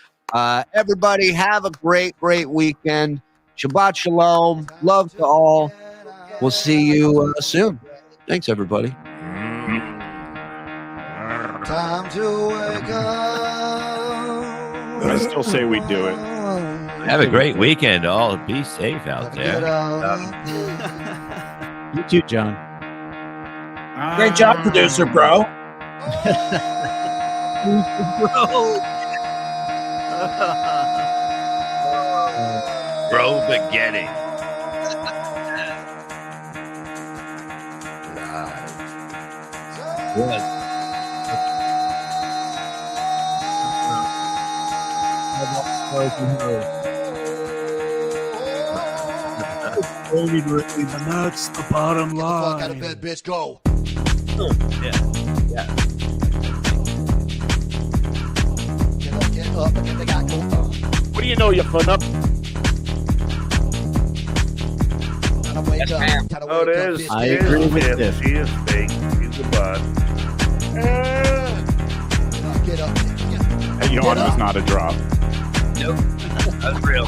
Everybody have a great weekend. Shabbat shalom. Love to all. We'll see you soon. Thanks, everybody. Time to wake up. I still say we do it. Have a great weekend. All be safe out there. You too, John. Great job, producer, bro. Bro begetting. And that's the bottom line. Get the fuck out of bed, bitch. Go. Yeah. Get up. Get the guy. Go. What do you know, you fun up? Wake up. Oh, there's I agree with him. this. She is fake. She's a bot. Get up. Hey, yawn was not a drop. Nope. That's real.